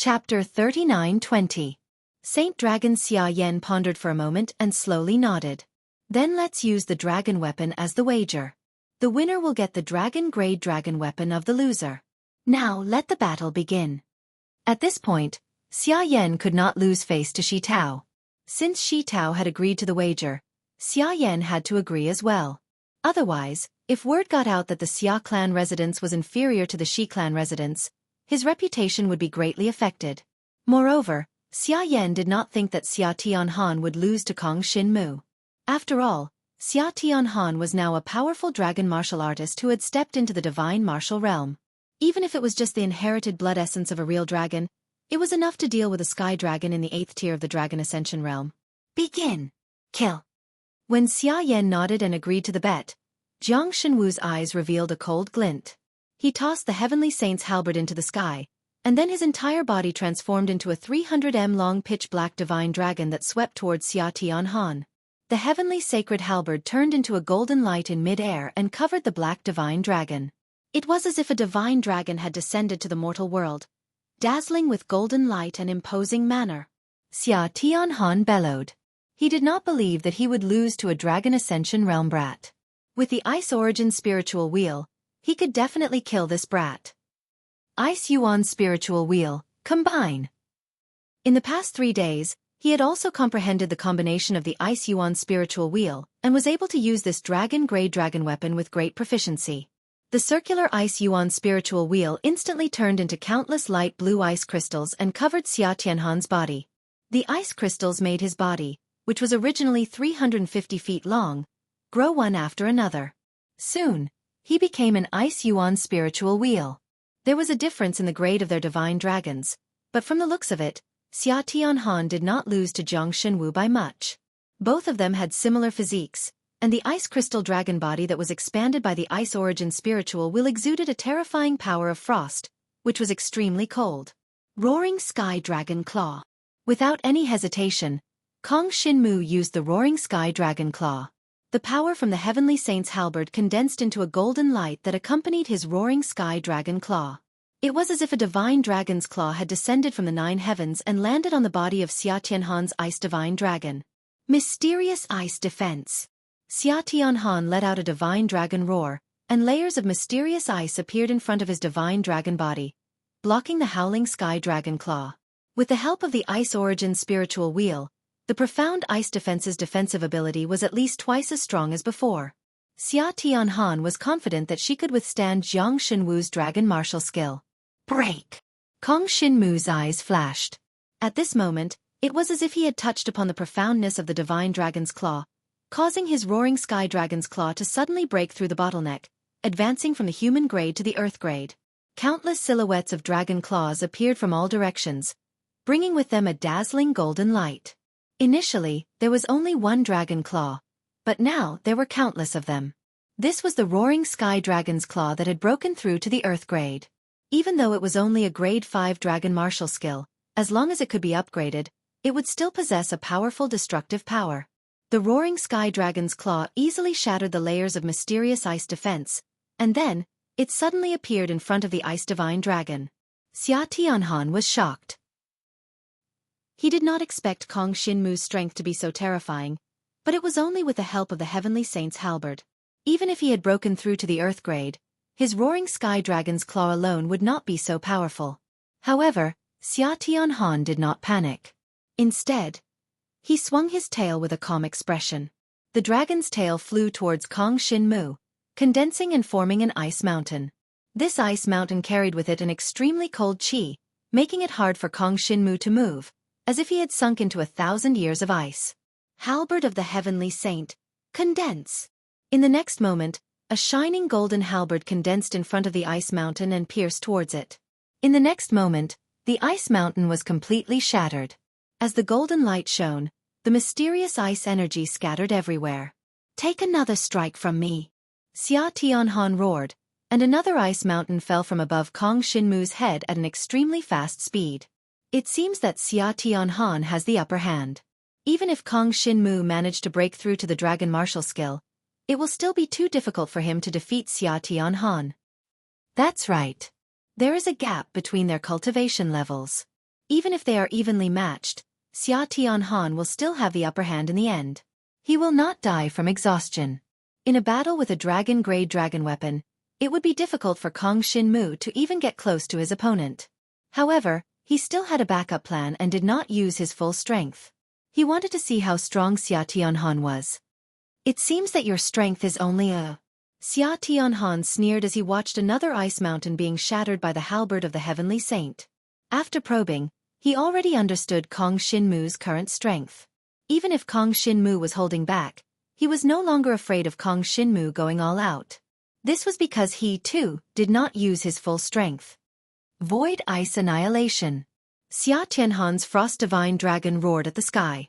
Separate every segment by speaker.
Speaker 1: Chapter 39-20. Saint Dragon Xia Yan pondered for a moment and slowly nodded. Then let's use the dragon weapon as the wager. The winner will get the dragon-grade dragon weapon of the loser. Now let the battle begin. At this point, Xia Yan could not lose face to Shi Tao. Since Shi Tao had agreed to the wager, Xia Yan had to agree as well. Otherwise, if word got out that the Xia clan residence was inferior to the Shi clan residence, his reputation would be greatly affected. Moreover, Xia Yan did not think that Xia Tianhan would lose to Kong Xinmu. After all, Xia Tianhan was now a powerful dragon martial artist who had stepped into the divine martial realm. Even if it was just the inherited blood essence of a real dragon, it was enough to deal with a sky dragon in the 8th tier of the Dragon Ascension realm. Begin. Kill. When Xia Yan nodded and agreed to the bet, Jiang Shenwu's eyes revealed a cold glint. He tossed the heavenly saint's halberd into the sky, and then his entire body transformed into a 300 m long pitch-black divine dragon that swept towards Xia Tianhan. The heavenly sacred halberd turned into a golden light in mid-air and covered the black divine dragon. It was as if a divine dragon had descended to the mortal world, dazzling with golden light and imposing manner. Xia Tianhan bellowed. He did not believe that he would lose to a Dragon Ascension realm brat. With the Ice Origin Spiritual Wheel, he could definitely kill this brat. Ice Yuan Spiritual Wheel, combine. In the past 3 days, he had also comprehended the combination of the Ice Yuan Spiritual Wheel and was able to use this dragon-grade dragon weapon with great proficiency. The circular Ice Yuan Spiritual Wheel instantly turned into countless light blue ice crystals and covered Xia Tianhan's body. The ice crystals made his body, which was originally 350 feet long, grow one after another. Soon, he became an Ice Yuan Spiritual Wheel. There was a difference in the grade of their divine dragons, but from the looks of it, Xia Tianhan did not lose to Jiang Shenwu by much. Both of them had similar physiques, and the ice crystal dragon body that was expanded by the Ice Origin Spiritual Will exuded a terrifying power of frost, which was extremely cold. Roaring Sky Dragon Claw. Without any hesitation, Kong Xinmu used the Roaring Sky Dragon Claw. The power from the heavenly saint's halberd condensed into a golden light that accompanied his Roaring Sky Dragon Claw. It was as if a divine dragon's claw had descended from the 9 heavens and landed on the body of Xia Tianhan's ice divine dragon. Mysterious Ice Defense. Xia Tianhan let out a divine dragon roar, and layers of mysterious ice appeared in front of his divine dragon body, blocking the howling sky dragon claw. With the help of the Ice Origin Spiritual Wheel, the profound ice defense's defensive ability was at least twice as strong as before. Xia Tianhan was confident that she could withstand Jiang Shenwu's dragon martial skill. Break! Kong Xinmu's eyes flashed. At this moment, it was as if he had touched upon the profoundness of the divine dragon's claw, causing his Roaring Sky Dragon's claw to suddenly break through the bottleneck, advancing from the human grade to the earth grade. Countless silhouettes of dragon claws appeared from all directions, bringing with them a dazzling golden light. Initially, there was only one dragon claw, but now there were countless of them. This was the Roaring Sky Dragon's claw that had broken through to the earth grade. Even though it was only a grade 5 dragon martial skill, as long as it could be upgraded, it would still possess a powerful destructive power. The Roaring Sky Dragon's claw easily shattered the layers of mysterious ice defense, and then, it suddenly appeared in front of the ice divine dragon. Xia Tianhan was shocked. He did not expect Kong Xinmu's strength to be so terrifying, but it was only with the help of the heavenly saint's halberd. Even if he had broken through to the earth grade, his Roaring Sky Dragon's claw alone would not be so powerful. However, Xia Tianhan did not panic. Instead, he swung his tail with a calm expression. The dragon's tail flew towards Kong Xinmu, condensing and forming an ice mountain. This ice mountain carried with it an extremely cold qi, making it hard for Kong Xinmu to move, as if he had sunk into 1,000 years of ice. Halberd of the Heavenly Saint, condense. In the next moment, a shining golden halberd condensed in front of the ice mountain and pierced towards it. In the next moment, the ice mountain was completely shattered. As the golden light shone, the mysterious ice energy scattered everywhere. Take another strike from me. Xia Tianhan roared, and another ice mountain fell from above Kong Xinmu's head at an extremely fast speed. It seems that Xia Tianhan has the upper hand. Even if Kong Xinmu managed to break through to the dragon martial skill, it will still be too difficult for him to defeat Xia Tianhan. That's right. There is a gap between their cultivation levels. Even if they are evenly matched, Xia Tianhan will still have the upper hand in the end. He will not die from exhaustion. In a battle with a dragon-grade dragon weapon, it would be difficult for Kong Xinmu to even get close to his opponent. However, he still had a backup plan and did not use his full strength. He wanted to see how strong Xia Tianhan was. It seems that your strength is only a... Xia Tianhan sneered as he watched another ice mountain being shattered by the halberd of the heavenly saint. After probing, he already understood Kong Xinmu's current strength. Even if Kong Xinmu was holding back, he was no longer afraid of Kong Xinmu going all out. This was because he, too, did not use his full strength. Void Ice Annihilation. Xia Tianhan's Frost Divine Dragon roared at the sky.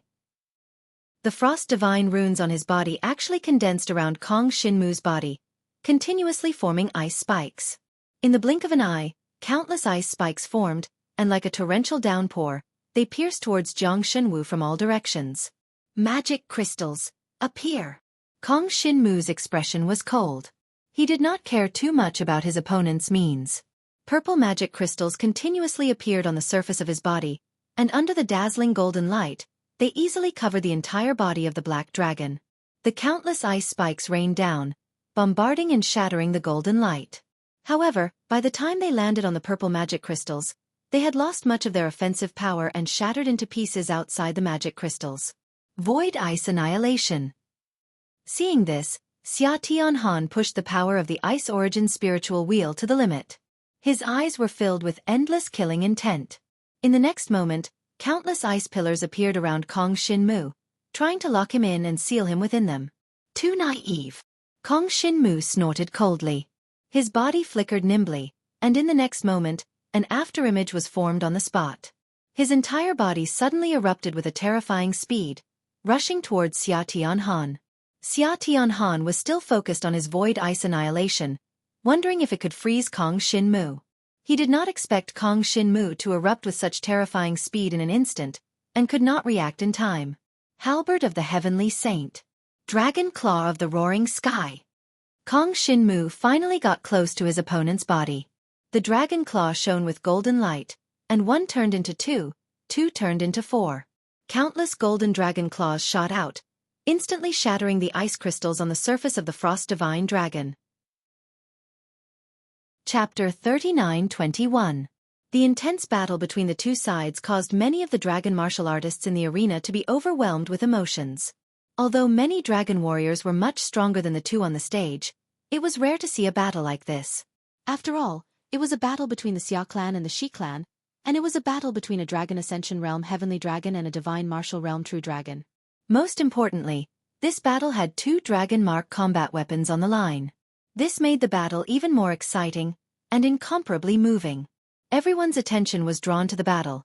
Speaker 1: The Frost Divine runes on his body actually condensed around Kong Xinmu's body, continuously forming ice spikes. In the blink of an eye, countless ice spikes formed, and like a torrential downpour, they pierced towards Jiang Shenwu from all directions. Magic crystals, appear. Kong Xinmu's expression was cold. He did not care too much about his opponent's means. Purple magic crystals continuously appeared on the surface of his body, and under the dazzling golden light, they easily covered the entire body of the black dragon. The countless ice spikes rained down, bombarding and shattering the golden light. However, by the time they landed on the purple magic crystals, they had lost much of their offensive power and shattered into pieces outside the magic crystals. Void Ice Annihilation. Seeing this, Xia Tianhan pushed the power of the Ice Origin spiritual wheel to the limit. His eyes were filled with endless killing intent. In the next moment, countless ice pillars appeared around Kong Xinmu, trying to lock him in and seal him within them. Too naive. Kong Xinmu snorted coldly. His body flickered nimbly, and in the next moment, an afterimage was formed on the spot. His entire body suddenly erupted with a terrifying speed, rushing towards Xia Tianhan. Xia Tianhan was still focused on his Void Ice Annihilation, wondering if it could freeze Kong Xinmu. He did not expect Kong Xinmu to erupt with such terrifying speed in an instant, and could not react in time. Halberd of the Heavenly Saint. Dragon Claw of the Roaring Sky. Kong Xinmu finally got close to his opponent's body. The dragon claw shone with golden light, and one turned into two turned into four. Countless golden dragon claws shot out, instantly shattering the ice crystals on the surface of the Frost Divine Dragon. Chapter 39-21. The intense battle between the two sides caused many of the dragon martial artists in the arena to be overwhelmed with emotions. Although many dragon warriors were much stronger than the two on the stage, it was rare to see a battle like this. After all, it was a battle between the Xia clan and the Shi clan, and it was a battle between a Dragon Ascension Realm Heavenly Dragon and a Divine Martial Realm True Dragon. Most importantly, this battle had two Dragon Mark combat weapons on the line. This made the battle even more exciting and incomparably moving. Everyone's attention was drawn to the battle,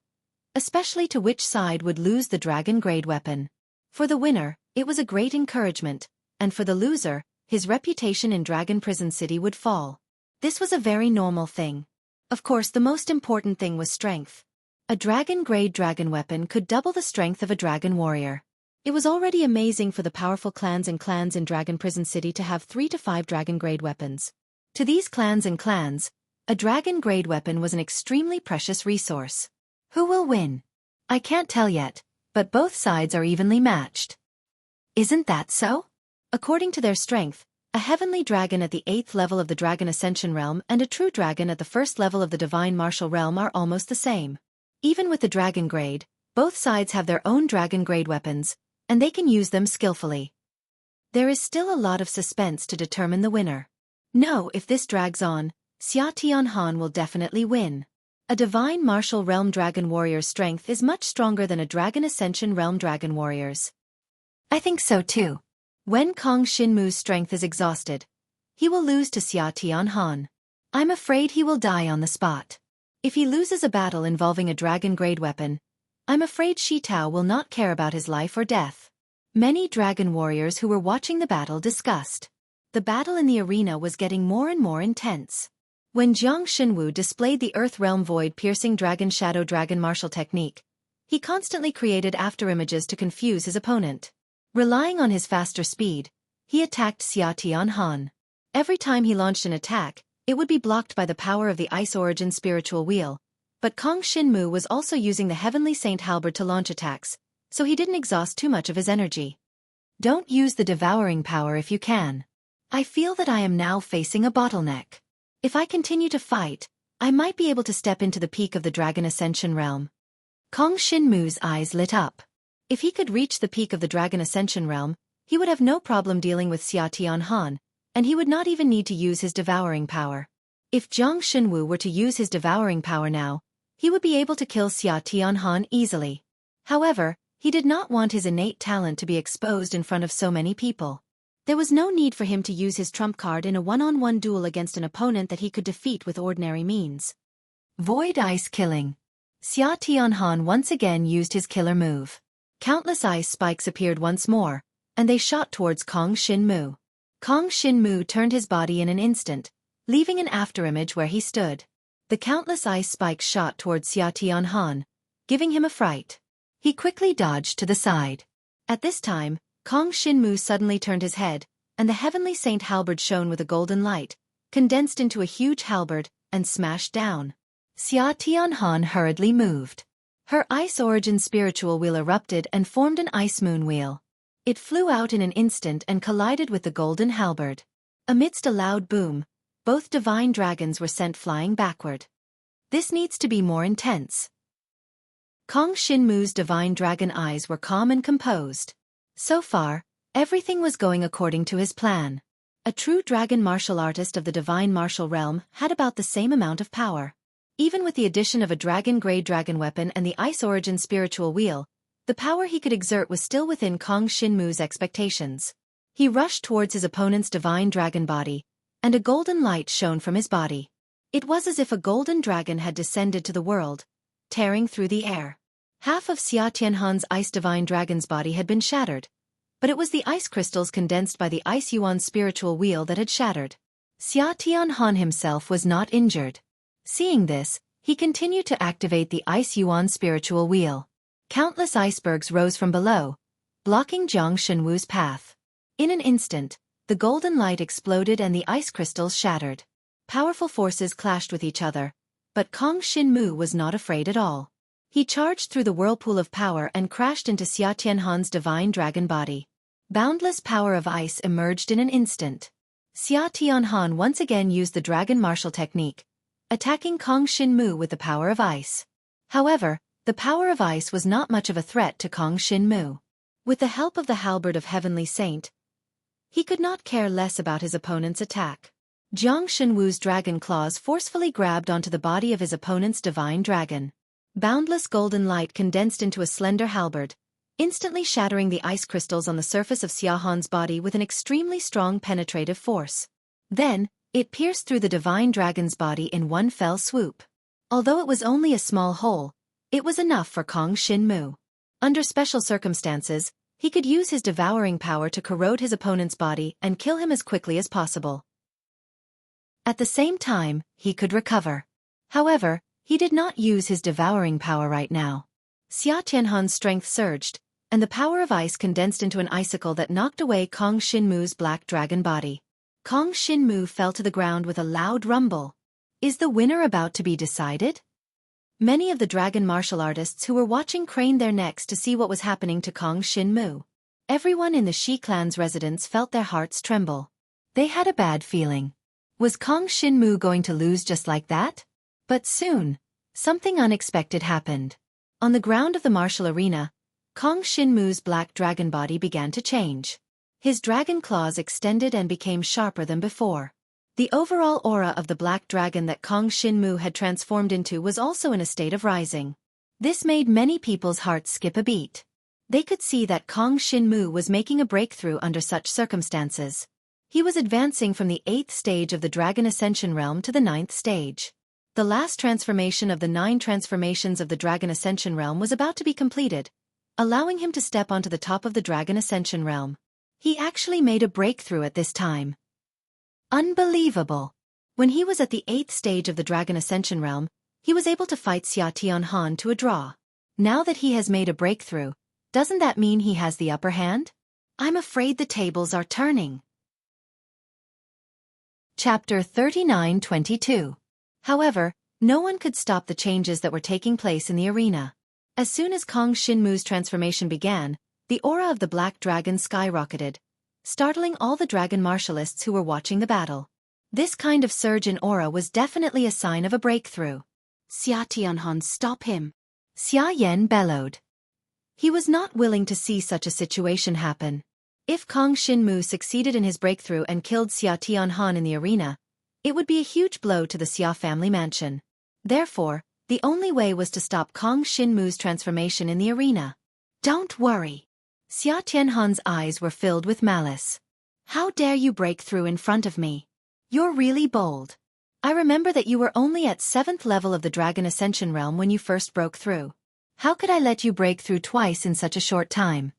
Speaker 1: especially to which side would lose the dragon-grade weapon. For the winner, it was a great encouragement, and for the loser, his reputation in Dragon Prison City would fall. This was a very normal thing. Of course, the most important thing was strength. A dragon-grade dragon weapon could double the strength of a dragon warrior. It was already amazing for the powerful clans and clans in Dragon Prison City to have 3 to 5 dragon-grade weapons. To these clans and clans, a dragon-grade weapon was an extremely precious resource. Who will win? I can't tell yet, but both sides are evenly matched. Isn't that so? According to their strength, a heavenly dragon at the 8th level of the Dragon Ascension Realm and a true dragon at the 1st level of the Divine Martial Realm are almost the same. Even with the dragon grade, both sides have their own dragon grade weapons, and they can use them skillfully. There is still a lot of suspense to determine the winner. No, if this drags on, Xia Tianhan will definitely win. A Divine Martial Realm Dragon Warrior's strength is much stronger than a Dragon Ascension Realm Dragon Warrior's. I think so too. When Kong Xinmu's strength is exhausted, he will lose to Xia Tianhan. I'm afraid he will die on the spot. If he loses a battle involving a dragon-grade weapon, I'm afraid Shi Tao will not care about his life or death. Many dragon warriors who were watching the battle discussed. The battle in the arena was getting more and more intense. When Jiang Shenwu displayed the Earth Realm Void-piercing Dragon Shadow Dragon martial technique, he constantly created afterimages to confuse his opponent. Relying on his faster speed, he attacked Xia Tianhan. Every time he launched an attack, it would be blocked by the power of the Ice Origin spiritual wheel, But Kong Shinmu was also using the Heavenly Saint Halberd to launch attacks, so he didn't exhaust too much of his energy. Don't use the devouring power if you can. I feel that I am now facing a bottleneck. If I continue to fight, I might be able to step into the peak of the Dragon Ascension realm. Kong Shinmu's eyes lit up. If he could reach the peak of the Dragon Ascension realm, he would have no problem dealing with Xia Tianhan, and he would not even need to use his devouring power. If Jiang Shenwu were to use his devouring power now, he would be able to kill Xia Tianhan easily. However, he did not want his innate talent to be exposed in front of so many people. There was no need for him to use his trump card in a one-on-one duel against an opponent that he could defeat with ordinary means. Void Ice Killing. Xia Tianhan once again used his killer move. Countless ice spikes appeared once more, and they shot towards Kong Shinmu. Kong Shinmu turned his body in an instant, leaving an afterimage where he stood. The countless ice spikes shot towards Xia Tianhan, giving him a fright. He quickly dodged to the side. At this time, Kong Shinmu suddenly turned his head, and the Heavenly Saint Halberd shone with a golden light, condensed into a huge halberd, and smashed down. Xia Tianhan hurriedly moved. Her Ice Origin spiritual wheel erupted and formed an ice moon wheel. It flew out in an instant and collided with the golden halberd. Amidst a loud boom, both divine dragons were sent flying backward. This needs to be more intense. Kong Shinmu's divine dragon eyes were calm and composed. So far, everything was going according to his plan. A true dragon martial artist of the divine martial realm had about the same amount of power. Even with the addition of a dragon-grade dragon weapon and the Ice Origin spiritual wheel, the power he could exert was still within Kong Shinmu's expectations. He rushed towards his opponent's divine dragon body, and a golden light shone from his body. It was as if a golden dragon had descended to the world, tearing through the air. Half of Xia Tianhan's ice divine dragon's body had been shattered, but it was the ice crystals condensed by the Ice Yuan spiritual wheel that had shattered. Xia Tianhan himself was not injured. Seeing this, he continued to activate the Ice Yuan spiritual wheel. Countless icebergs rose from below, blocking Jiang Shenwu's path. In an instant, the golden light exploded and the ice crystals shattered. Powerful forces clashed with each other, but Kong Shinmu was not afraid at all. He charged through the whirlpool of power and crashed into Xia Tianhan's divine dragon body. Boundless power of ice emerged in an instant. Xia Tianhan once again used the dragon martial technique, attacking Kong Shinmu with the power of ice. However, the power of ice was not much of a threat to Kong Shinmu. With the help of the halberd of Heavenly Saint, he could not care less about his opponent's attack. Jiang Shenwu's dragon claws forcefully grabbed onto the body of his opponent's divine dragon. Boundless golden light condensed into a slender halberd, instantly shattering the ice crystals on the surface of Xia Han's body with an extremely strong penetrative force. Then, it pierced through the divine dragon's body in one fell swoop. Although it was only a small hole, it was enough for Kong Shinmu. Under special circumstances, he could use his devouring power to corrode his opponent's body and kill him as quickly as possible. At the same time, he could recover. However, he did not use his devouring power right now. Xia Tianhan's strength surged, and the power of ice condensed into an icicle that knocked away Kong Shinmu's black dragon body. Kong Shinmu fell to the ground with a loud rumble. Is the winner about to be decided? Many of the dragon martial artists who were watching craned their necks to see what was happening to Kong Shinmu. Everyone in the Shi clan's residence felt their hearts tremble. They had a bad feeling. Was Kong Shinmu going to lose just like that? But soon, something unexpected happened. On the ground of the martial arena, Kong Shinmu's black dragon body began to change. His dragon claws extended and became sharper than before. The overall aura of the black dragon that Kong Shinmu had transformed into was also in a state of rising. This made many people's hearts skip a beat. They could see that Kong Shinmu was making a breakthrough under such circumstances. He was advancing from the 8th stage of the Dragon Ascension realm to the 9th stage. The last transformation of the 9 transformations of the Dragon Ascension realm was about to be completed, allowing him to step onto the top of the Dragon Ascension realm. He actually made a breakthrough at this time. Unbelievable! When he was at the 8th stage of the Dragon Ascension realm, he was able to fight Xia Tianhan to a draw. Now that he has made a breakthrough, doesn't that mean he has the upper hand? I'm afraid the tables are turning. Chapter 39-22. However, No one could stop the changes that were taking place in the arena. As soon as Kong Shinmu's transformation began, the aura of the black dragon skyrocketed, startling all the dragon martialists who were watching the battle. This kind of surge in aura was definitely a sign of a breakthrough. Xia Tianhan, stop him! Xia Yan bellowed. He was not willing to see such a situation happen. If Kong Shinmu succeeded in his breakthrough and killed Xia Tianhan in the arena, it would be a huge blow to the Xia family mansion. Therefore, the only way was to stop Kong Shinmu's transformation in the arena. Don't worry. Xia Tianhan's eyes were filled with malice. How dare you break through in front of me? You're really bold. I remember that you were only at 7th level of the Dragon Ascension realm when you first broke through. How could I let you break through twice in such a short time?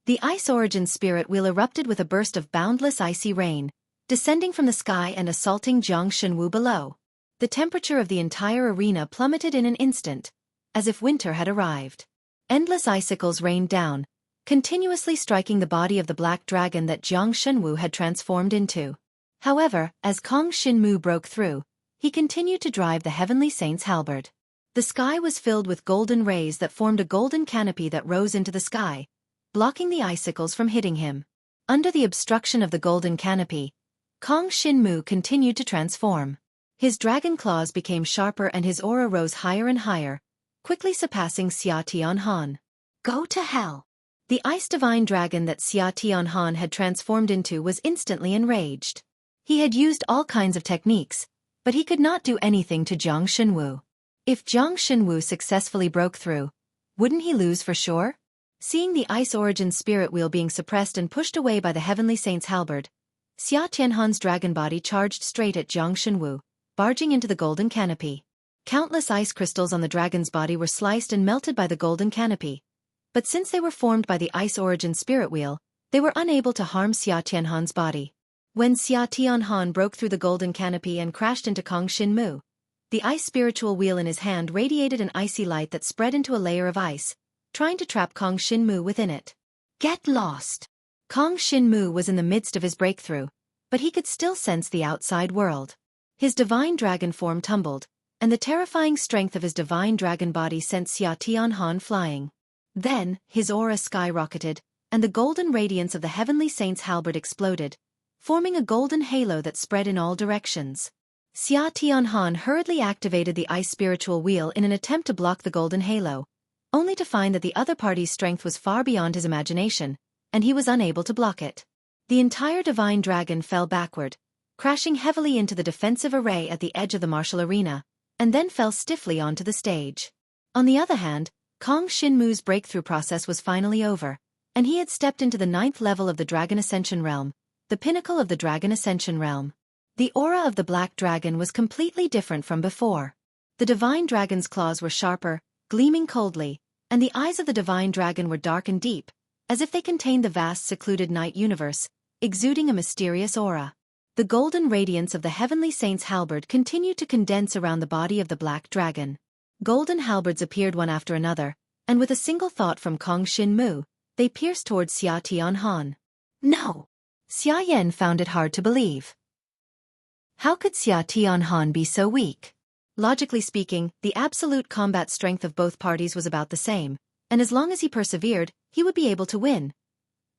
Speaker 1: The Ice Origin Spirit Wheel erupted with a burst of boundless icy rain, descending from the sky and assaulting Jiang Shenwu below. The temperature of the entire arena plummeted in an instant, as if winter had arrived. Endless icicles rained down, continuously striking the body of the black dragon that Jiang Shenwu had transformed into. However, as Kong Shinmu broke through, he continued to drive the Heavenly Saint's halberd. The sky was filled with golden rays that formed a golden canopy that rose into the sky, blocking the icicles from hitting him. Under the obstruction of the golden canopy, Kong Shinmu continued to transform. His dragon claws became sharper and his aura rose higher and higher, quickly surpassing Xia Tianhan. Go to hell! The ice divine dragon that Xia Tianhan had transformed into was instantly enraged. He had used all kinds of techniques, but he could not do anything to Jiang Shenwu. If Jiang Shenwu successfully broke through, wouldn't he lose for sure? Seeing the Ice Origin Spirit Wheel being suppressed and pushed away by the Heavenly Saint's halberd, Xia Tianhan's dragon body charged straight at Jiang Shenwu, barging into the golden canopy. Countless ice crystals on the dragon's body were sliced and melted by the golden canopy. But since they were formed by the Ice Origin Spirit Wheel, they were unable to harm Xia Tianhan's body. When Xia Tianhan broke through the golden canopy and crashed into Kong Shinmu, the ice spiritual wheel in his hand radiated an icy light that spread into a layer of ice, trying to trap Kong Shinmu within it. Get lost! Kong Shinmu was in the midst of his breakthrough, but he could still sense the outside world. His divine dragon form tumbled, and the terrifying strength of his divine dragon body sent Xia Tianhan flying. Then, his aura skyrocketed, and the golden radiance of the Heavenly Saint's halberd exploded, forming a golden halo that spread in all directions. Xia Tianhan hurriedly activated the ice spiritual wheel in an attempt to block the golden halo, only to find that the other party's strength was far beyond his imagination, and he was unable to block it. The entire divine dragon fell backward, crashing heavily into the defensive array at the edge of the martial arena, and then fell stiffly onto the stage. On the other hand, Kong Shinmu's breakthrough process was finally over, and he had stepped into the 9th level of the Dragon Ascension realm, the pinnacle of the Dragon Ascension realm. The aura of the black dragon was completely different from before. The divine dragon's claws were sharper, gleaming coldly, and the eyes of the divine dragon were dark and deep, as if they contained the vast secluded night universe, exuding a mysterious aura. The golden radiance of the Heavenly Saint's halberd continued to condense around the body of the black dragon. Golden halberds appeared one after another, and with a single thought from Kong Shinmu, they pierced towards Xia Tianhan. No! Xia Yan found it hard to believe. How could Xia Tianhan be so weak? Logically speaking, the absolute combat strength of both parties was about the same, and as long as he persevered, he would be able to win.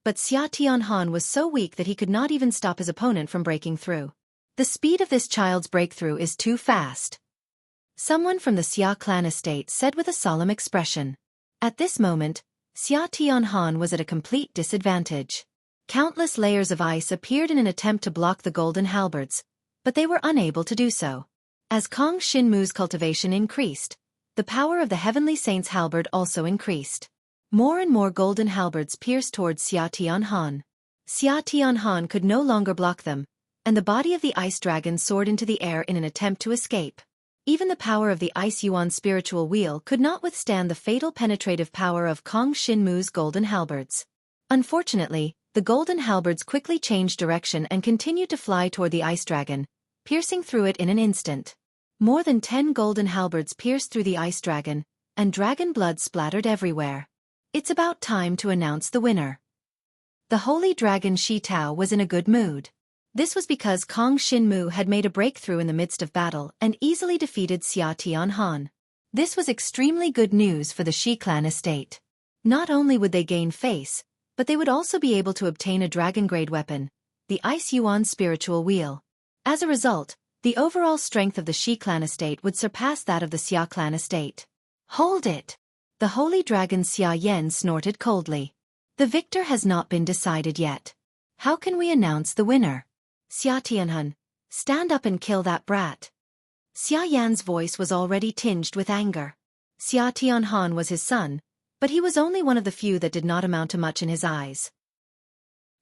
Speaker 1: But Xia Tianhan was so weak that he could not even stop his opponent from breaking through. The speed of this child's breakthrough is too fast. Someone from the Xia clan estate said with a solemn expression. At this moment, Xia Tianhan was at a complete disadvantage. Countless layers of ice appeared in an attempt to block the golden halberds, but they were unable to do so. As Kong Shinmu's cultivation increased, the power of the Heavenly Saint's halberd also increased. More and more golden halberds pierced towards Xia Tianhan. Xia Tianhan could no longer block them, and the body of the ice dragon soared into the air in an attempt to escape. Even the power of the Ice Yuan spiritual wheel could not withstand the fatal penetrative power of Kong Shinmu's golden halberds. Unfortunately, the golden halberds quickly changed direction and continued to fly toward the ice dragon, piercing through it in an instant. More than 10 golden halberds pierced through the ice dragon, and dragon blood splattered everywhere. It's about time to announce the winner. The holy dragon Shi Tao was in a good mood. This was because Kong Shinmu had made a breakthrough in the midst of battle and easily defeated Xia Tianhan. This was extremely good news for the Shi clan estate. Not only would they gain face, but they would also be able to obtain a dragon-grade weapon, the Ice Yuan spiritual wheel. As a result, the overall strength of the Shi clan estate would surpass that of the Xia clan estate. Hold it! The holy dragon Xia Yan snorted coldly. The victor has not been decided yet. How can we announce the winner? Xia Tianhan, stand up and kill that brat. Xia Yan's voice was already tinged with anger. Xia Tianhan was his son, but he was only one of the few that did not amount to much in his eyes.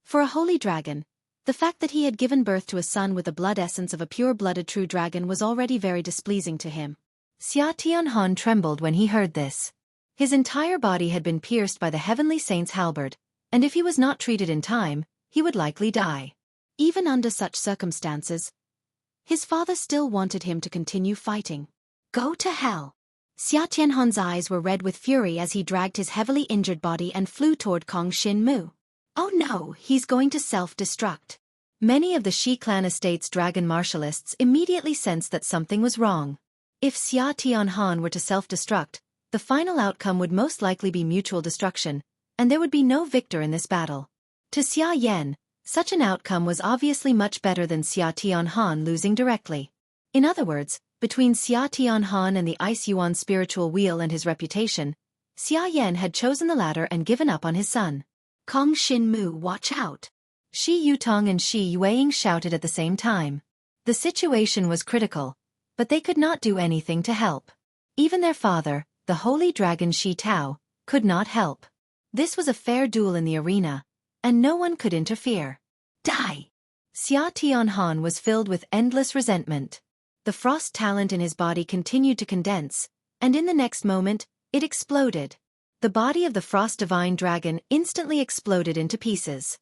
Speaker 1: For a holy dragon, the fact that he had given birth to a son with the blood essence of a pure-blooded true dragon was already very displeasing to him. Xia Tianhan trembled when he heard this. His entire body had been pierced by the heavenly saint's halberd, and if he was not treated in time, he would likely die. Even under such circumstances, his father still wanted him to continue fighting. Go to hell! Xia Tianhan's eyes were red with fury as he dragged his heavily injured body and flew toward Kong Shinmu. Oh no, he's going to self-destruct. Many of the Shi clan estate's dragon martialists immediately sensed that something was wrong. If Xia Tianhan were to self-destruct, the final outcome would most likely be mutual destruction, and there would be no victor in this battle. To Xia Yan, such an outcome was obviously much better than Xia Tianhan losing directly. In other words, between Xia Tianhan and the Ice Yuan spiritual wheel and his reputation, Xia Yan had chosen the latter and given up on his son. Kong Shinmu, watch out! Shi Yutong and Shi Yueying shouted at the same time. The situation was critical, but they could not do anything to help. Even their father, the holy dragon Shi Tao, could not help. This was a fair duel in the arena, and no one could interfere. Die! Xia Tianhan was filled with endless resentment. The frost talent in his body continued to condense, and in the next moment, it exploded. The body of the frost divine dragon instantly exploded into pieces.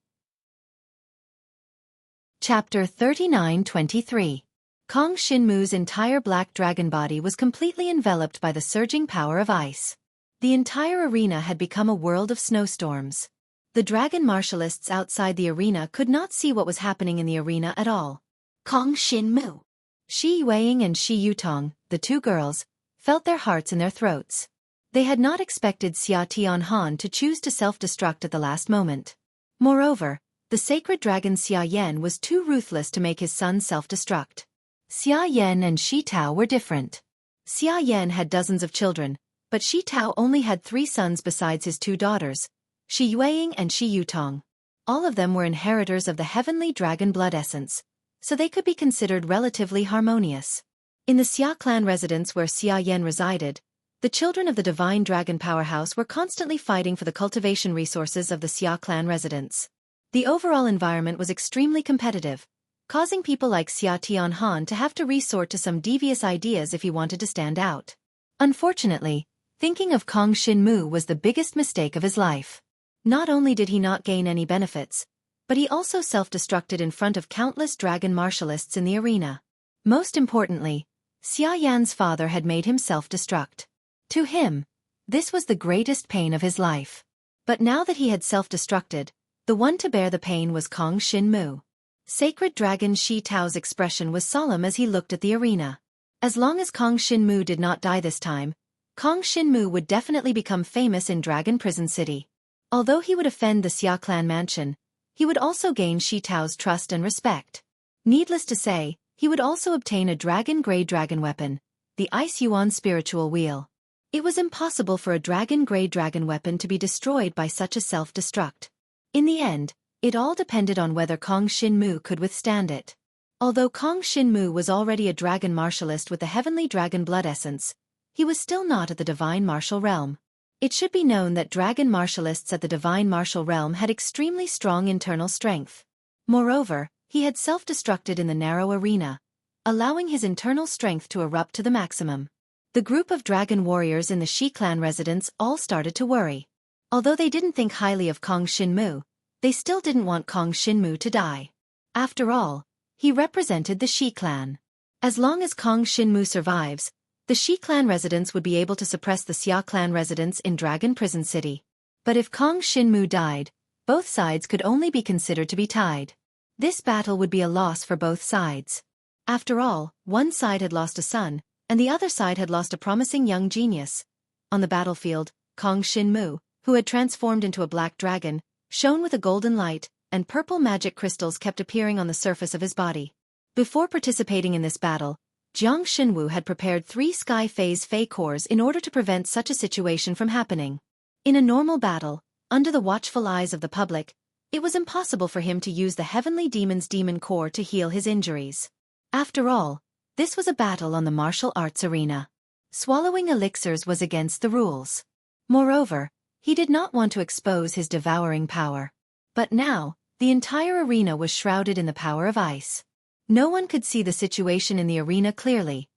Speaker 1: Chapter 39-23. Kong Shinmu's entire black dragon body was completely enveloped by the surging power of ice. The entire arena had become a world of snowstorms. The dragon martialists outside the arena could not see what was happening in the arena at all. Kong Shinmu! Shi Yueying and Shi Yutong, the two girls, felt their hearts in their throats. They had not expected Xia Tianhan to choose to self-destruct at the last moment. Moreover, the sacred dragon Xia Yan was too ruthless to make his son self-destruct. Xia Yan and Shi Tao were different. Xia Yan had dozens of children, but Shi Tao only had 3 sons besides his 2 daughters, Shi Yueying and Shi Yutong. All of them were inheritors of the heavenly dragon blood essence, so they could be considered relatively harmonious. In the Xia clan residence where Xia Yan resided, the children of the divine dragon powerhouse were constantly fighting for the cultivation resources of the Xia clan residence. The overall environment was extremely competitive, causing people like Xia Tianhan to have to resort to some devious ideas if he wanted to stand out. Unfortunately, thinking of Kong Shinmu was the biggest mistake of his life. Not only did he not gain any benefits, but he also self-destructed in front of countless dragon martialists in the arena. Most importantly, Xia Yan's father had made him self-destruct. To him, this was the greatest pain of his life. But now that he had self-destructed, the one to bear the pain was Kong Shinmu. Sacred Dragon Shi Tao's expression was solemn as he looked at the arena. As long as Kong Shinmu did not die this time, Kong Shinmu would definitely become famous in Dragon Prison City. Although he would offend the Xia clan mansion, he would also gain Shi Tao's trust and respect. Needless to say, he would also obtain a dragon-grade dragon weapon, the Ice Yuan spiritual wheel. It was impossible for a dragon-grade dragon weapon to be destroyed by such a self-destruct. In the end, it all depended on whether Kong Shinmu could withstand it. Although Kong Shinmu was already a dragon martialist with the heavenly dragon blood essence, he was still not at the divine martial realm. It should be known that dragon martialists at the divine martial realm had extremely strong internal strength. Moreover, he had self-destructed in the narrow arena, allowing his internal strength to erupt to the maximum. The group of dragon warriors in the Shi clan residence all started to worry. Although they didn't think highly of Kong Shinmu, they still didn't want Kong Shinmu to die. After all, he represented the Shi clan. As long as Kong Shinmu survives, the Shi clan residents would be able to suppress the Xia clan residents in Dragon Prison City. But if Kong Shinmu died, both sides could only be considered to be tied. This battle would be a loss for both sides. After all, one side had lost a son, and the other side had lost a promising young genius. On the battlefield, Kong Shinmu, who had transformed into a black dragon, shone with a golden light, and purple magic crystals kept appearing on the surface of his body. Before participating in this battle, Jiang Xinwu had prepared 3 Sky Phase Fei cores in order to prevent such a situation from happening. In a normal battle, under the watchful eyes of the public, it was impossible for him to use the Heavenly Demon's Demon Core to heal his injuries. After all, this was a battle on the martial arts arena. Swallowing elixirs was against the rules. Moreover, he did not want to expose his devouring power. But now, the entire arena was shrouded in the power of ice. No one could see the situation in the arena clearly.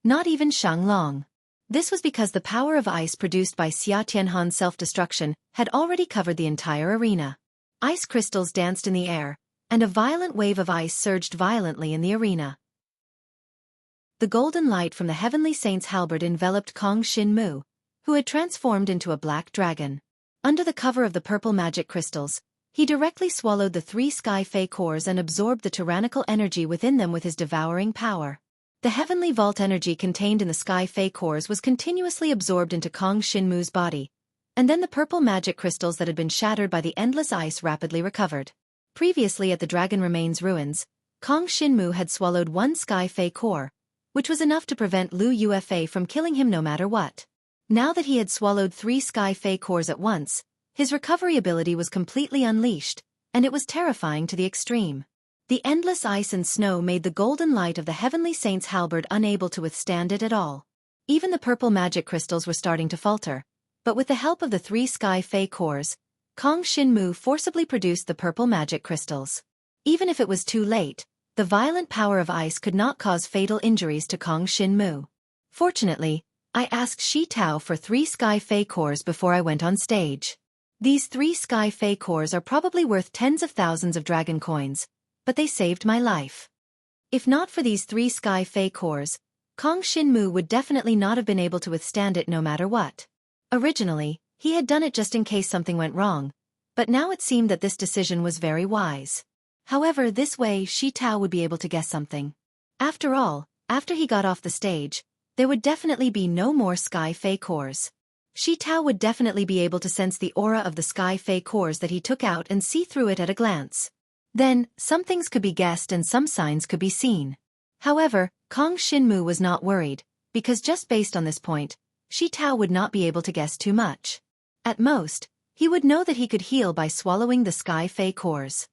Speaker 1: Not even Shang Long. This was because the power of ice produced by Xia Tianhan's self-destruction had already covered the entire arena. Ice crystals danced in the air, and a violent wave of ice surged violently in the arena. The golden light from the Heavenly Saint's halberd enveloped Kong Shinmu, who had transformed into a black dragon. Under the cover of the purple magic crystals, he directly swallowed the 3 Sky Fei cores and absorbed the tyrannical energy within them with his devouring power. The heavenly vault energy contained in the Sky Fei cores was continuously absorbed into Kong Shinmu's body, and then the purple magic crystals that had been shattered by the endless ice rapidly recovered. Previously at the Dragon Remains ruins, Kong Shinmu had swallowed 1 Sky Fei core, which was enough to prevent Lu Yuefei from killing him no matter what. Now that he had swallowed 3 Sky Fei cores at once, his recovery ability was completely unleashed, and it was terrifying to the extreme. The endless ice and snow made the golden light of the Heavenly Saint's halberd unable to withstand it at all. Even the purple magic crystals were starting to falter, but with the help of the 3 Sky Fei cores, Kong Shinmu forcibly produced the purple magic crystals. Even if it was too late, the violent power of ice could not cause fatal injuries to Kong Shinmu. Fortunately, I asked Shi Tao for 3 Sky Fei cores before I went on stage. These 3 Sky Fei cores are probably worth tens of thousands of dragon coins, but they saved my life. If not for these 3 Sky Fei cores, Kong Shinmu would definitely not have been able to withstand it no matter what. Originally, he had done it just in case something went wrong, but now it seemed that this decision was very wise. However, this way Shi Tao would be able to guess something. After all, after he got off the stage, there would definitely be no more Sky Fei cores. Shi Tao would definitely be able to sense the aura of the Sky Fei cores that he took out and see through it at a glance. Then, some things could be guessed and some signs could be seen. However, Kong Shinmu was not worried, because just based on this point, Shi Tao would not be able to guess too much. At most, he would know that he could heal by swallowing the Sky Fei cores.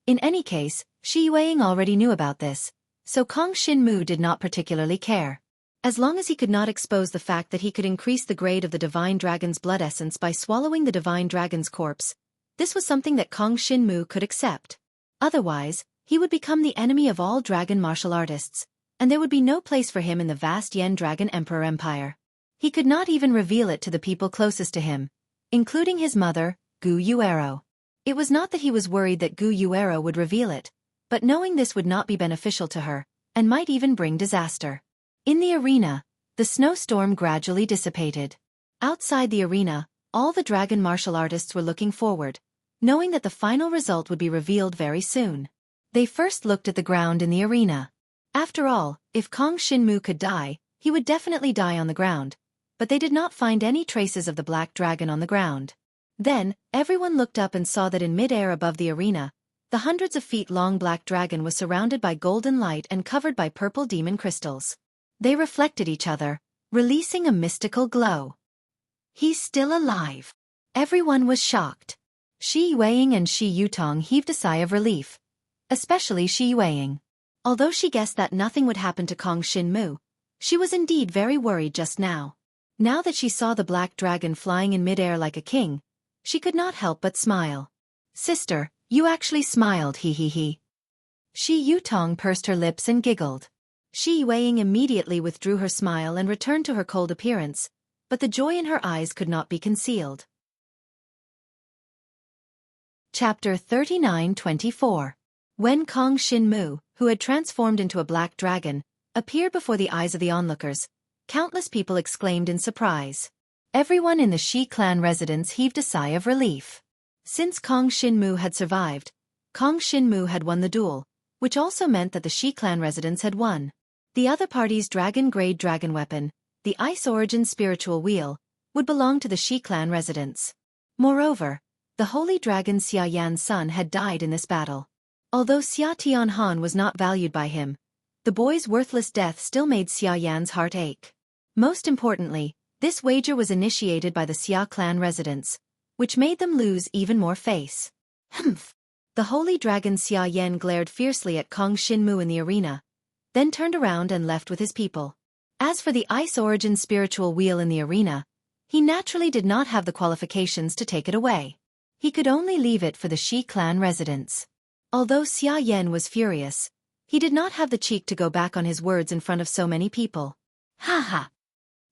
Speaker 1: In any case, Shi Yueying already knew about this, so Kong Shinmu did not particularly care. As long as he could not expose the fact that he could increase the grade of the Divine Dragon's blood essence by swallowing the Divine Dragon's corpse, this was something that Kong Shinmu could accept. Otherwise, he would become the enemy of all dragon martial artists, and there would be no place for him in the vast Yen Dragon Emperor Empire. He could not even reveal it to the people closest to him, including his mother, Gu Yuero. It was not that he was worried that Gu Yuero would reveal it, but knowing this would not be beneficial to her, and might even bring disaster. In the arena, the snowstorm gradually dissipated. Outside the arena, all the dragon martial artists were looking forward, knowing that the final result would be revealed very soon. They first looked at the ground in the arena. After all, if Kong Shinmu could die, he would definitely die on the ground, but they did not find any traces of the black dragon on the ground. Then, everyone looked up and saw that in mid-air above the arena, the hundreds of feet-long black dragon was surrounded by golden light and covered by purple demon crystals. They reflected each other, releasing a mystical glow. He's still alive. Everyone was shocked. Shi Yueying and Shi Yutong heaved a sigh of relief, especially Shi Yueying. Although she guessed that nothing would happen to Kong Shinmu, she was indeed very worried just now. Now that she saw the black dragon flying in mid-air like a king, she could not help but smile. Sister, you actually smiled, he. Shi Yutong pursed her lips and giggled. Shi Yueying immediately withdrew her smile and returned to her cold appearance, but the joy in her eyes could not be concealed. Chapter 39-24. When Kong Shinmu, who had transformed into a black dragon, appeared before the eyes of the onlookers, countless people exclaimed in surprise. Everyone in the Shi clan residence heaved a sigh of relief. Since Kong Shinmu had survived, Kong Shinmu had won the duel, which also meant that the Shi clan residents had won. The other party's dragon-grade dragon weapon, the Ice Origin Spiritual Wheel, would belong to the Shi clan residents. Moreover, the holy dragon Xia Yan's son had died in this battle. Although Xia Tianhan was not valued by him, the boy's worthless death still made Xia Yan's heart ache. Most importantly, this wager was initiated by the Xia clan residents, which made them lose even more face. Humph! The holy dragon Xia Yan glared fiercely at Kong Shinmu in the arena, then turned around and left with his people. As for the Ice Origin Spiritual Wheel in the arena, he naturally did not have the qualifications to take it away. He could only leave it for the Shi clan residents. Although Xia Yan was furious, he did not have the cheek to go back on his words in front of so many people. Ha ha!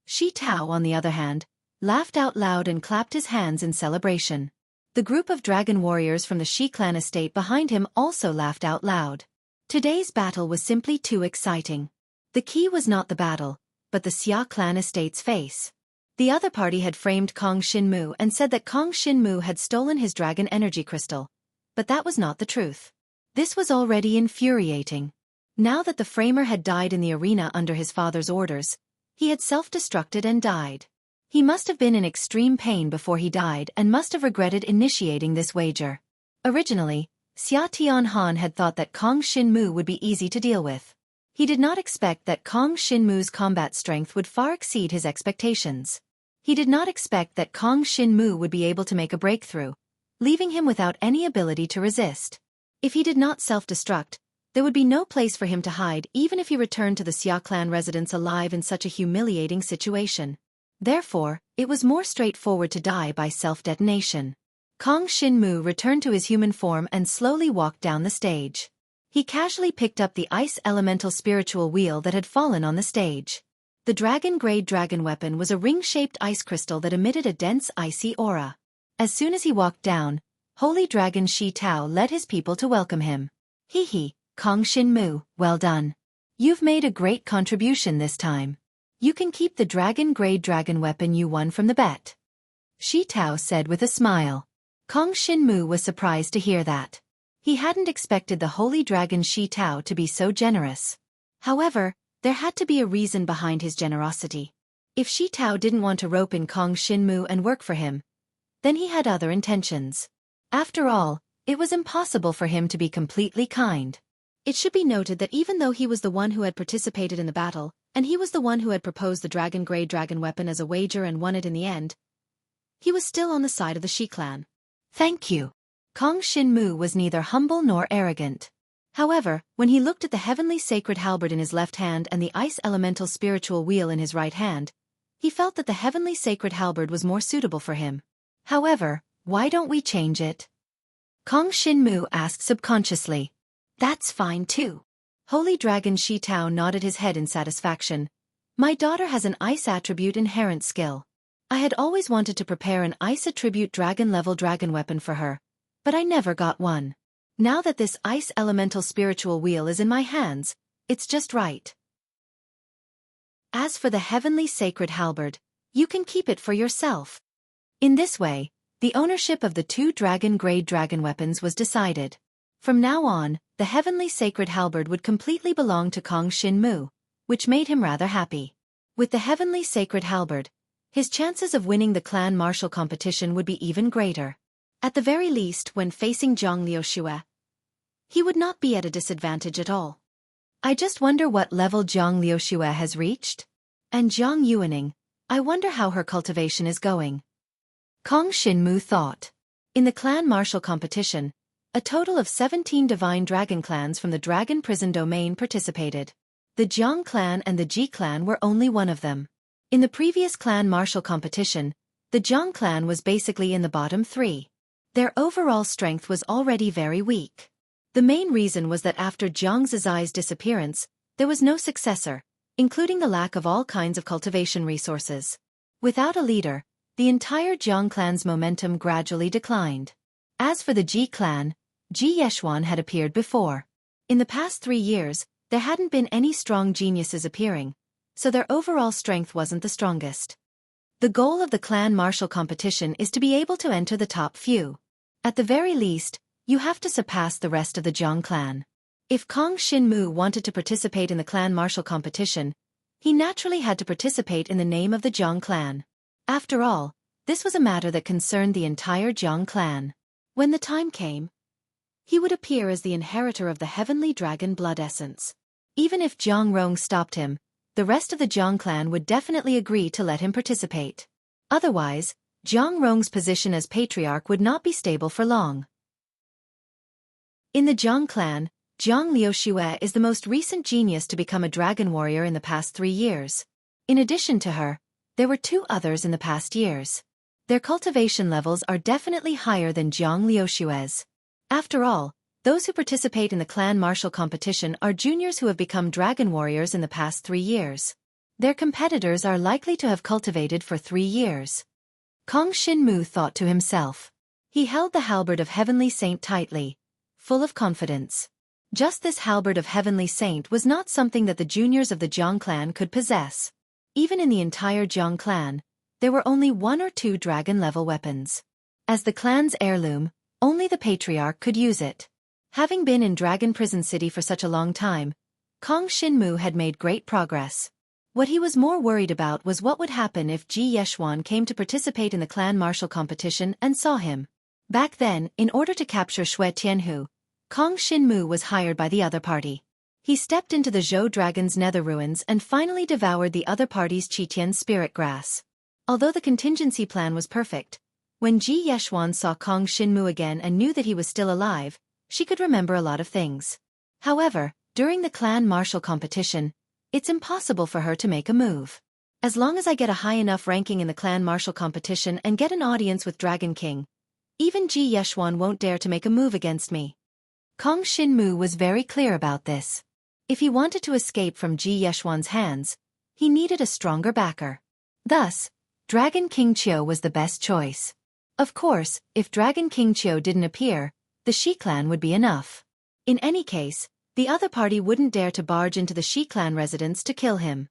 Speaker 1: Shi Tao, on the other hand, laughed out loud and clapped his hands in celebration. The group of dragon warriors from the Shi clan estate behind him also laughed out loud. Today's battle was simply too exciting. The key was not the battle, but the Xia clan estate's face. The other party had framed Kong Shinmu and said that Kong Shinmu had stolen his dragon energy crystal, but that was not the truth. This was already infuriating. Now that the framer had died in the arena under his father's orders, he had self-destructed and died. He must have been in extreme pain before he died and must have regretted initiating this wager. Originally, Xia Tianhan had thought that Kong Shinmu would be easy to deal with. He did not expect that Kong Shinmu's combat strength would far exceed his expectations. He did not expect that Kong Shinmu would be able to make a breakthrough, leaving him without any ability to resist. If he did not self-destruct, there would be no place for him to hide even if he returned to the Xia clan residence alive in such a humiliating situation. Therefore, it was more straightforward to die by self-detonation. Kong Shinmu returned to his human form and slowly walked down the stage. He casually picked up the Ice Elemental Spiritual Wheel that had fallen on the stage. The dragon-grade dragon weapon was a ring-shaped ice crystal that emitted a dense icy aura. As soon as he walked down, Holy Dragon Shi Tao led his people to welcome him. Hee, Kong Shinmu, well done. You've made a great contribution this time. You can keep the dragon-grade dragon weapon you won from the bet. Shi Tao said with a smile. Kong Shinmu was surprised to hear that. He hadn't expected the holy dragon Shi Tao to be so generous. However, there had to be a reason behind his generosity. If Shi Tao didn't want to rope in Kong Shinmu and work for him, then he had other intentions. After all, it was impossible for him to be completely kind. It should be noted that even though he was the one who had participated in the battle, and he was the one who had proposed the dragon-grade dragon weapon as a wager and won it in the end, he was still on the side of the Shi clan. Thank you. Kong Shinmu was neither humble nor arrogant. However, when he looked at the heavenly sacred halberd in his left hand and the ice elemental spiritual wheel in his right hand, he felt that the heavenly sacred halberd was more suitable for him. However, why don't we change it? Kong Shinmu asked subconsciously. That's fine too. Holy Dragon Shi Tao nodded his head in satisfaction. My daughter has an ice attribute inherent skill. I had always wanted to prepare an ice attribute dragon-level dragon weapon for her, but I never got one. Now that this ice elemental spiritual wheel is in my hands, it's just right. As for the heavenly sacred halberd, you can keep it for yourself. In this way, the ownership of the two dragon-grade dragon weapons was decided. From now on, the heavenly sacred halberd would completely belong to Kong Shinmu, which made him rather happy. With the heavenly sacred halberd, his chances of winning the clan martial competition would be even greater. At the very least, when facing Zhang Liuxue, he would not be at a disadvantage at all. I just wonder what level Zhang Liuxue has reached. And Zhang Yuaning, I wonder how her cultivation is going. Kong Shinmu thought. In the clan martial competition, a total of 17 divine dragon clans from the Dragon Prison domain participated. The Jiang clan and the Ji clan were only one of them. In the previous clan martial competition, the Jiang clan was basically in the bottom three. Their overall strength was already very weak. The main reason was that after Jiang Zizai's disappearance, there was no successor, including the lack of all kinds of cultivation resources. Without a leader, the entire Jiang clan's momentum gradually declined. As for the Ji clan, Ji Yeshuan had appeared before. In the past 3 years, there hadn't been any strong geniuses appearing, so their overall strength wasn't the strongest. The goal of the clan martial competition is to be able to enter the top few. At the very least, You have to surpass the rest of the Jiang clan. If Kong Xinmu wanted to participate in the clan martial competition, he naturally had to participate in the name of the Jiang clan. After all, this was a matter that concerned the entire Jiang clan. When the time came, he would appear as the inheritor of the heavenly dragon blood essence. Even if Jiang Rong stopped him, the rest of the Jiang clan would definitely agree to let him participate. Otherwise, Jiang Rong's position as patriarch would not be stable for long. In the Jiang clan, Jiang Liuxue is the most recent genius to become a dragon warrior in the past 3 years. In addition to her, there were 2 others in the past years. Their cultivation levels are definitely higher than Jiang Liuxue's. After all, those who participate in the clan martial competition are juniors who have become dragon warriors in the past 3 years. Their competitors are likely to have cultivated for 3 years. Kong Xinmu thought to himself. He held the halberd of Heavenly Saint tightly, full of confidence. Just this halberd of Heavenly Saint was not something that the juniors of the Jiang clan could possess. Even in the entire Jiang clan, there were only 1 or 2 dragon-level weapons. As the clan's heirloom, only the patriarch could use it. Having been in Dragon Prison City for such a long time, Kong Xinmu had made great progress. What he was more worried about was what would happen if Ji Yeshuan came to participate in the clan martial competition and saw him. Back then, in order to capture Xue Tianhu, Kong Xinmu was hired by the other party. He stepped into the Zhou Dragon's nether ruins and finally devoured the other party's Qitian spirit grass. Although the contingency plan was perfect, when Ji Yeshuan saw Kong Xinmu again and knew that he was still alive, she could remember a lot of things. However, during the clan martial competition, it's impossible for her to make a move. As long as I get a high enough ranking in the clan martial competition and get an audience with Dragon King, even Ji Yeshuan won't dare to make a move against me. Kong Xinmu was very clear about this. If he wanted to escape from Ji Yeshuan's hands, he needed a stronger backer. Thus, Dragon King Qiu was the best choice. Of course, if Dragon King Qiu didn't appear, the Shi clan would be enough. In any case, the other party wouldn't dare to barge into the Shi clan residence to kill him.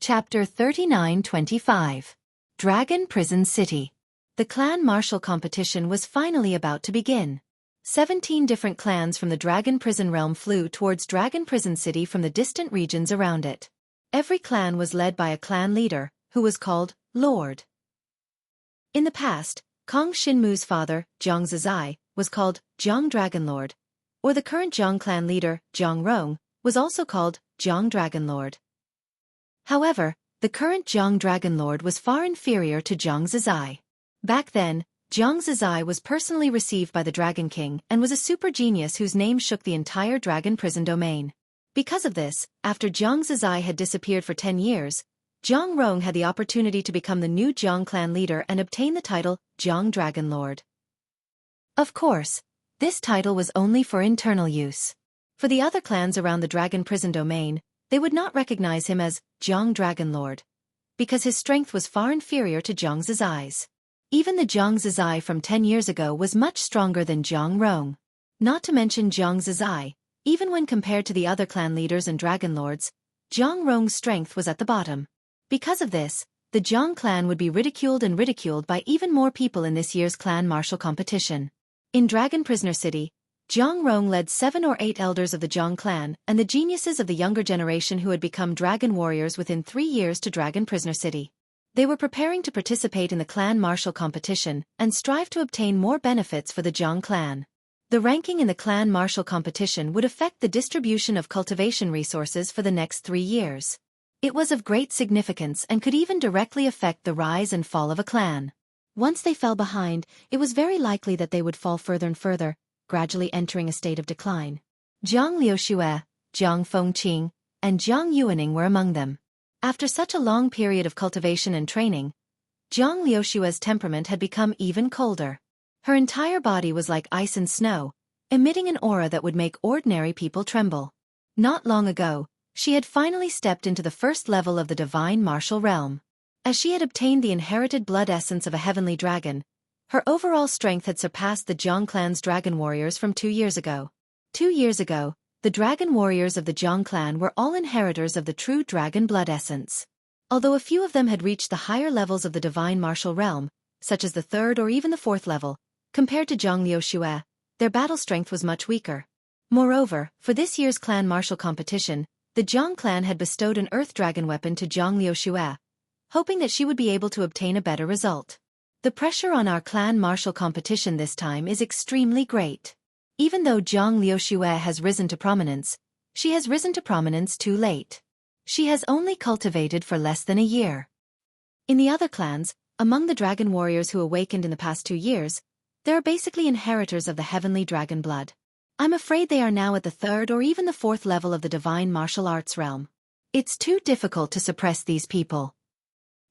Speaker 1: Chapter 39-25. Dragon Prison City. The clan martial competition was finally about to begin. 17 different clans from the Dragon Prison realm flew towards Dragon Prison City from the distant regions around it. Every clan was led by a clan leader, who was called Lord. In the past, Kong Xinmu's father, Jiang Zizai, was called Jiang Dragon Lord, or the current Jiang clan leader, Jiang Rong, was also called Jiang Dragon Lord. However, the current Jiang Dragon Lord was far inferior to Jiang Zizai. Back then, Jiang Zizai was personally received by the Dragon King and was a super genius whose name shook the entire Dragon Prison domain. Because of this, after Jiang Zizai had disappeared for 10 years, Jiang Rong had the opportunity to become the new Jiang clan leader and obtain the title Jiang Dragon Lord. Of course, this title was only for internal use. For the other clans around the Dragon Prison domain, they would not recognize him as Jiang Dragon Lord, because his strength was far inferior to Jiang Zizai's. Even the Jiang Zizai from 10 years ago was much stronger than Jiang Rong. Not to mention Jiang Zizai, even when compared to the other clan leaders and dragon lords, Jiang Rong's strength was at the bottom. Because of this, the Jiang clan would be ridiculed by even more people in this year's clan martial competition. In Dragon Prisoner City, Jiang Rong led 7 or 8 elders of the Jiang clan and the geniuses of the younger generation who had become dragon warriors within 3 years to Dragon Prisoner City. They were preparing to participate in the clan martial competition and strive to obtain more benefits for the Jiang clan. The ranking in the clan martial competition would affect the distribution of cultivation resources for the next 3 years. It was of great significance and could even directly affect the rise and fall of a clan. Once they fell behind, it was very likely that they would fall further and further, gradually entering a state of decline. Jiang Liuxue, Jiang Fengqing, and Jiang Yuaning were among them. After such a long period of cultivation and training, Jiang Liuxue's temperament had become even colder. Her entire body was like ice and snow, emitting an aura that would make ordinary people tremble. Not long ago, she had finally stepped into the first level of the divine martial realm. As she had obtained the inherited blood essence of a heavenly dragon, her overall strength had surpassed the Jiang clan's dragon warriors from 2 years ago. 2 years ago, the dragon warriors of the Jiang clan were all inheritors of the true dragon blood essence. Although a few of them had reached the higher levels of the divine martial realm, such as the 3rd or even the 4th level, compared to Zhang Liuxue, their battle strength was much weaker. Moreover, for this year's clan martial competition, the Zhang clan had bestowed an earth dragon weapon to Zhang Liuxue, hoping that she would be able to obtain a better result. The pressure on our clan martial competition this time is extremely great. Even though Zhang Liuxue has risen to prominence, she has risen to prominence too late. She has only cultivated for less than a year. In the other clans, among the dragon warriors who awakened in the past 2 years, there are basically inheritors of the heavenly dragon blood. I'm afraid they are now at the 3rd or even the 4th level of the divine martial arts realm. It's too difficult to suppress these people.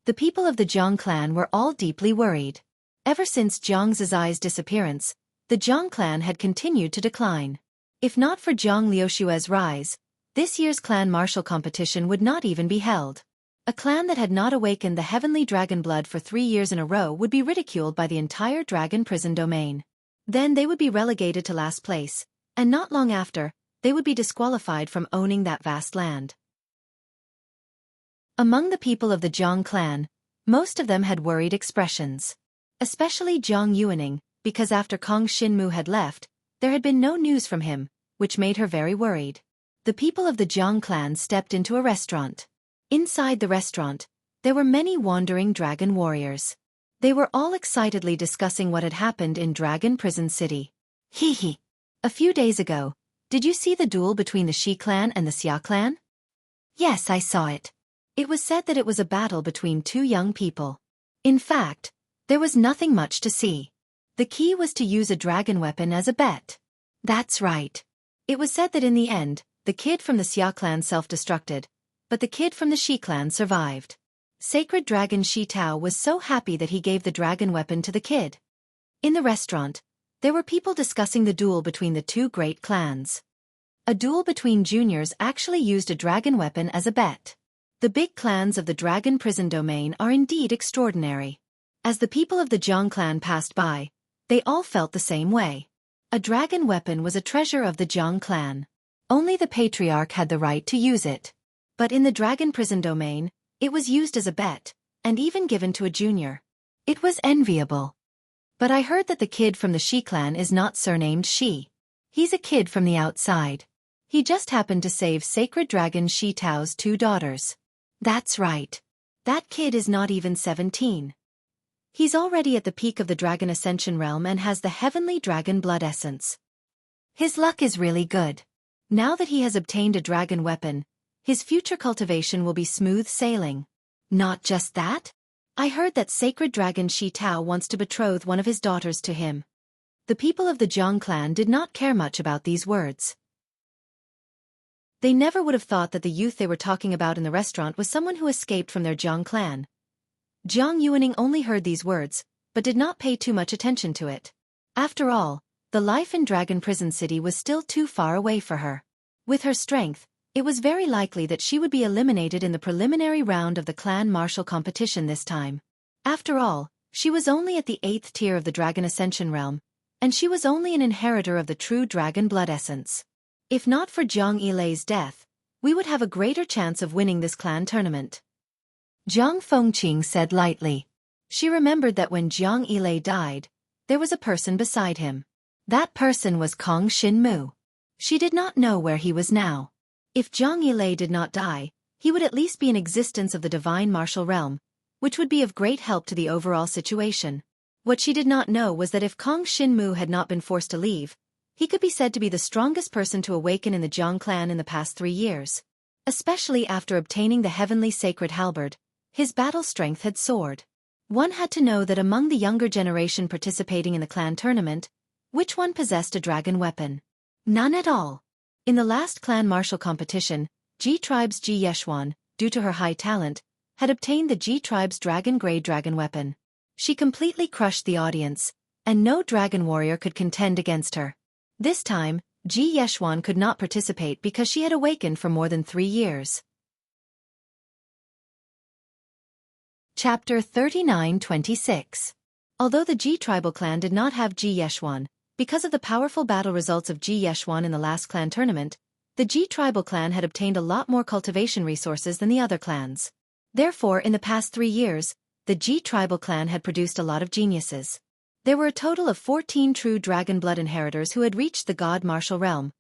Speaker 1: The people of the Zhang clan were all deeply worried. Ever since Zhang Zizai's disappearance, the Zhang clan had continued to decline. If not for Zhang Liuxue's rise, this year's clan martial competition would not even be held. A clan that had not awakened the heavenly dragon blood for 3 years in a row would be ridiculed by the entire dragon prison domain. Then they would be relegated to last place, and not long after, they would be disqualified from owning that vast land. Among the people of the Zhang clan, most of them had worried expressions. Especially Zhang Yuaning, because after Kong Xinmu had left, there had been no news from him, which made her very worried. The people of the Zhang clan stepped into a restaurant. Inside the restaurant, there were many wandering dragon warriors. They were all excitedly discussing what had happened in Dragon Prison City. Hee. A few days ago, did you see the duel between the Shi clan and the Xia clan? Yes, I saw it. It was said that it was a battle between 2 young people. In fact, there was nothing much to see. The key was to use a dragon weapon as a bet. That's right. It was said that in the end, the kid from the Xia clan self-destructed, but the kid from the Shi clan survived. Sacred Dragon Shi Tao was so happy that he gave the dragon weapon to the kid. In the restaurant, there were people discussing the duel between the 2 great clans. A duel between juniors actually used a dragon weapon as a bet. The big clans of the dragon prison domain are indeed extraordinary. As the people of the Zhang clan passed by, they all felt the same way. A dragon weapon was a treasure of the Zhang clan. Only the patriarch had the right to use it. But in the dragon prison domain, it was used as a bet, and even given to a junior. It was enviable. But I heard that the kid from the Shi clan is not surnamed Shi. He's a kid from the outside. He just happened to save Sacred Dragon Shi Tao's 2 daughters. That's right. That kid is not even 17. He's already at the peak of the Dragon Ascension realm and has the heavenly dragon blood essence. His luck is really good. Now that he has obtained a dragon weapon, his future cultivation will be smooth sailing. Not just that. I heard that Sacred Dragon Shi Tao wants to betroth one of his daughters to him. The people of the Zhang clan did not care much about these words. They never would have thought that the youth they were talking about in the restaurant was someone who escaped from their Zhang clan. Zhang Yuaning only heard these words, but did not pay too much attention to it. After all, the life in Dragon Prison City was still too far away for her. With her strength, it was very likely that she would be eliminated in the preliminary round of the clan martial competition this time. After all, she was only at the 8th tier of the Dragon Ascension realm, and she was only an inheritor of the true dragon blood essence. If not for Zhang Yilei's death, we would have a greater chance of winning this clan tournament. Zhang Fengqing said lightly. She remembered that when Zhang Yilei died, there was a person beside him. That person was Kong Xinmu. She did not know where he was now. If Zhang Yilei did not die, he would at least be in existence of the divine martial realm, which would be of great help to the overall situation. What she did not know was that if Kong Xinmu had not been forced to leave, he could be said to be the strongest person to awaken in the Zhang clan in the past 3 years. Especially after obtaining the heavenly sacred halberd, his battle strength had soared. One had to know that among the younger generation participating in the clan tournament, which one possessed a dragon weapon? None at all. In the last clan martial competition, Ji Tribe's Ji Yeshuan, due to her high talent, had obtained the Ji Tribe's dragon-grade dragon weapon. She completely crushed the audience, and no dragon warrior could contend against her. This time, Ji Yeshuan could not participate because she had awakened for more than 3 years. Chapter 39-26. Although the Ji tribal clan did not have Ji Yeshuan, because of the powerful battle results of Ji Yeshuan in the last clan tournament, the Ji tribal clan had obtained a lot more cultivation resources than the other clans. Therefore, in the past 3 years, the Ji tribal clan had produced a lot of geniuses. There were a total of 14 true dragon blood inheritors who had reached the god martial realm,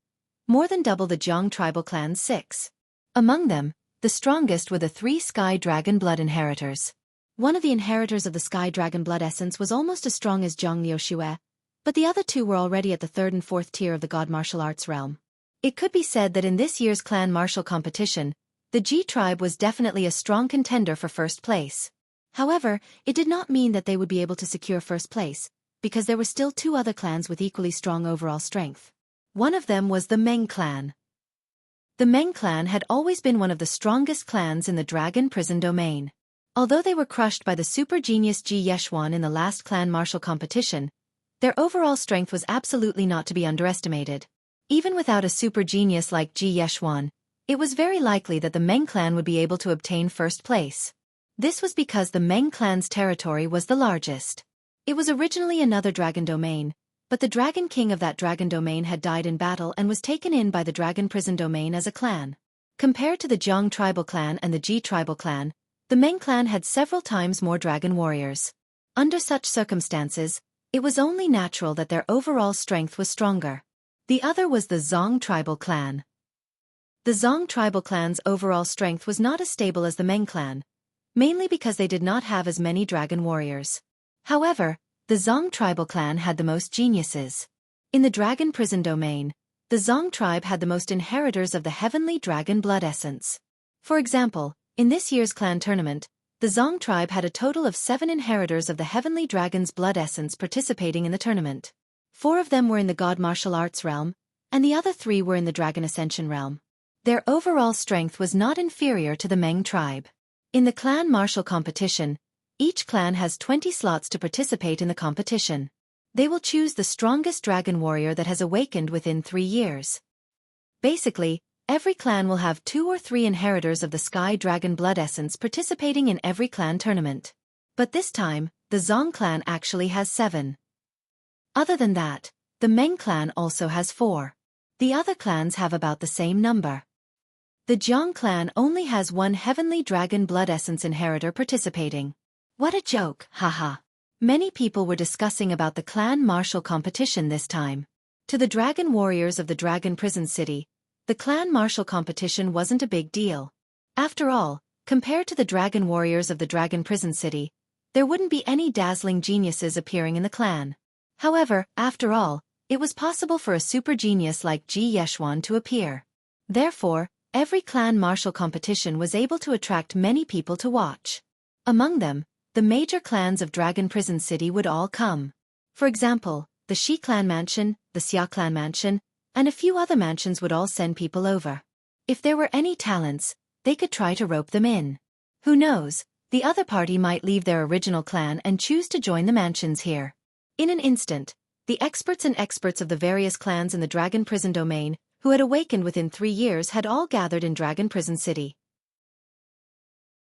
Speaker 1: more than double the Jiang tribal clan's 6. Among them, the strongest were the 3 sky dragon blood inheritors. One of the inheritors of the sky dragon blood essence was almost as strong as Jiang Liu Xue, but the other 2 were already at the 3rd and 4th tier of the god martial arts realm. It could be said that in this year's clan martial competition, the Ji tribe was definitely a strong contender for first place. However, it did not mean that they would be able to secure first place, because there were still 2 other clans with equally strong overall strength. One of them was the Meng clan. The Meng clan had always been one of the strongest clans in the Dragon Prison domain. Although they were crushed by the super genius Ji Yeshuan in the last clan martial competition, their overall strength was absolutely not to be underestimated. Even without a super genius like Ji Yeshuan, it was very likely that the Meng clan would be able to obtain first place. This was because the Meng clan's territory was the largest. It was originally another dragon domain, but the dragon king of that dragon domain had died in battle and was taken in by the dragon prison domain as a clan. Compared to the Jiang tribal clan and the Ji tribal clan, the Meng clan had several times more dragon warriors. Under such circumstances, it was only natural that their overall strength was stronger. The other was the Zong tribal clan. The Zong tribal clan's overall strength was not as stable as the Meng clan, mainly because they did not have as many dragon warriors. However, the Zong tribal clan had the most geniuses. In the dragon prison domain, the Zong tribe had the most inheritors of the heavenly dragon blood essence. For example, in this year's clan tournament, the Zong tribe had a total of 7 inheritors of the heavenly dragon's blood essence participating in the tournament. 4 of them were in the god martial arts realm, and the other 3 were in the dragon ascension realm. Their overall strength was not inferior to the Meng tribe. In the clan martial competition, each clan has 20 slots to participate in the competition. They will choose the strongest dragon warrior that has awakened within 3 years. Basically, every clan will have 2 or 3 inheritors of the sky dragon blood essence participating in every clan tournament. But this time, the Zong clan actually has 7. Other than that, the Meng clan also has 4. The other clans have about the same number. The Jiang clan only has 1 heavenly dragon blood essence inheritor participating. What a joke, haha. Many people were discussing about the clan martial competition this time. To the dragon warriors of the dragon prison city, the clan martial competition wasn't a big deal. After all, compared to the dragon warriors of the dragon prison city, there wouldn't be any dazzling geniuses appearing in the clan. However, after all, it was possible for a super genius like Ji Yeshuan to appear. Therefore, every clan martial competition was able to attract many people to watch. Among them, the major clans of Dragon Prison City would all come. For example, the Shi clan mansion, the Xia clan mansion, and a few other mansions would all send people over. If there were any talents, they could try to rope them in. Who knows, the other party might leave their original clan and choose to join the mansions here. In an instant, the experts of the various clans in the Dragon Prison domain, who had awakened within 3 years, had all gathered in Dragon Prison City.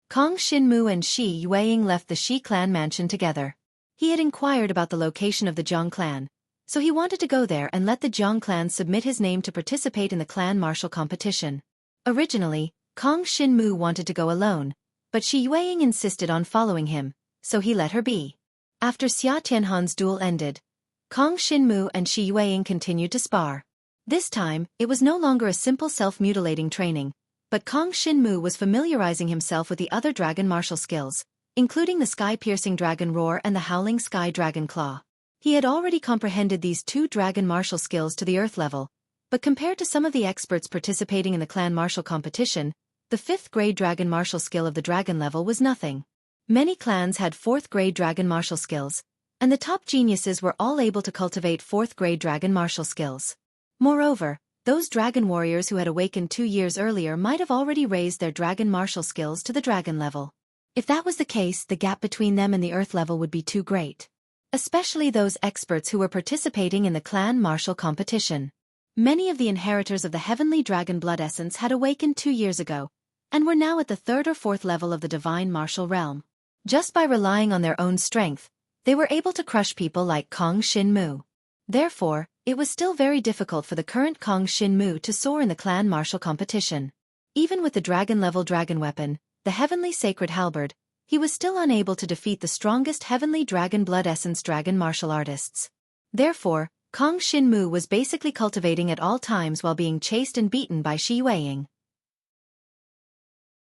Speaker 1: Kong Xinmu and Shi Yueying left the Shi clan mansion together. He had inquired about the location of the Jiang clan, so he wanted to go there and let the Jiang clan submit his name to participate in the clan martial competition. Originally, Kong Xinmu wanted to go alone, but Shi Yueying insisted on following him, so he let her be. After Xia Tianhan's duel ended, Kong Xinmu and Shi Yueying continued to spar. This time, it was no longer a simple self-mutilating training, but Kong Xinmu was familiarizing himself with the other dragon martial skills, including the sky-piercing dragon roar and the howling sky dragon claw. He had already comprehended these 2 dragon martial skills to the earth level, but compared to some of the experts participating in the clan martial competition, the 5th grade dragon martial skill of the dragon level was nothing. Many clans had 4th grade dragon martial skills, and the top geniuses were all able to cultivate 4th grade dragon martial skills. Moreover, those dragon warriors who had awakened 2 years earlier might have already raised their dragon martial skills to the dragon level. If that was the case, the gap between them and the earth level would be too great. Especially those experts who were participating in the clan martial competition. Many of the inheritors of the heavenly dragon blood essence had awakened 2 years ago, and were now at the 3rd or 4th level of the divine martial realm. Just by relying on their own strength, they were able to crush people like Kong Xinmu. Therefore, it was still very difficult for the current Kong Xinmu to soar in the clan martial competition. Even with the dragon-level dragon weapon, the heavenly sacred halberd, he was still unable to defeat the strongest heavenly dragon blood essence dragon martial artists. Therefore, Kong Shinmu was basically cultivating at all times while being chased and beaten by Shi Yueying.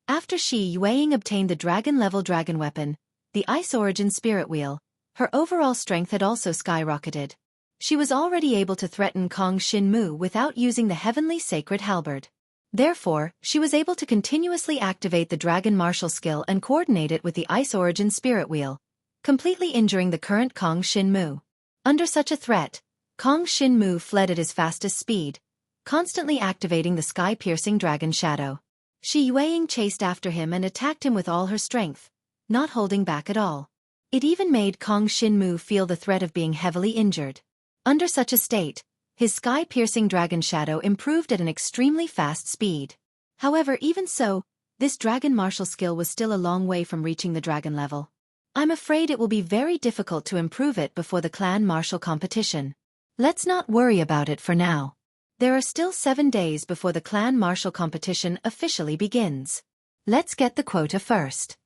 Speaker 1: After Shi Yueying obtained the dragon-level dragon weapon, the Ice Origin Spirit Wheel, her overall strength had also skyrocketed. She was already able to threaten Kong Shinmu without using the heavenly sacred halberd. Therefore, she was able to continuously activate the dragon martial skill and coordinate it with the Ice Origin Spirit Wheel, completely injuring the current Kong Shinmu. Under such a threat, Kong Shinmu fled at his fastest speed, constantly activating the sky-piercing dragon shadow. Shi Yueying chased after him and attacked him with all her strength, not holding back at all. It even made Kong Shinmu feel the threat of being heavily injured. Under such a state, his sky-piercing dragon shadow improved at an extremely fast speed. However, even so, this dragon martial skill was still a long way from reaching the dragon level. I'm afraid it will be very difficult to improve it before the clan martial competition. Let's not worry about it for now. There are still 7 days before the clan martial competition officially begins. Let's get the quota first.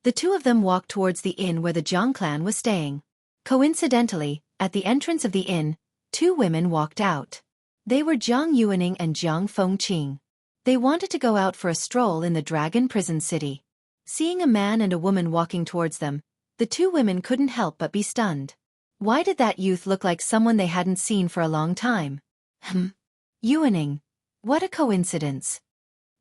Speaker 1: The two of them walked towards the inn where the Jiang clan was staying. Coincidentally, at the entrance of the inn, 2 women walked out. They were Jiang Yuaning and Jiang Fengqing. They wanted to go out for a stroll in the dragon prison city. Seeing a man and a woman walking towards them, the 2 women couldn't help but be stunned. Why did that youth look like someone they hadn't seen for a long time? Yuaning. What a coincidence.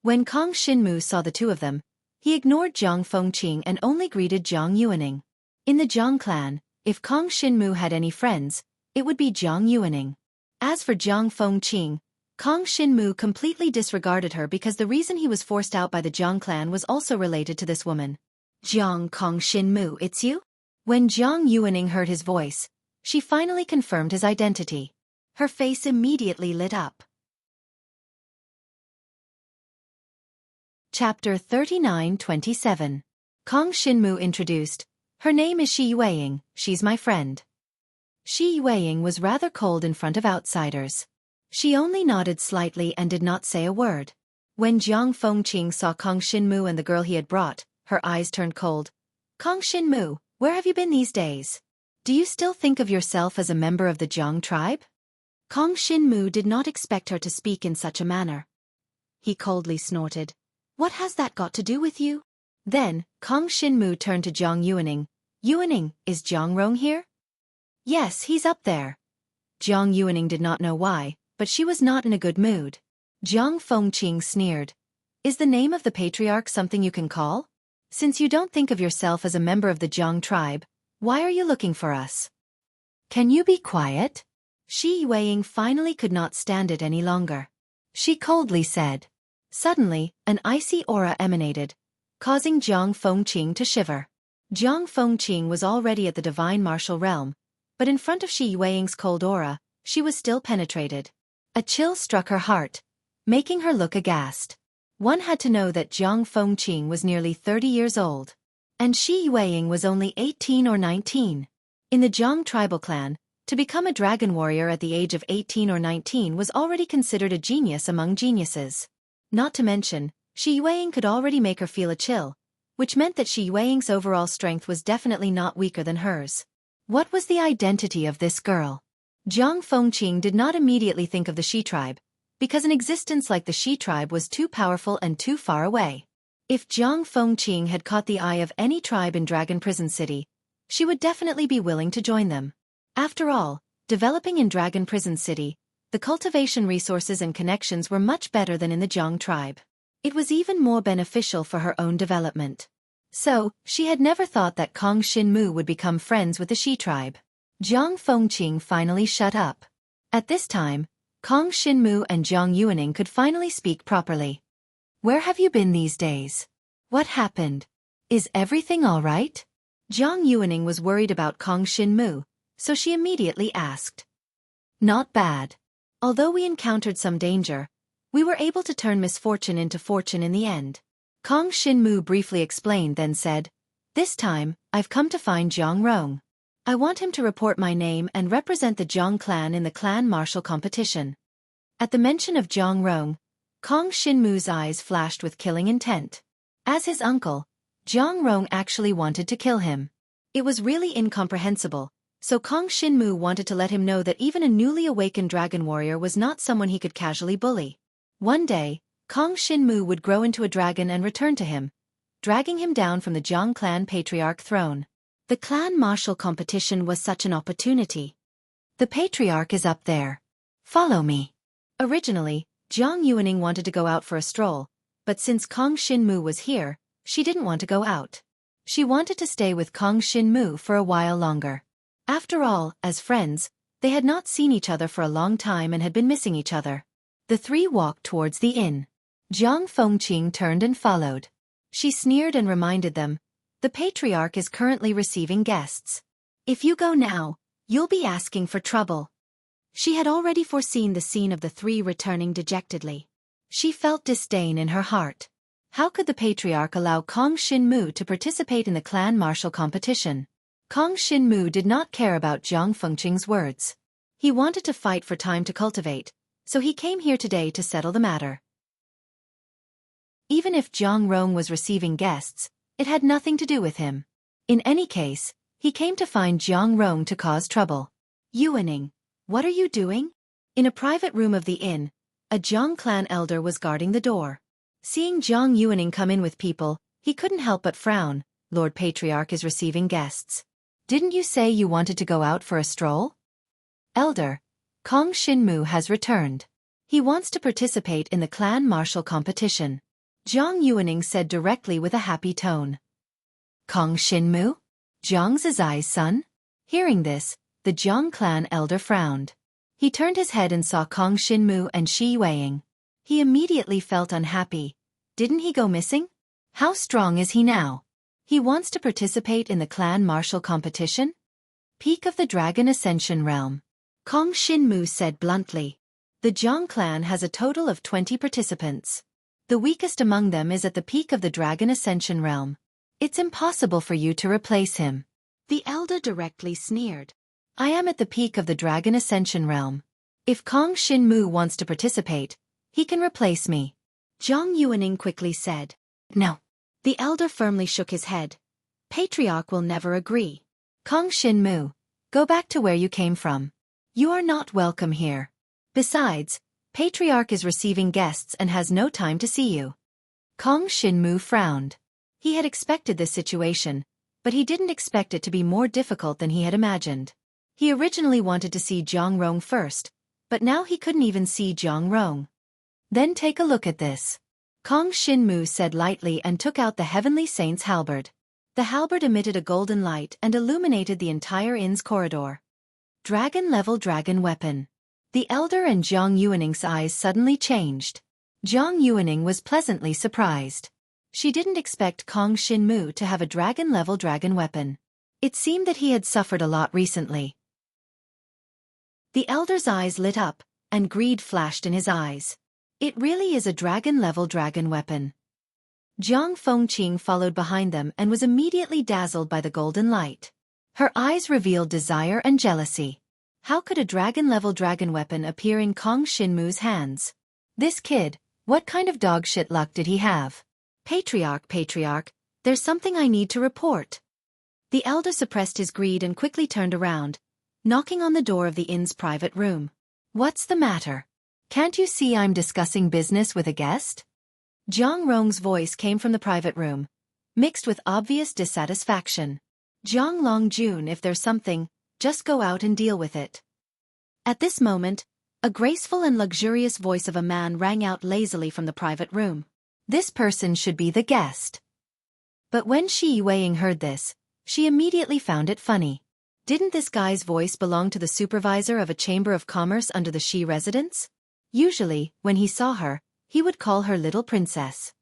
Speaker 1: When Kong Shinmu saw the 2 of them, he ignored Jiang Fengqing and only greeted Jiang Yuaning. In the Jiang clan, if Kong Shinmu had any friends, it would be Jiang Yuaning. As for Jiang Fengqing, Kong Shinmu completely disregarded her because the reason he was forced out by the Jiang clan was also related to this woman. Jiang Kong Shinmu, it's you? When Jiang Yuaning heard his voice, she finally confirmed his identity. Her face immediately lit up. Chapter 39-27. Kong Shinmu introduced, "Her name is Shi Yueying, she's my friend." Shi Yueying was rather cold in front of outsiders. She only nodded slightly and did not say a word. When Jiang Fengqing saw Kong Shinmu and the girl he had brought, her eyes turned cold. "Kong Shinmu, where have you been these days? Do you still think of yourself as a member of the Jiang tribe?" Kong Shinmu did not expect her to speak in such a manner. He coldly snorted. "What has that got to do with you?" Then, Kong Shinmu turned to Jiang Yuaning. "Yuaning, is Jiang Rong here?" "Yes, he's up there." Jiang Yuaning did not know why, but she was not in a good mood. Jiang Fengqing sneered. "Is the name of the patriarch something you can call? Since you don't think of yourself as a member of the Jiang tribe, why are you looking for us? Can you be quiet?" Shi Yueying finally could not stand it any longer. She coldly said. Suddenly, an icy aura emanated, causing Jiang Fengqing to shiver. Jiang Fengqing was already at the divine martial realm, but in front of Shi Yueying's cold aura, she was still penetrated. A chill struck her heart, making her look aghast. One had to know that Jiang Fengqing was nearly 30 years old, and Shi Yueying was only 18 or 19. In the Jiang tribal clan, to become a dragon warrior at the age of 18 or 19 was already considered a genius among geniuses. Not to mention, Shi Yueying could already make her feel a chill, which meant that Shi Yueying's overall strength was definitely not weaker than hers. What was the identity of this girl? Jiang Fengqing did not immediately think of the Shi tribe, because an existence like the Shi tribe was too powerful and too far away. If Jiang Fengqing had caught the eye of any tribe in Dragon Prison City, she would definitely be willing to join them. After all, developing in Dragon Prison City, the cultivation resources and connections were much better than in the Jiang tribe. It was even more beneficial for her own development. So, she had never thought that Kong Shinmu would become friends with the Shi tribe. Jiang Fengqing finally shut up. At this time, Kong Shinmu and Jiang Yuaning could finally speak properly. "Where have you been these days? What happened? Is everything all right?" Jiang Yuaning was worried about Kong Shinmu, so she immediately asked. "Not bad. Although we encountered some danger, we were able to turn misfortune into fortune in the end." Kong Shinmu briefly explained, then said, "This time, I've come to find Jiang Rong. I want him to report my name and represent the Jiang clan in the clan martial competition." At the mention of Jiang Rong, Kong Shinmu's eyes flashed with killing intent. As his uncle, Jiang Rong actually wanted to kill him. It was really incomprehensible, so Kong Shinmu wanted to let him know that even a newly awakened dragon warrior was not someone he could casually bully. One day, Kong Shinmu would grow into a dragon and return to him, dragging him down from the Jiang clan patriarch throne. The clan martial competition was such an opportunity. The patriarch is up there. Follow me. Originally, Jiang Yuaning wanted to go out for a stroll, but since Kong Shinmu was here, she didn't want to go out. She wanted to stay with Kong Shinmu for a while longer. After all, as friends, they had not seen each other for a long time and had been missing each other. The three walked towards the inn. Jiang Fengqing turned and followed. She sneered and reminded them, "The patriarch is currently receiving guests. If you go now, you'll be asking for trouble." She had already foreseen the scene of the three returning dejectedly. She felt disdain in her heart. How could the patriarch allow Kong Shinmu to participate in the clan martial competition? Kong Shinmu did not care about Jiang Fengqing's words. He wanted to fight for time to cultivate, so he came here today to settle the matter. Even if Jiang Rong was receiving guests, it had nothing to do with him. In any case, he came to find Jiang Rong to cause trouble. "Yuaning, what are you doing?" In a private room of the inn, a Jiang clan elder was guarding the door. Seeing Jiang Yuaning come in with people, he couldn't help but frown. "Lord Patriarch is receiving guests. Didn't you say you wanted to go out for a stroll?" "Elder, Kong Shinmu has returned. He wants to participate in the clan martial competition," Jiang Yuaning said directly with a happy tone. "Kong Shinmu? Jiang Zizai's son?" Hearing this, the Jiang clan elder frowned. He turned his head and saw Kong Shinmu and Shi Weiing. He immediately felt unhappy. Didn't he go missing? How strong is he now? He wants to participate in the clan martial competition? Peak of the Dragon Ascension Realm. Kong Shinmu said bluntly. The Jiang clan has a total of 20 participants. The weakest among them is at the peak of the Dragon Ascension Realm. It's impossible for you to replace him. The elder directly sneered. "I am at the peak of the Dragon Ascension Realm. If Kong Shinmu wants to participate, he can replace me," Jiang Yuaning quickly said. "No." The elder firmly shook his head. "Patriarch will never agree. Kong Shinmu, go back to where you came from. You are not welcome here. Besides, Patriarch is receiving guests and has no time to see you." Kong Shinmu frowned. He had expected this situation, but he didn't expect it to be more difficult than he had imagined. He originally wanted to see Jiang Rong first, but now he couldn't even see Jiang Rong. "Then take a look at this," Kong Shinmu said lightly and took out the Heavenly Saint's halberd. The halberd emitted a golden light and illuminated the entire inn's corridor. Dragon-level dragon weapon. The elder and Jiang Yuaning's eyes suddenly changed. Jiang Yuaning was pleasantly surprised. She didn't expect Kong Shinmu to have a dragon-level dragon weapon. It seemed that he had suffered a lot recently. The elder's eyes lit up, and greed flashed in his eyes. It really is a dragon-level dragon weapon. Jiang Fengqing followed behind them and was immediately dazzled by the golden light. Her eyes revealed desire and jealousy. How could a dragon-level dragon weapon appear in Kong Shinmu's hands? This kid, what kind of dog-shit luck did he have? Patriarch, there's something I need to report." The elder suppressed his greed and quickly turned around, knocking on the door of the inn's private room. "What's the matter? Can't you see I'm discussing business with a guest?" Jiang Rong's voice came from the private room, mixed with obvious dissatisfaction. "Jiang Longjun, if there's something, just go out and deal with it." At this moment, a graceful and luxurious voice of a man rang out lazily from the private room. This person should be the guest. But when Shi Weiing heard this, she immediately found it funny. Didn't this guy's voice belong to the supervisor of a chamber of commerce under the Shi residence? Usually, when he saw her, he would call her little princess.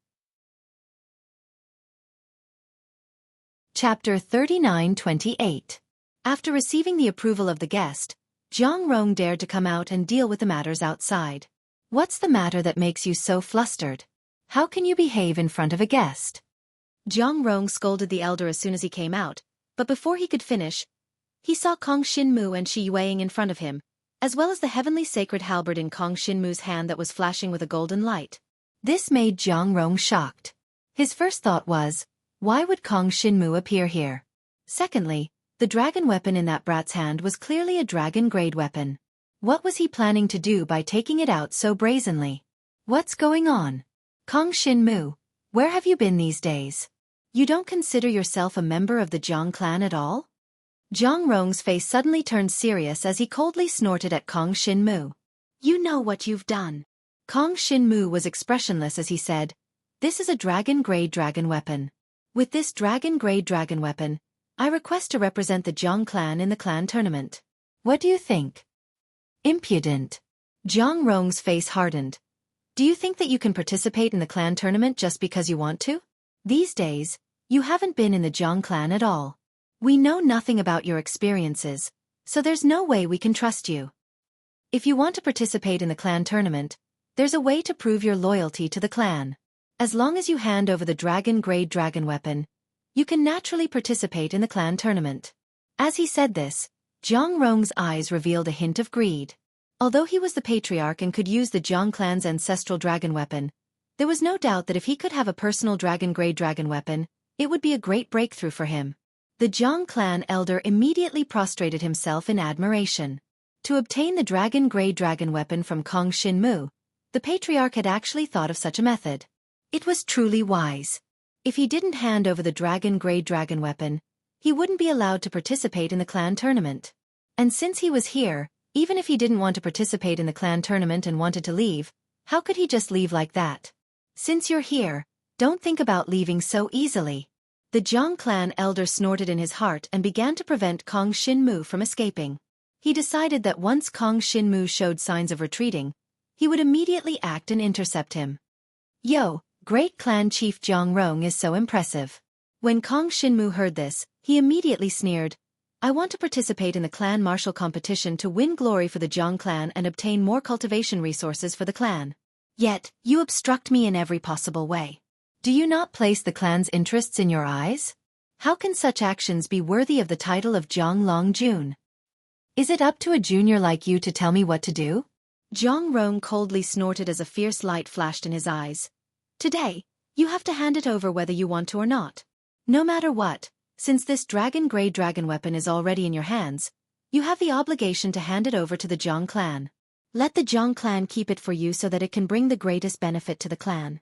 Speaker 1: Chapter 39-28. After receiving the approval of the guest, Jiang Rong dared to come out and deal with the matters outside. "What's the matter that makes you so flustered? How can you behave in front of a guest?" Jiang Rong scolded the elder as soon as he came out, but before he could finish, he saw Kong Shinmu and Shi Weiing in front of him, as well as the heavenly sacred halberd in Kong Shinmu's hand that was flashing with a golden light. This made Jiang Rong shocked. His first thought was, Why would Kong Shinmu appear here? Secondly, the dragon weapon in that brat's hand was clearly a dragon-grade weapon. What was he planning to do by taking it out so brazenly? What's going on? Kong Shinmu, where have you been these days? You don't consider yourself a member of the Jiang clan at all? Jiang Rong's face suddenly turned serious as he coldly snorted at Kong Shinmu. You know what you've done. Kong Shinmu was expressionless as he said, "This is a dragon-grade dragon weapon. With this dragon-grade dragon weapon, I request to represent the Jiang clan in the clan tournament. What do you think?" Impudent. Jiang Rong's face hardened. Do you think that you can participate in the clan tournament just because you want to? These days, you haven't been in the Jiang clan at all. We know nothing about your experiences, so there's no way we can trust you. If you want to participate in the clan tournament, there's a way to prove your loyalty to the clan. As long as you hand over the dragon-grade dragon weapon, you can naturally participate in the clan tournament. As he said this, Jiang Rong's eyes revealed a hint of greed. Although he was the patriarch and could use the Jiang clan's ancestral dragon weapon, there was no doubt that if he could have a personal dragon-grade dragon weapon, it would be a great breakthrough for him. The Jiang clan elder immediately prostrated himself in admiration. To obtain the dragon-grade dragon weapon from Kong Shinmu, the patriarch had actually thought of such a method. It was truly wise. If he didn't hand over the dragon-grade dragon weapon, he wouldn't be allowed to participate in the clan tournament. And since he was here, even if he didn't want to participate in the clan tournament and wanted to leave, how could he just leave like that? Since you're here, don't think about leaving so easily. The Jiang clan elder snorted in his heart and began to prevent Kong Shinmu from escaping. He decided that once Kong Shinmu showed signs of retreating, he would immediately act and intercept him. Yo, great clan chief Jiang Rong is so impressive. When Kong Shinmu heard this, he immediately sneered, I want to participate in the clan martial competition to win glory for the Jiang clan and obtain more cultivation resources for the clan. Yet, you obstruct me in every possible way. Do you not place the clan's interests in your eyes? How can such actions be worthy of the title of Jiang Longjun? Is it up to a junior like you to tell me what to do? Jiang Rong coldly snorted as a fierce light flashed in his eyes. Today, you have to hand it over whether you want to or not. No matter what, since this dragon-grade dragon weapon is already in your hands, you have the obligation to hand it over to the Jiang clan. Let the Jiang clan keep it for you so that it can bring the greatest benefit to the clan.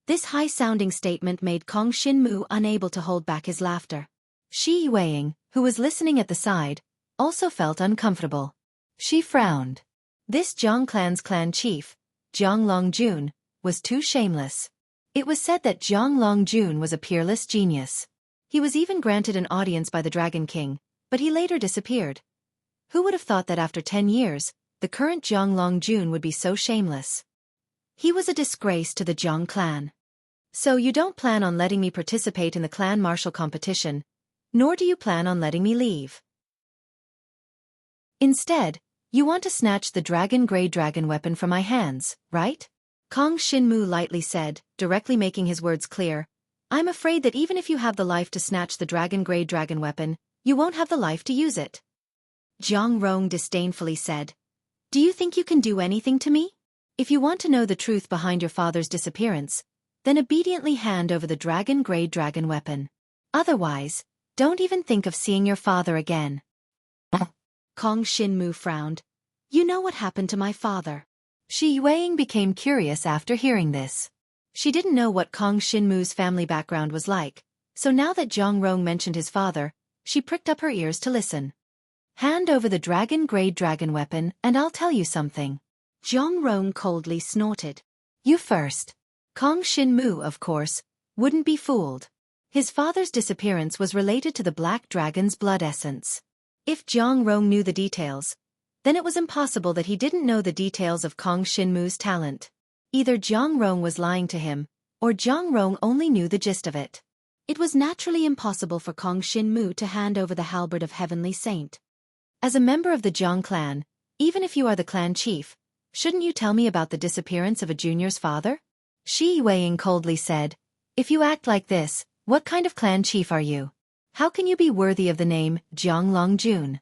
Speaker 1: This high-sounding statement made Kong Shinmu unable to hold back his laughter. Shi Yueying, who was listening at the side, also felt uncomfortable. She frowned. This Jiang clan's clan chief, Jiang Longjun, was too shameless. It was said that Jiang Longjun was a peerless genius. He was even granted an audience by the Dragon King, but he later disappeared. Who would have thought that after 10 years, the current Jiang Longjun would be so shameless? He was a disgrace to the Jiang clan. So you don't plan on letting me participate in the clan martial competition, nor do you plan on letting me leave. Instead, you want to snatch the dragon-grade dragon weapon from my hands, right? Kong Shinmu lightly said, directly making his words clear, I'm afraid that even if you have the life to snatch the dragon-grade dragon weapon, you won't have the life to use it. Jiang Rong disdainfully said, Do you think you can do anything to me? If you want to know the truth behind your father's disappearance, then obediently hand over the dragon-grade dragon weapon. Otherwise, don't even think of seeing your father again. Kong Shinmu frowned. You know what happened to my father. Shi Yueying became curious after hearing this. She didn't know what Kong Shinmu's family background was like, so now that Jiang Rong mentioned his father, she pricked up her ears to listen. Hand over the dragon-grade dragon weapon and I'll tell you something. Jiang Rong coldly snorted. You first. Kong Shinmu, of course, wouldn't be fooled. His father's disappearance was related to the Black Dragon's blood essence. If Jiang Rong knew the details, then it was impossible that he didn't know the details of Kong Shinmu's talent. Either Jiang Rong was lying to him, or Jiang Rong only knew the gist of it. It was naturally impossible for Kong Shinmu to hand over the halberd of Heavenly Saint. As a member of the Jiang clan, even if you are the clan chief, shouldn't you tell me about the disappearance of a junior's father? Shi Yueying coldly said, If you act like this, what kind of clan chief are you? How can you be worthy of the name Jiang Longjun?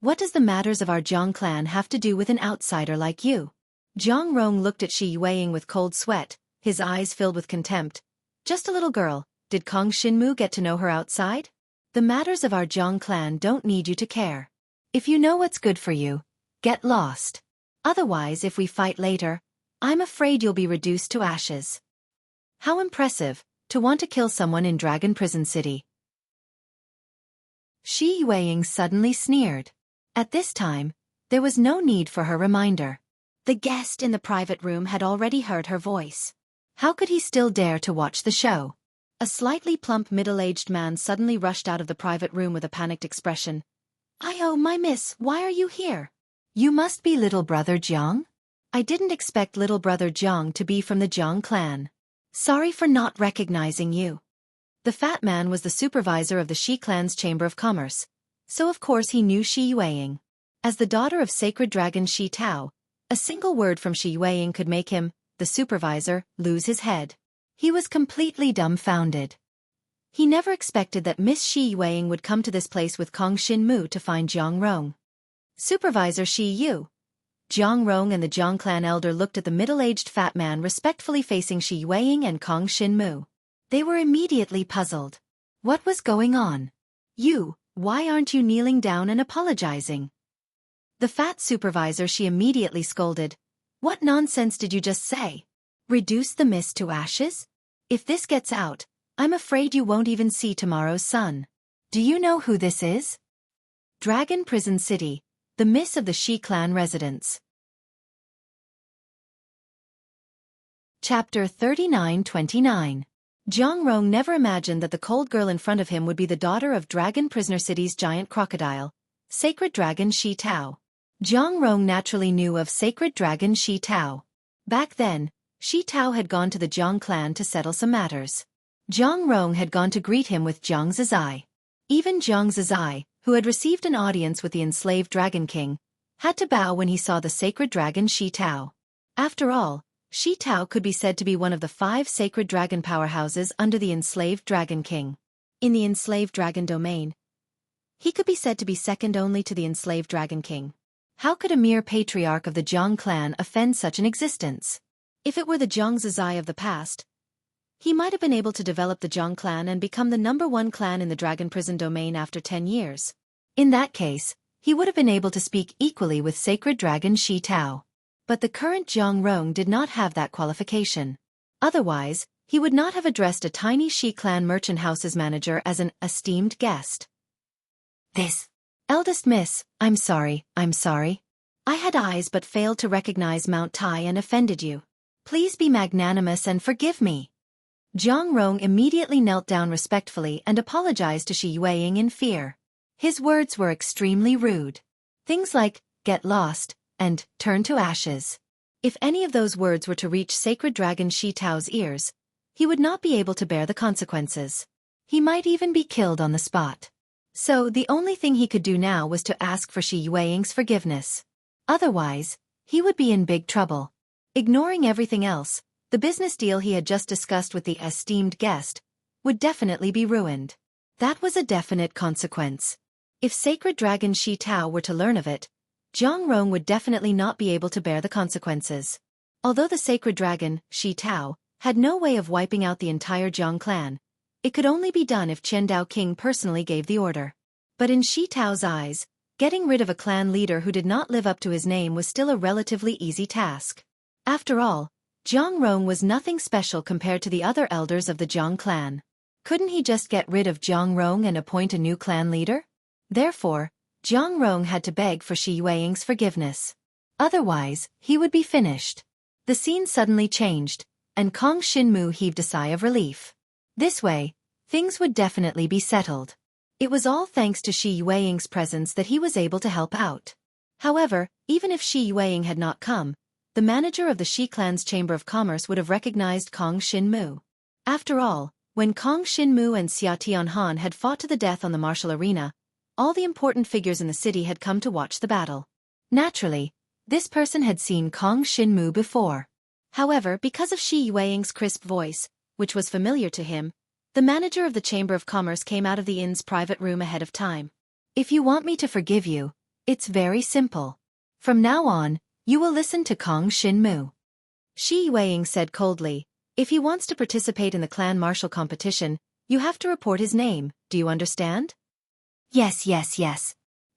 Speaker 1: What does the matters of our Jiang clan have to do with an outsider like you? Jiang Rong looked at Shi Yueying with cold sweat, his eyes filled with contempt. Just a little girl, Did Kong Shinmu get to know her outside? The matters of our Jiang clan don't need you to care. If you know what's good for you, get lost. Otherwise, if we fight later, I'm afraid you'll be reduced to ashes. How impressive, to want to kill someone in Dragon Prison City. Shi Yueying suddenly sneered. At this time, there was no need for her reminder. The guest in the private room had already heard her voice. How could he still dare to watch the show? A slightly plump middle-aged man suddenly rushed out of the private room with a panicked expression. "Oh, my miss, why are you here? You must be little brother Jiang? I didn't expect little brother Jiang to be from the Jiang clan. Sorry for not recognizing you." The fat man was the supervisor of the Shi clan's Chamber of Commerce, so of course he knew Shi Yueying. As the daughter of sacred dragon Shi Tao, a single word from Shi Yueying could make him, the supervisor, lose his head. He was completely dumbfounded. He never expected that Miss Shi Yueying would come to this place with Kong Shinmu to find Jiang Rong. Supervisor Shi Yu. Jiang Rong and the Jiang clan elder looked at the middle-aged fat man respectfully facing Shi Yueying and Kong Shinmu. They were immediately puzzled. What was going on? "You, why aren't you kneeling down and apologizing?" The fat supervisor Shi immediately scolded. "What nonsense did you just say? Reduce the mist to ashes? If this gets out, I'm afraid you won't even see tomorrow's sun. Do you know who this is? Dragon Prison City, the miss of the Shi clan residents." Chapter 39-29. Jiang Rong never imagined that the cold girl in front of him would be the daughter of Dragon Prisoner City's giant crocodile, Sacred Dragon Shi Tao. Jiang Rong naturally knew of Sacred Dragon Shi Tao. Back then, Shi Tao had gone to the Jiang clan to settle some matters. Jiang Rong had gone to greet him with Jiang Zizai. Even Jiang Zizai, who had received an audience with the enslaved Dragon King, had to bow when he saw the sacred dragon Shi Tao. After all, Shi Tao could be said to be one of the 5 sacred dragon powerhouses under the enslaved Dragon King. In the enslaved dragon domain, he could be said to be second only to the enslaved Dragon King. How could a mere patriarch of the Jiang clan offend such an existence? If it were the Jiang Zizai of the past, he might have been able to develop the Jiang clan and become the #1 clan in the Dragon Prison domain after 10 years. In that case, he would have been able to speak equally with Sacred Dragon Shi Tao. But the current Jiang Rong did not have that qualification. Otherwise, he would not have addressed a tiny Shi clan merchant house's manager as an esteemed guest. "This eldest miss, I'm sorry. I had eyes but failed to recognize Mount Tai and offended you. Please be magnanimous and forgive me." Jiang Rong immediately knelt down respectfully and apologized to Shi Yueying in fear. His words were extremely rude. Things like, "get lost," and "turn to ashes." If any of those words were to reach Sacred Dragon Shi Tao's ears, he would not be able to bear the consequences. He might even be killed on the spot. So the only thing he could do now was to ask for Shi Yueying's forgiveness. Otherwise, he would be in big trouble. Ignoring everything else, the business deal he had just discussed with the esteemed guest would definitely be ruined. That was a definite consequence. If Sacred Dragon Shi Tao were to learn of it, Jiang Rong would definitely not be able to bear the consequences. Although the Sacred Dragon, Shi Tao, had no way of wiping out the entire Jiang clan, it could only be done if Chen Dao King personally gave the order. But in Shi Tao's eyes, getting rid of a clan leader who did not live up to his name was still a relatively easy task. After all, Jiang Rong was nothing special compared to the other elders of the Jiang clan. Couldn't he just get rid of Jiang Rong and appoint a new clan leader? Therefore, Jiang Rong had to beg for Shi Yueying's forgiveness. Otherwise, he would be finished. The scene suddenly changed, and Kong Shinmu heaved a sigh of relief. This way, things would definitely be settled. It was all thanks to Shi Yueying's presence that he was able to help out. However, even if Shi Yueying had not come, the manager of the Shi clan's Chamber of Commerce would have recognized Kong Shinmu. After all, when Kong Shinmu and Xia Tianhan had fought to the death on the martial arena, all the important figures in the city had come to watch the battle. Naturally, this person had seen Kong Shinmu before. However, because of Shi Yueying's crisp voice, which was familiar to him, the manager of the Chamber of Commerce came out of the inn's private room ahead of time. "If you want me to forgive you, it's very simple. From now on, you will listen to Kong Shinmu." Shi Yueying said coldly, "If he wants to participate in the clan martial competition, You have to report his name, do you understand? Yes.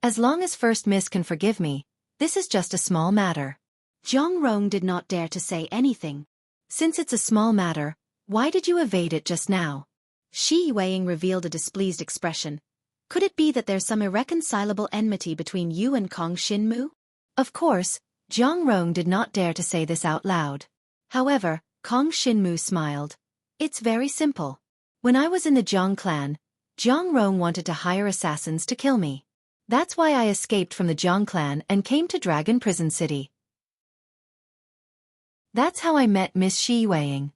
Speaker 1: As long as First Miss can forgive me, this is just a small matter. Zhang Rong did not dare to say anything. Since it's a small matter, why did you evade it just now? Shi Weiing revealed a displeased expression. Could it be that there's some irreconcilable enmity between you and Kong Xinmu? Of course, Zhang Rong did not dare to say this out loud. However, Kong Xinmu smiled. It's very simple. When I was in the Zhang clan, Zhang Rong wanted to hire assassins to kill me. That's why I escaped from the Zhang clan and came to Dragon Prison City. That's how I met Miss Shi Weiing.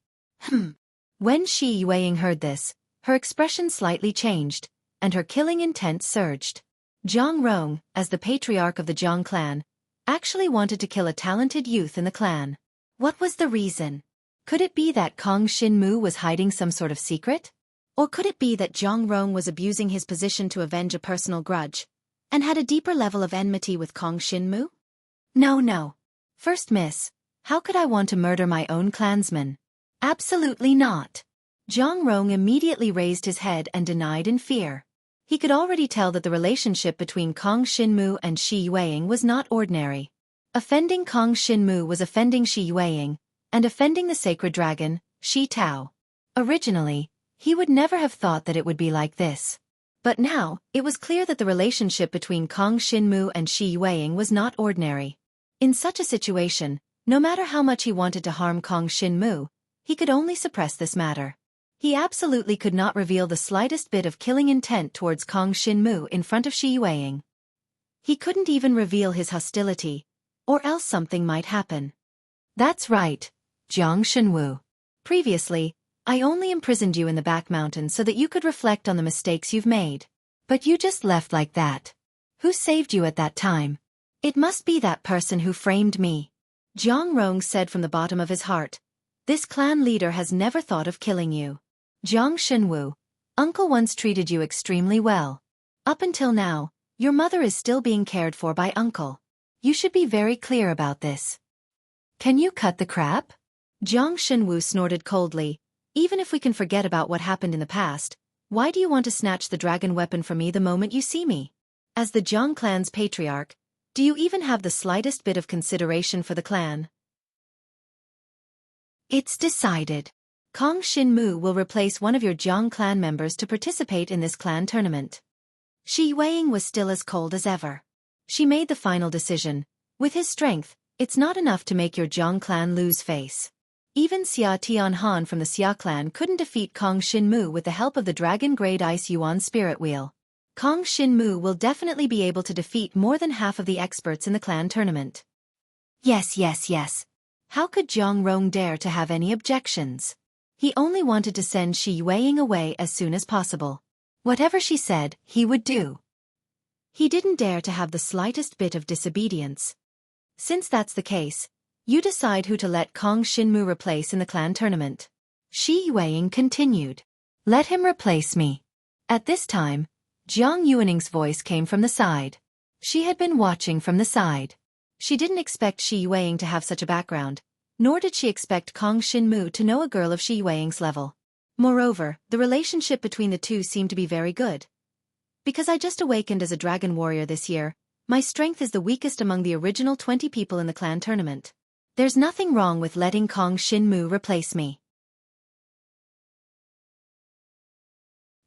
Speaker 1: When Shi Weiing heard this, her expression slightly changed, and her killing intent surged. Zhang Rong, as the patriarch of the Zhang clan, actually wanted to kill a talented youth in the clan. What was the reason? Could it be that Kong Xinmu was hiding some sort of secret? Or could it be that Zhang Rong was abusing his position to avenge a personal grudge, and had a deeper level of enmity with Kong Xinmu? No. First Miss, how could I want to murder my own clansman? Absolutely not. Zhang Rong immediately raised his head and denied in fear. He could already tell that the relationship between Kong Xinmu and Shi Weiing was not ordinary. Offending Kong Xinmu was offending Shi Weiing, and offending the sacred dragon, Shi Tao. Originally, he would never have thought that it would be like this. But now, it was clear that the relationship between Kong Xinmu and Shi Weiing was not ordinary. In such a situation, no matter how much he wanted to harm Kong Xinmu, he could only suppress this matter. He absolutely could not reveal the slightest bit of killing intent towards Kong Xinmu in front of Shi Weiing. He couldn't even reveal his hostility, or else something might happen. That's right, Jiang Shenwu. Previously, I only imprisoned you in the back mountain so that you could reflect on the mistakes you've made. But you just left like that. Who saved you at that time? It must be that person who framed me. Zhang Rong said from the bottom of his heart. This clan leader has never thought of killing you. Jiang Shenwu, uncle once treated you extremely well. Up until now, your mother is still being cared for by uncle. You should be very clear about this. Can you cut the crap? Jiang Shenwu snorted coldly. Even if we can forget about what happened in the past, why do you want to snatch the dragon weapon from me the moment you see me? As the Zhang clan's patriarch, do you even have the slightest bit of consideration for the clan? It's decided. Kong Xinmu will replace one of your Zhang clan members to participate in this clan tournament. Shi Weiing was still as cold as ever. She made the final decision. With his strength, it's not enough to make your Zhang clan lose face. Even Xia Tianhan from the Xia clan couldn't defeat Kong Xinmu with the help of the dragon-grade Ice Yuan Spirit Wheel. Kong Xinmu will definitely be able to defeat more than half of the experts in the clan tournament. Yes. How could Zhang Rong dare to have any objections? He only wanted to send Shi Weiing away as soon as possible. Whatever she said, he would do. He didn't dare to have the slightest bit of disobedience. Since that's the case, you decide who to let Kong Xinmu replace in the clan tournament. Shi Weiing continued. Let him replace me. At this time, Jiang Yuaning's voice came from the side. She had been watching from the side. She didn't expect Shi Weiing to have such a background, nor did she expect Kong Xinmu to know a girl of Shi Weiing's level. Moreover, the relationship between the two seemed to be very good. Because I just awakened as a dragon warrior this year, my strength is the weakest among the original 20 people in the clan tournament. There's nothing wrong with letting Kong Xinmu replace me.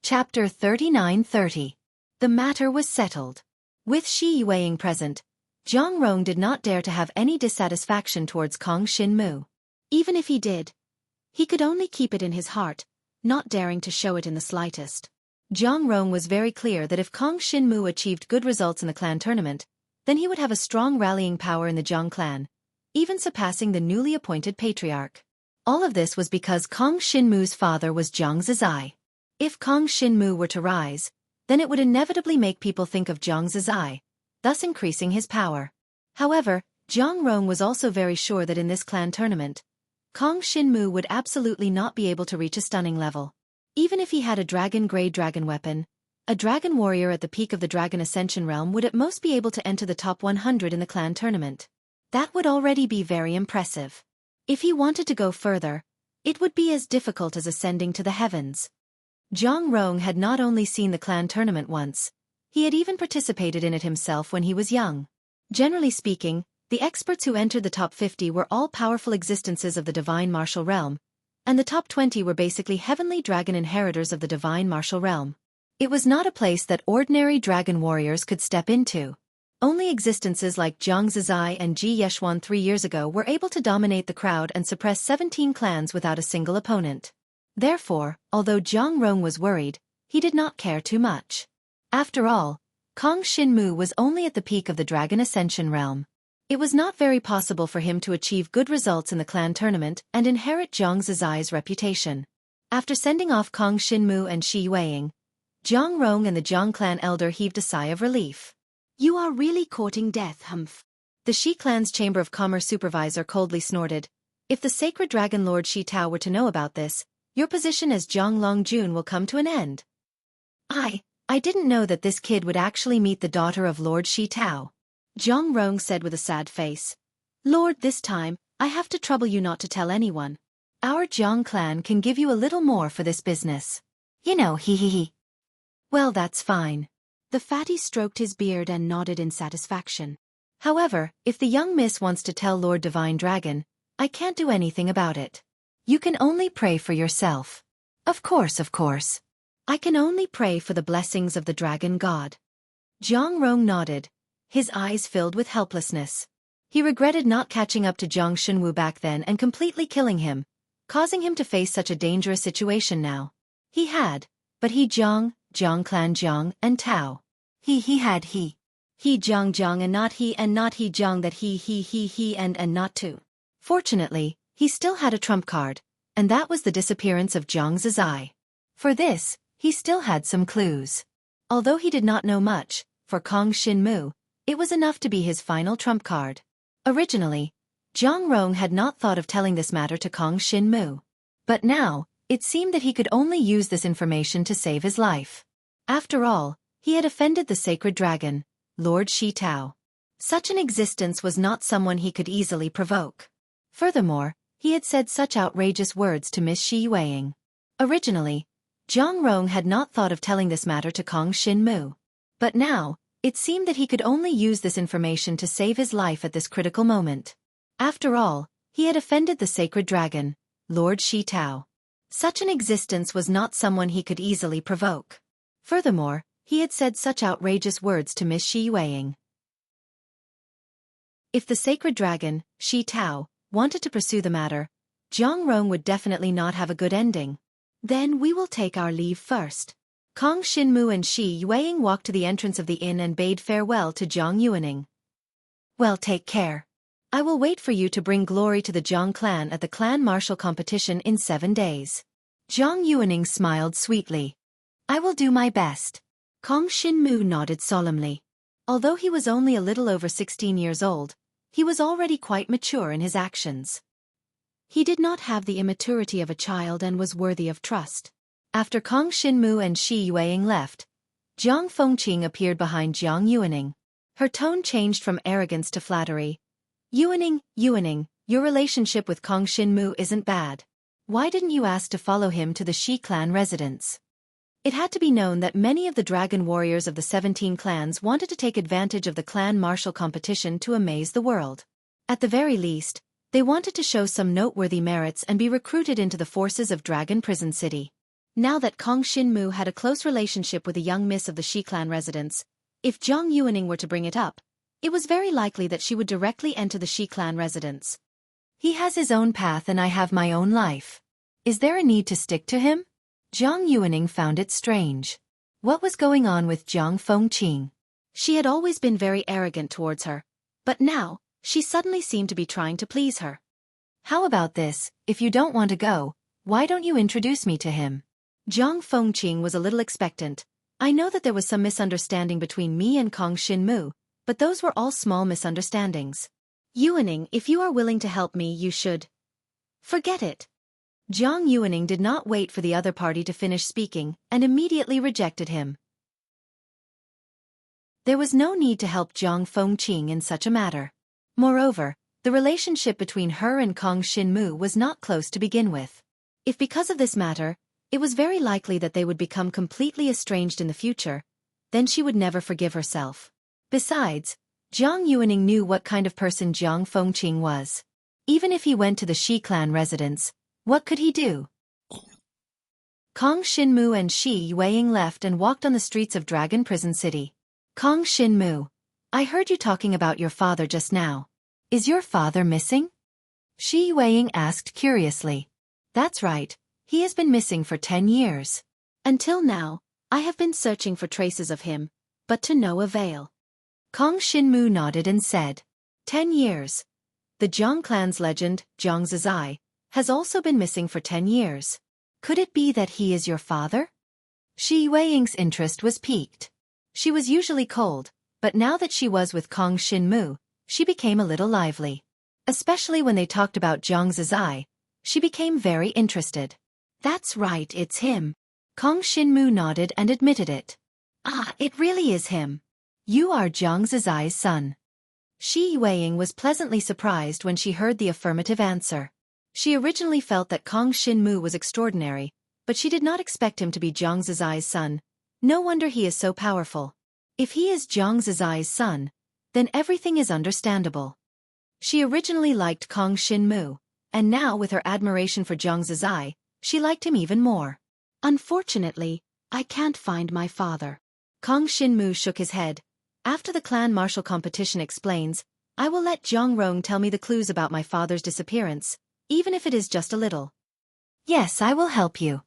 Speaker 1: Chapter 39-30. The matter was settled. With Shi Weiing present, Zhang Rong did not dare to have any dissatisfaction towards Kong Xinmu. Even if he did, he could only keep it in his heart, not daring to show it in the slightest. Zhang Rong was very clear that if Kong Xinmu achieved good results in the clan tournament, then he would have a strong rallying power in the Zhang clan, even surpassing the newly appointed patriarch. All of this was because Kong Xinmu's father was Zhang Zizai. If Kong Xinmu were to rise, then it would inevitably make people think of Zhang Zizai, thus increasing his power. However, Zhang Rong was also very sure that in this clan tournament, Kong Xinmu would absolutely not be able to reach a stunning level. Even if he had a dragon-grade dragon weapon, a dragon warrior at the peak of the Dragon Ascension realm would at most be able to enter the top 100 in the clan tournament. That would already be very impressive. If he wanted to go further, it would be as difficult as ascending to the heavens. Zhang Rong had not only seen the clan tournament once, he had even participated in it himself when he was young. Generally speaking, the experts who entered the top 50 were all powerful existences of the divine martial realm, and the top 20 were basically heavenly dragon inheritors of the divine martial realm. It was not a place that ordinary dragon warriors could step into. Only existences like Jiang Zizai and Ji Yeshuan 3 years ago were able to dominate the crowd and suppress 17 clans without a single opponent. Therefore, although Zhang Rong was worried, he did not care too much. After all, Kong Xinmu was only at the peak of the Dragon Ascension realm. It was not very possible for him to achieve good results in the clan tournament and inherit Jiang Zizai's reputation. After sending off Kong Xinmu and Shi Yueying, Zhang Rong and the Jiang clan elder heaved a sigh of relief. "You are really courting death, humph." The Shi clan's Chamber of Commerce supervisor coldly snorted. "If the sacred dragon Lord Shi Tao were to know about this, your position as Jiang Longjun will come to an end." I didn't know that this kid would actually meet the daughter of Lord Shi Tao," Zhang Rong said with a sad face. "Lord, this time, I have to trouble you not to tell anyone. Our Jiang clan can give you a little more for this business. You know, he. Well, that's fine." The fatty stroked his beard and nodded in satisfaction. "However, if the young miss wants to tell Lord Divine Dragon, I can't do anything about it. You can only pray for yourself." Of course. "I can only pray for the blessings of the dragon god." Zhang Rong nodded, his eyes filled with helplessness. He regretted not catching up to Jiang Xinwu back then and completely killing him, causing him to face such a dangerous situation now. He had, but he Jiang clan Jiang and Tao. He Jiang and not he Jiang that he and not two. Fortunately, he still had a trump card, and that was the disappearance of Jiang Zizai. For this, he still had some clues. Although he did not know much, for Kong Xinmu, it was enough to be his final trump card. Originally, Zhang Rong had not thought of telling this matter to Kong Xinmu. But now, it seemed that he could only use this information to save his life. After all, he had offended the sacred dragon, Lord Shi Tao. Such an existence was not someone he could easily provoke. Furthermore, he had said such outrageous words to Miss Shi Yueying. Originally, Zhang Rong had not thought of telling this matter to Kong Xinmu. But now, it seemed that he could only use this information to save his life at this critical moment. After all, he had offended the sacred dragon, Lord Shi Tao. Such an existence was not someone he could easily provoke. Furthermore, he had said such outrageous words to Miss Shi Yueying. If the sacred dragon, Shi Tao, wanted to pursue the matter, Zhang Rong would definitely not have a good ending. "Then we will take our leave first." Kong Xinmu and Shi Yueying walked to the entrance of the inn and bade farewell to Jiang Yuaning. "Well, take care. I will wait for you to bring glory to the Jiang clan at the clan martial competition in 7 days." Jiang Yuaning smiled sweetly. "I will do my best." Kong Xinmu nodded solemnly. Although he was only a little over 16 years old, he was already quite mature in his actions. He did not have the immaturity of a child and was worthy of trust. After Kong Xinmu and Shi Yueying left, Jiang Fengqing appeared behind Jiang Yuaning. Her tone changed from arrogance to flattery. Yuaning, your relationship with Kong Xinmu isn't bad. Why didn't you ask to follow him to the Shi clan residence?" It had to be known that many of the dragon warriors of the 17 clans wanted to take advantage of the clan martial competition to amaze the world. At the very least, they wanted to show some noteworthy merits and be recruited into the forces of Dragon Prison City. Now that Kong Xinmu had a close relationship with a young miss of the Shi clan residence, if Jiang Yuaning were to bring it up, it was very likely that she would directly enter the Shi clan residence. "He has his own path and I have my own life. Is there a need to stick to him?" Jiang Yuaning found it strange. What was going on with Jiang Fengqing? She had always been very arrogant towards her, but now, she suddenly seemed to be trying to please her. "How about this, if you don't want to go, why don't you introduce me to him?" Jiang Fengqing was a little expectant. "I know that there was some misunderstanding between me and Kong Xinmu, but those were all small misunderstandings. Yuaning, if you are willing to help me, you should. Forget it." Jiang Yuaning did not wait for the other party to finish speaking and immediately rejected him. There was no need to help Jiang Fengqing in such a matter. Moreover, the relationship between her and Kong Xinmu was not close to begin with. If because of this matter, It was very likely that they would become completely estranged in the future. Then she would never forgive herself. Besides, Jiang Yuaning knew what kind of person Jiang Fengqing was. Even if he went to the Shi clan residence, what could he do? Kong Xinmu and Shi Yueying left and walked on the streets of Dragon Prison City. Kong Xinmu, I heard you talking about your father just now. Is your father missing? Shi Yueying asked curiously. That's right, he has been missing for 10 years. Until now, I have been searching for traces of him, but to no avail. Kong Xinmu nodded and said, 10 years. The Jiang clan's legend, Jiang Zizai, has also been missing for 10 years. Could it be that he is your father? Shi Yueying's interest was piqued. She was usually cold, but now that she was with Kong Xinmu, she became a little lively. Especially when they talked about Jiang Zizai, she became very interested. That's right, it's him. Kong Xinmu nodded and admitted it. Ah, it really is him. You are Jiang Zizai's son. Shi Yueying was pleasantly surprised when she heard the affirmative answer. She originally felt that Kong Xinmu was extraordinary, but she did not expect him to be Jiang Zizai's son. No wonder he is so powerful. If he is Jiang Zizai's son, then everything is understandable. She originally liked Kong Xinmu, and now with her admiration for Jiang Zizai, she liked him even more. Unfortunately, I can't find my father. Kong Xinmu shook his head. After the clan martial competition explains, I will let Jiang Rong tell me the clues about my father's disappearance, even if it is just a little. Yes, I will help you.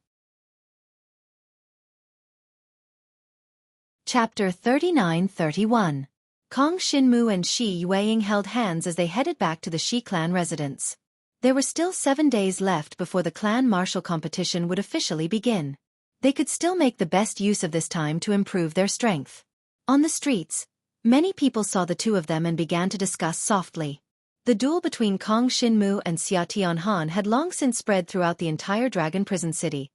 Speaker 1: Chapter 39-31. Kong Xinmu and Shi Yueying held hands as they headed back to the Shi clan residence. There were still 7 days left before the clan martial competition would officially begin. They could still make the best use of this time to improve their strength. On the streets, many people saw the two of them and began to discuss softly. The duel between Kong Xinmu and Xia Tianhan had long since spread throughout the entire Dragon Prison City,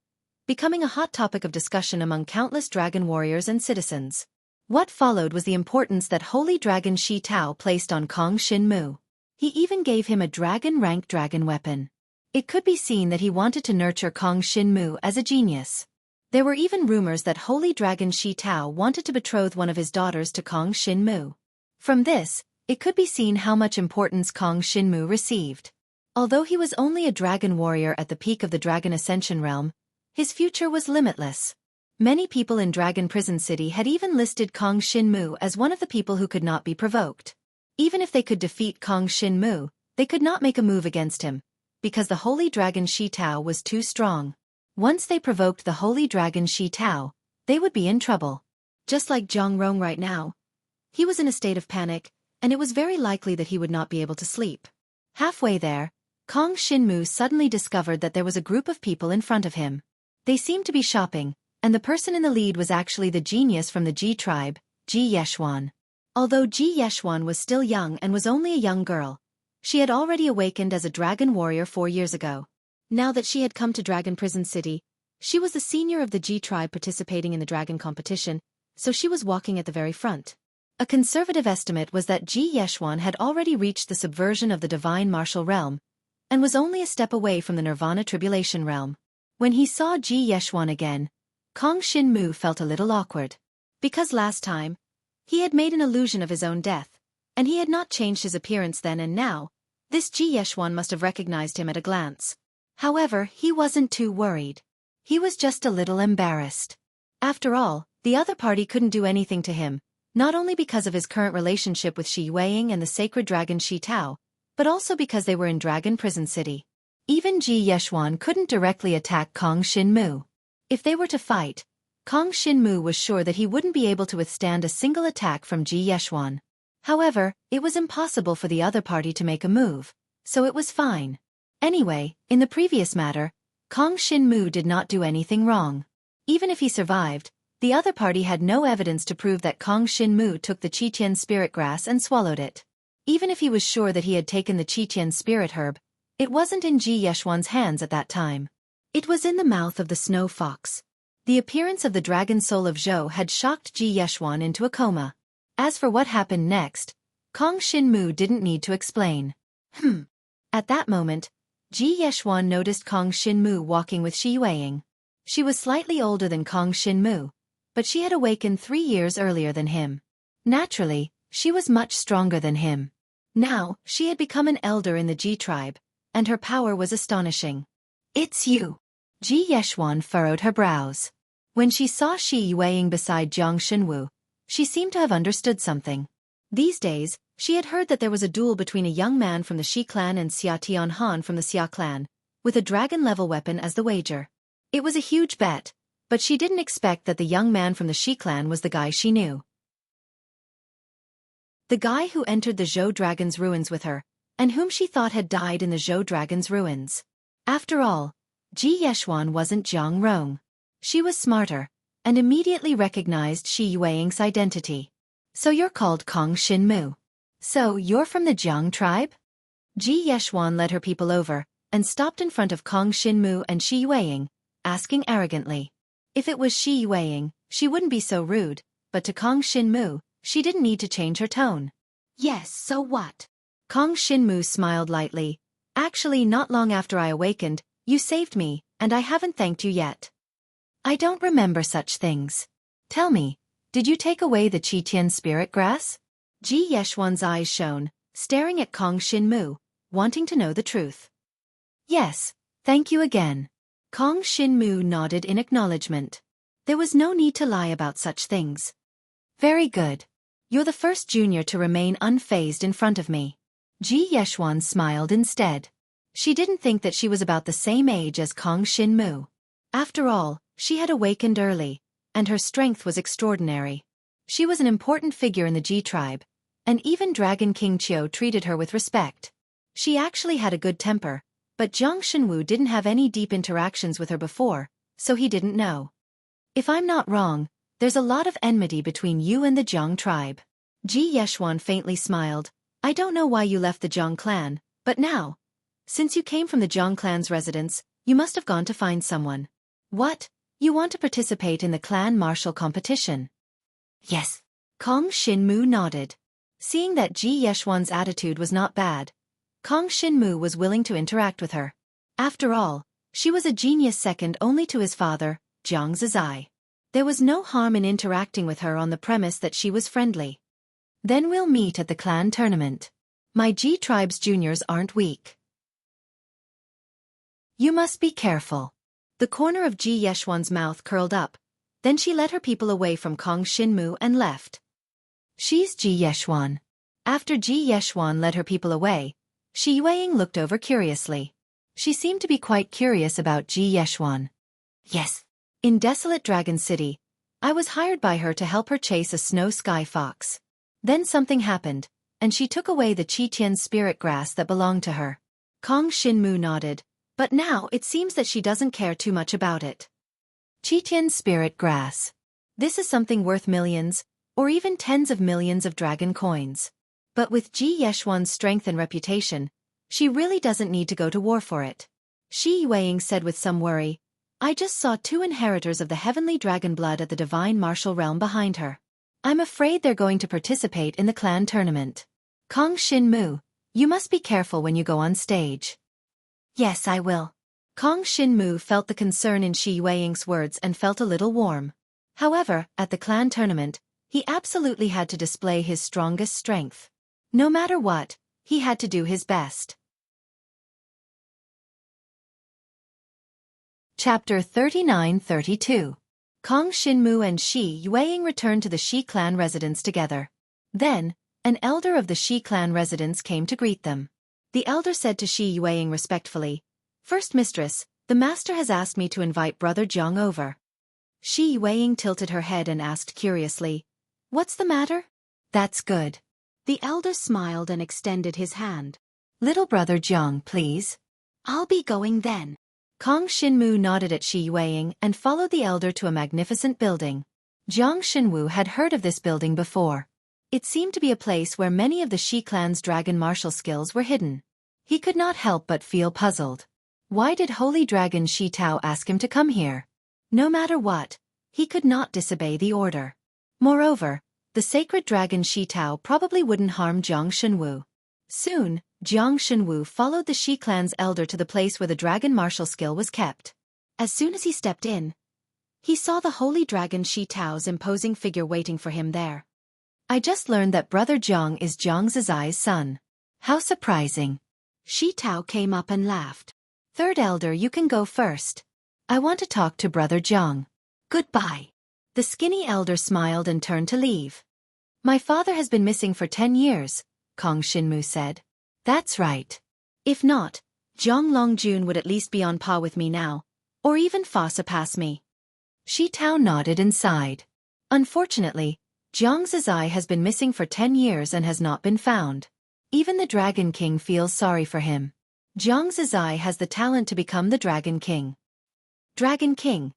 Speaker 1: becoming a hot topic of discussion among countless dragon warriors and citizens. What followed was the importance that Holy Dragon Shi Tao placed on Kong Xinmu. He even gave him a dragon-rank dragon weapon. It could be seen that he wanted to nurture Kong Xinmu as a genius. There were even rumors that Holy Dragon Shi Tao wanted to betroth one of his daughters to Kong Xinmu. From this, it could be seen how much importance Kong Xinmu received. Although he was only a dragon warrior at the peak of the Dragon Ascension realm, his future was limitless. Many people in Dragon Prison City had even listed Kong Xinmu as one of the people who could not be provoked. Even if they could defeat Kong Xinmu, they could not make a move against him, because the Holy Dragon Shi Tao was too strong. Once they provoked the Holy Dragon Shi Tao, they would be in trouble. Just like Jiang Rong right now. He was in a state of panic, and it was very likely that he would not be able to sleep. Halfway there, Kong Xinmu suddenly discovered that there was a group of people in front of him. They seemed to be shopping, and the person in the lead was actually the genius from the Ji tribe, Ji Yeshuan. Although Ji Yeshuan was still young and was only a young girl, she had already awakened as a dragon warrior 4 years ago. Now that she had come to Dragon Prison City, she was the senior of the Ji tribe participating in the dragon competition, so she was walking at the very front. A conservative estimate was that Ji Yeshuan had already reached the subversion of the divine martial realm, and was only a step away from the nirvana tribulation realm. When he saw Ji Yeshuan again, Kong Xinmu felt a little awkward. Because last time, he had made an illusion of his own death, and he had not changed his appearance then and now, this Ji Yeshuan must have recognized him at a glance. However, he wasn't too worried. He was just a little embarrassed. After all, the other party couldn't do anything to him, not only because of his current relationship with Shi Yueying and the sacred dragon Shi Tao, but also because they were in Dragon Prison City. Even Ji Yeshuan couldn't directly attack Kong Xinmu. If they were to fight, Kong Xinmu was sure that he wouldn't be able to withstand a single attack from Ji Yeshuan. However, it was impossible for the other party to make a move, so it was fine. Anyway, in the previous matter, Kong Xinmu did not do anything wrong. Even if he survived, the other party had no evidence to prove that Kong Xinmu took the Qitian spirit grass and swallowed it. Even if he was sure that he had taken the Qitian spirit herb, it wasn't in Ji Yeshuan's hands at that time. It was in the mouth of the snow fox. The appearance of the dragon soul of Zhou had shocked Ji Yeshuan into a coma. As for what happened next, Kong Xinmu didn't need to explain. At that moment, Ji Yeshuan noticed Kong Xinmu walking with Shi Yueying. She was slightly older than Kong Shinmu, but she had awakened 3 years earlier than him. Naturally, she was much stronger than him. Now, she had become an elder in the Ji tribe, and her power was astonishing. "It's you." Ji Yeshuan furrowed her brows. When she saw Shi Yueying beside Jiang Shenwu, she seemed to have understood something. These days, she had heard that there was a duel between a young man from the Shi clan and Xia Tianhan from the Xia clan, with a dragon-level weapon as the wager. It was a huge bet, but she didn't expect that the young man from the Shi clan was the guy she knew. The guy who entered the Zhou Dragon's ruins with her, and whom she thought had died in the Zhou Dragon's ruins. After all, Ji Yeshuan wasn't Jiang Rong. She was smarter, and immediately recognized Shi Yueying's identity. "So you're called Kong Shinmu. So you're from the Jiang tribe?" Ji Yeshuan led her people over, and stopped in front of Kong Shinmu and Shi Yueying, asking arrogantly. If it was Shi Yueying, she wouldn't be so rude, but to Kong Shinmu, she didn't need to change her tone. "Yes, so what?" Kong Shinmu smiled lightly. "Actually, not long after I awakened, you saved me, and I haven't thanked you yet." "I don't remember such things. Tell me, did you take away the Qitian spirit grass?" Ji Yeshuan's eyes shone, staring at Kong Shinmu, wanting to know the truth. "Yes, thank you again." Kong Shinmu nodded in acknowledgement. There was no need to lie about such things. "Very good. You're the first junior to remain unfazed in front of me." Ji Yeshuan smiled instead. She didn't think that she was about the same age as Kong Shinmu. After all, she had awakened early, and her strength was extraordinary. She was an important figure in the Ji tribe, and even Dragon King Qiu treated her with respect. She actually had a good temper, but Jiang Shenwu didn't have any deep interactions with her before, so he didn't know. "If I'm not wrong, there's a lot of enmity between you and the Jiang tribe." Ji Yeshuan faintly smiled. "I don't know why you left the Jiang clan, but now, since you came from the Jiang clan's residence, you must have gone to find someone." "What? You want to participate in the clan martial competition?" "Yes." Kong Shinmu nodded. Seeing that Ji Yeshuan's attitude was not bad, Kong Shinmu was willing to interact with her. After all, she was a genius second only to his father, Jiang Zizai. There was no harm in interacting with her on the premise that she was friendly. "Then we'll meet at the clan tournament. My Ji tribe's juniors aren't weak. You must be careful." The corner of Ji Yeshuan's mouth curled up, then she led her people away from Kong Shinmu and left. "She's Ji Yeshuan." After Ji Yeshuan led her people away, Shi Yueying looked over curiously. She seemed to be quite curious about Ji Yeshuan. "Yes. In Desolate Dragon City, I was hired by her to help her chase a snow sky fox. Then something happened, and she took away the Qitian spirit grass that belonged to her." Kong Shinmu nodded, but now it seems that she doesn't care too much about it. Qitian spirit grass. This is something worth millions, or even tens of millions of dragon coins. But with Ji Yeshuan's strength and reputation, she really doesn't need to go to war for it. Shi Yueying said with some worry, "I just saw 2 inheritors of the heavenly dragon blood at the divine martial realm behind her. I'm afraid they're going to participate in the clan tournament." "Kong Shinmu, you must be careful when you go on stage." "Yes, I will." Kong Shinmu felt the concern in Shi Yueying's words and felt a little warm. However, at the clan tournament, he absolutely had to display his strongest strength. No matter what, he had to do his best. Chapter 39-32. Kong Shinmu and Shi Yueying returned to the Shi clan residence together. Then, an elder of the Shi clan residence came to greet them. The elder said to Shi Yueying respectfully, "First mistress, the master has asked me to invite brother Jiang over." Shi Yueying tilted her head and asked curiously, "What's the matter?" "That's good." The elder smiled and extended his hand. "Little brother Jiang, please." "I'll be going then." Kong Shinmu nodded at Shi Yueying and followed the elder to a magnificent building. Jiang Shenwu had heard of this building before. It seemed to be a place where many of the Shi clan's dragon martial skills were hidden. He could not help but feel puzzled. Why did Holy Dragon Shi Tao ask him to come here? No matter what, he could not disobey the order. Moreover, the sacred dragon Shi Tao probably wouldn't harm Jiang Shenwu. Soon, Jiang Shenwu followed the Shi clan's elder to the place where the dragon martial skill was kept. As soon as he stepped in, he saw the holy dragon Shi Tao's imposing figure waiting for him there. I just learned that Brother Jiang is Jiang Zizai's son. How surprising. Shi Tao came up and laughed. Third elder, you can go first. I want to talk to Brother Jiang. Goodbye. The skinny elder smiled and turned to leave. My father has been missing for 10 years, Kong Shinmu said. That's right. If not, Jiang Longjun would at least be on par with me now, or even far surpass me. Shi Tao nodded and sighed. Unfortunately, Jiang Zizai has been missing for 10 years and has not been found. Even the Dragon King feels sorry for him. Jiang Zizai has the talent to become the Dragon King. Dragon King,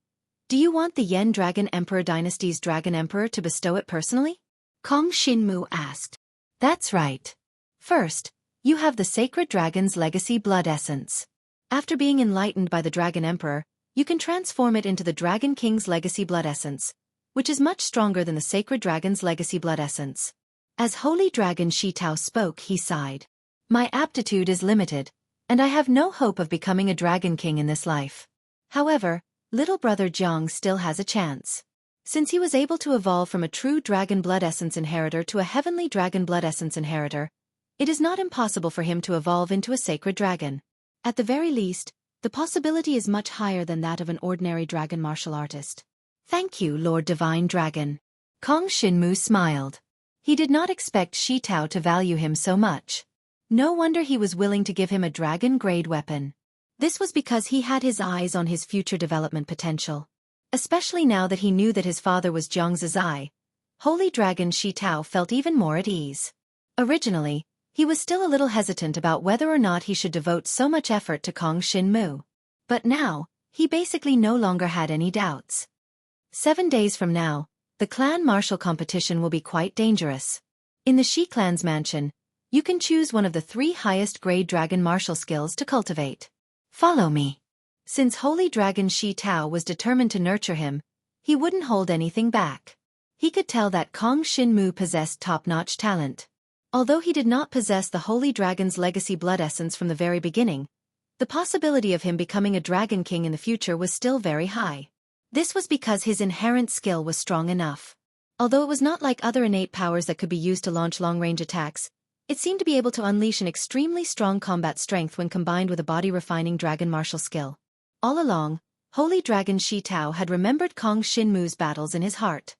Speaker 1: do you want the Yen Dragon Emperor dynasty's Dragon Emperor to bestow it personally? Kong Shinmu asked. That's right. First, you have the Sacred Dragon's Legacy Blood Essence. After being enlightened by the Dragon Emperor, you can transform it into the Dragon King's Legacy Blood Essence, which is much stronger than the Sacred Dragon's Legacy Blood Essence. As Holy Dragon Shi Tao spoke, he sighed. My aptitude is limited, and I have no hope of becoming a Dragon King in this life. However, little brother Jiang still has a chance. Since he was able to evolve from a true Dragon Blood Essence inheritor to a heavenly Dragon Blood Essence inheritor, it is not impossible for him to evolve into a sacred dragon. At the very least, the possibility is much higher than that of an ordinary dragon martial artist. Thank you, Lord Divine Dragon. Kong Shinmu smiled. He did not expect Shi Tao to value him so much. No wonder he was willing to give him a dragon-grade weapon. This was because he had his eyes on his future development potential. Especially now that he knew that his father was Jiang Zizai, Holy Dragon Shi Tao felt even more at ease. Originally, he was still a little hesitant about whether or not he should devote so much effort to Kong Shinmu. But now, he basically no longer had any doubts. 7 days from now, the clan martial competition will be quite dangerous. In the Shi clan's mansion, you can choose one of the 3 highest grade dragon martial skills to cultivate. Follow me. Since Holy Dragon Shi Tao was determined to nurture him, he wouldn't hold anything back. He could tell that Kong Shinmu possessed top-notch talent. Although he did not possess the Holy Dragon's Legacy Blood Essence from the very beginning, the possibility of him becoming a Dragon King in the future was still very high. This was because his inherent skill was strong enough. Although it was not like other innate powers that could be used to launch long-range attacks, it seemed to be able to unleash an extremely strong combat strength when combined with a body-refining dragon martial skill. All along, Holy Dragon Shi Tao had remembered Kong Shinmu's battles in his heart.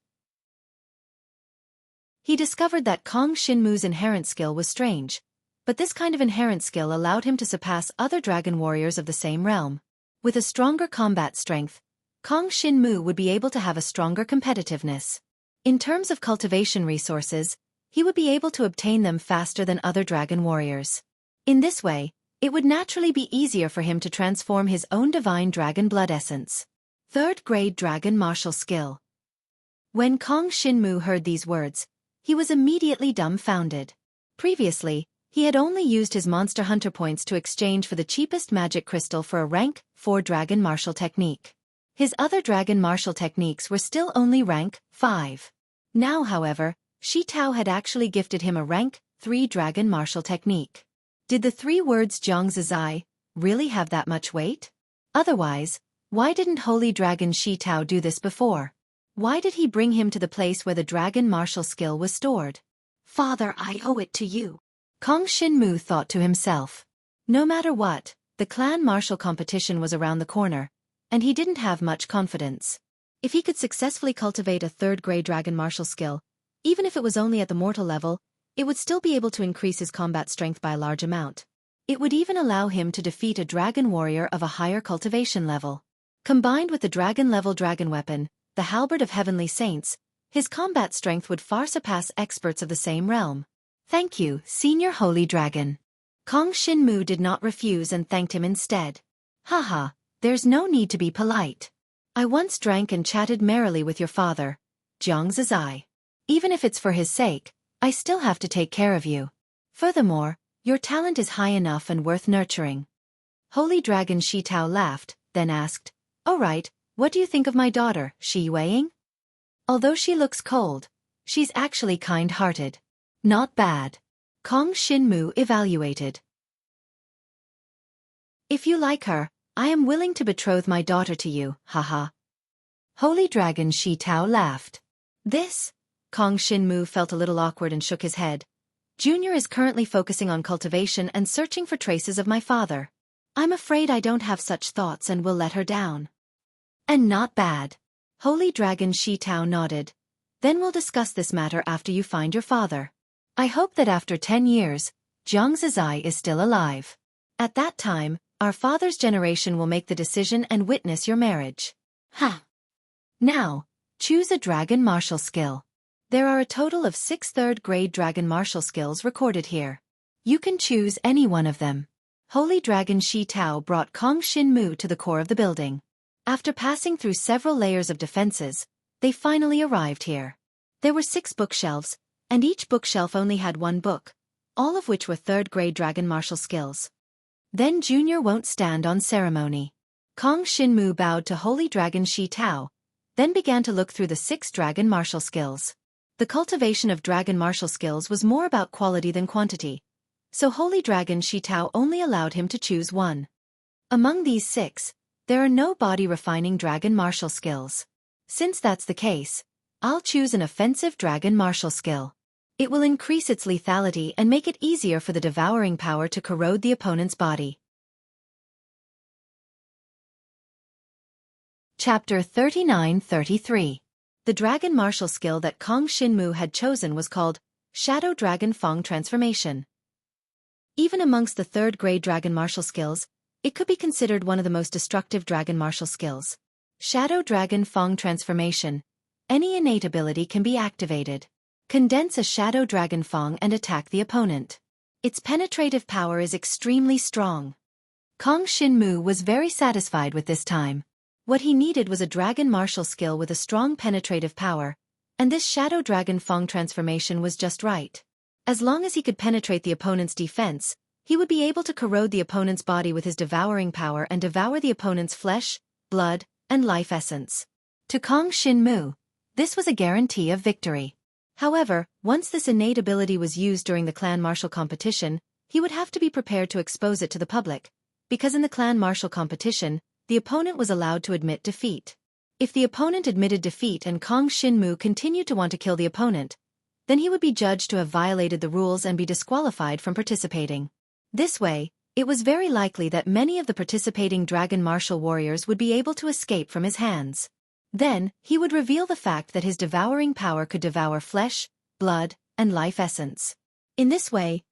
Speaker 1: He discovered that Kong Shinmu's inherent skill was strange, but this kind of inherent skill allowed him to surpass other dragon warriors of the same realm. With a stronger combat strength, Kong Shinmu would be able to have a stronger competitiveness. In terms of cultivation resources, he would be able to obtain them faster than other dragon warriors. In this way, it would naturally be easier for him to transform his own divine dragon blood essence. 3rd grade dragon martial skill. When Kong Shinmu heard these words, he was immediately dumbfounded. Previously, he had only used his monster hunter points to exchange for the cheapest magic crystal for a rank 4 dragon martial technique. His other dragon martial techniques were still only rank 5. Now, however, Shi Tao had actually gifted him a rank 3 dragon martial technique. Did the 3 words Jiang Zizai really have that much weight? Otherwise, why didn't Holy Dragon Shi Tao do this before? Why did he bring him to the place where the dragon martial skill was stored? Father, I owe it to you. Kong Shinmu thought to himself. No matter what, the clan martial competition was around the corner, and he didn't have much confidence. If he could successfully cultivate a 3rd grade dragon martial skill, even if it was only at the mortal level, it would still be able to increase his combat strength by a large amount. It would even allow him to defeat a dragon warrior of a higher cultivation level. Combined with the dragon-level dragon weapon, the halberd of heavenly saints, his combat strength would far surpass experts of the same realm. Thank you, Senior Holy Dragon. Kong Shinmu did not refuse and thanked him instead. Haha, there's no need to be polite. I once drank and chatted merrily with your father, Jiang Zizai. Even if it's for his sake, I still have to take care of you. Furthermore, your talent is high enough and worth nurturing. Holy Dragon Shi Tao laughed, then asked, "All right, what do you think of my daughter, Shi Weiying? Although she looks cold, she's actually kind-hearted. Not bad." Kong Shinmu evaluated. If you like her, I am willing to betroth my daughter to you, haha. Holy Dragon Shi Tao laughed. This? Kong Shinmu felt a little awkward and shook his head. Junior is currently focusing on cultivation and searching for traces of my father. I'm afraid I don't have such thoughts and will let her down. And not bad. Holy Dragon Shi Tao nodded. Then we'll discuss this matter after you find your father. I hope that after 10 years, Jiang Zizai is still alive. At that time, our father's generation will make the decision and witness your marriage. Ha! Now, choose a dragon martial skill. There are a total of 6 third-grade dragon martial skills recorded here. You can choose any one of them. Holy Dragon Shi Tao brought Kong Shinmu to the core of the building. After passing through several layers of defenses, they finally arrived here. There were 6 bookshelves, and each bookshelf only had 1 book, all of which were third-grade dragon martial skills. Then Junior won't stand on ceremony. Kong Shinmu bowed to Holy Dragon Shi Tao, then began to look through the 6 dragon martial skills. The cultivation of dragon martial skills was more about quality than quantity, so Holy Dragon Shi Tao only allowed him to choose 1. Among these 6, there are no body-refining dragon martial skills. Since that's the case, I'll choose an offensive dragon martial skill. It will increase its lethality and make it easier for the devouring power to corrode the opponent's body. Chapter 39-33. The dragon martial skill that Kong Shinmu had chosen was called Shadow Dragon Fong Transformation. Even amongst the third-grade dragon martial skills, it could be considered one of the most destructive dragon martial skills. Shadow Dragon Fong Transformation. Any innate ability can be activated. Condense a Shadow Dragon Fong and attack the opponent. Its penetrative power is extremely strong. Kong Shinmu was very satisfied with this time. What he needed was a dragon martial skill with a strong penetrative power, and this Shadow Dragon Fong transformation was just right. As long as he could penetrate the opponent's defense, he would be able to corrode the opponent's body with his devouring power and devour the opponent's flesh, blood, and life essence. To Kong Shinmu, this was a guarantee of victory. However, once this innate ability was used during the clan martial competition, he would have to be prepared to expose it to the public, because in the clan martial competition, the opponent was allowed to admit defeat. If the opponent admitted defeat and Kong Shinmu continued to want to kill the opponent, then he would be judged to have violated the rules and be disqualified from participating. This way, it was very likely that many of the participating dragon martial warriors would be able to escape from his hands. Then, he would reveal the fact that his devouring power could devour flesh, blood, and life essence. In this way,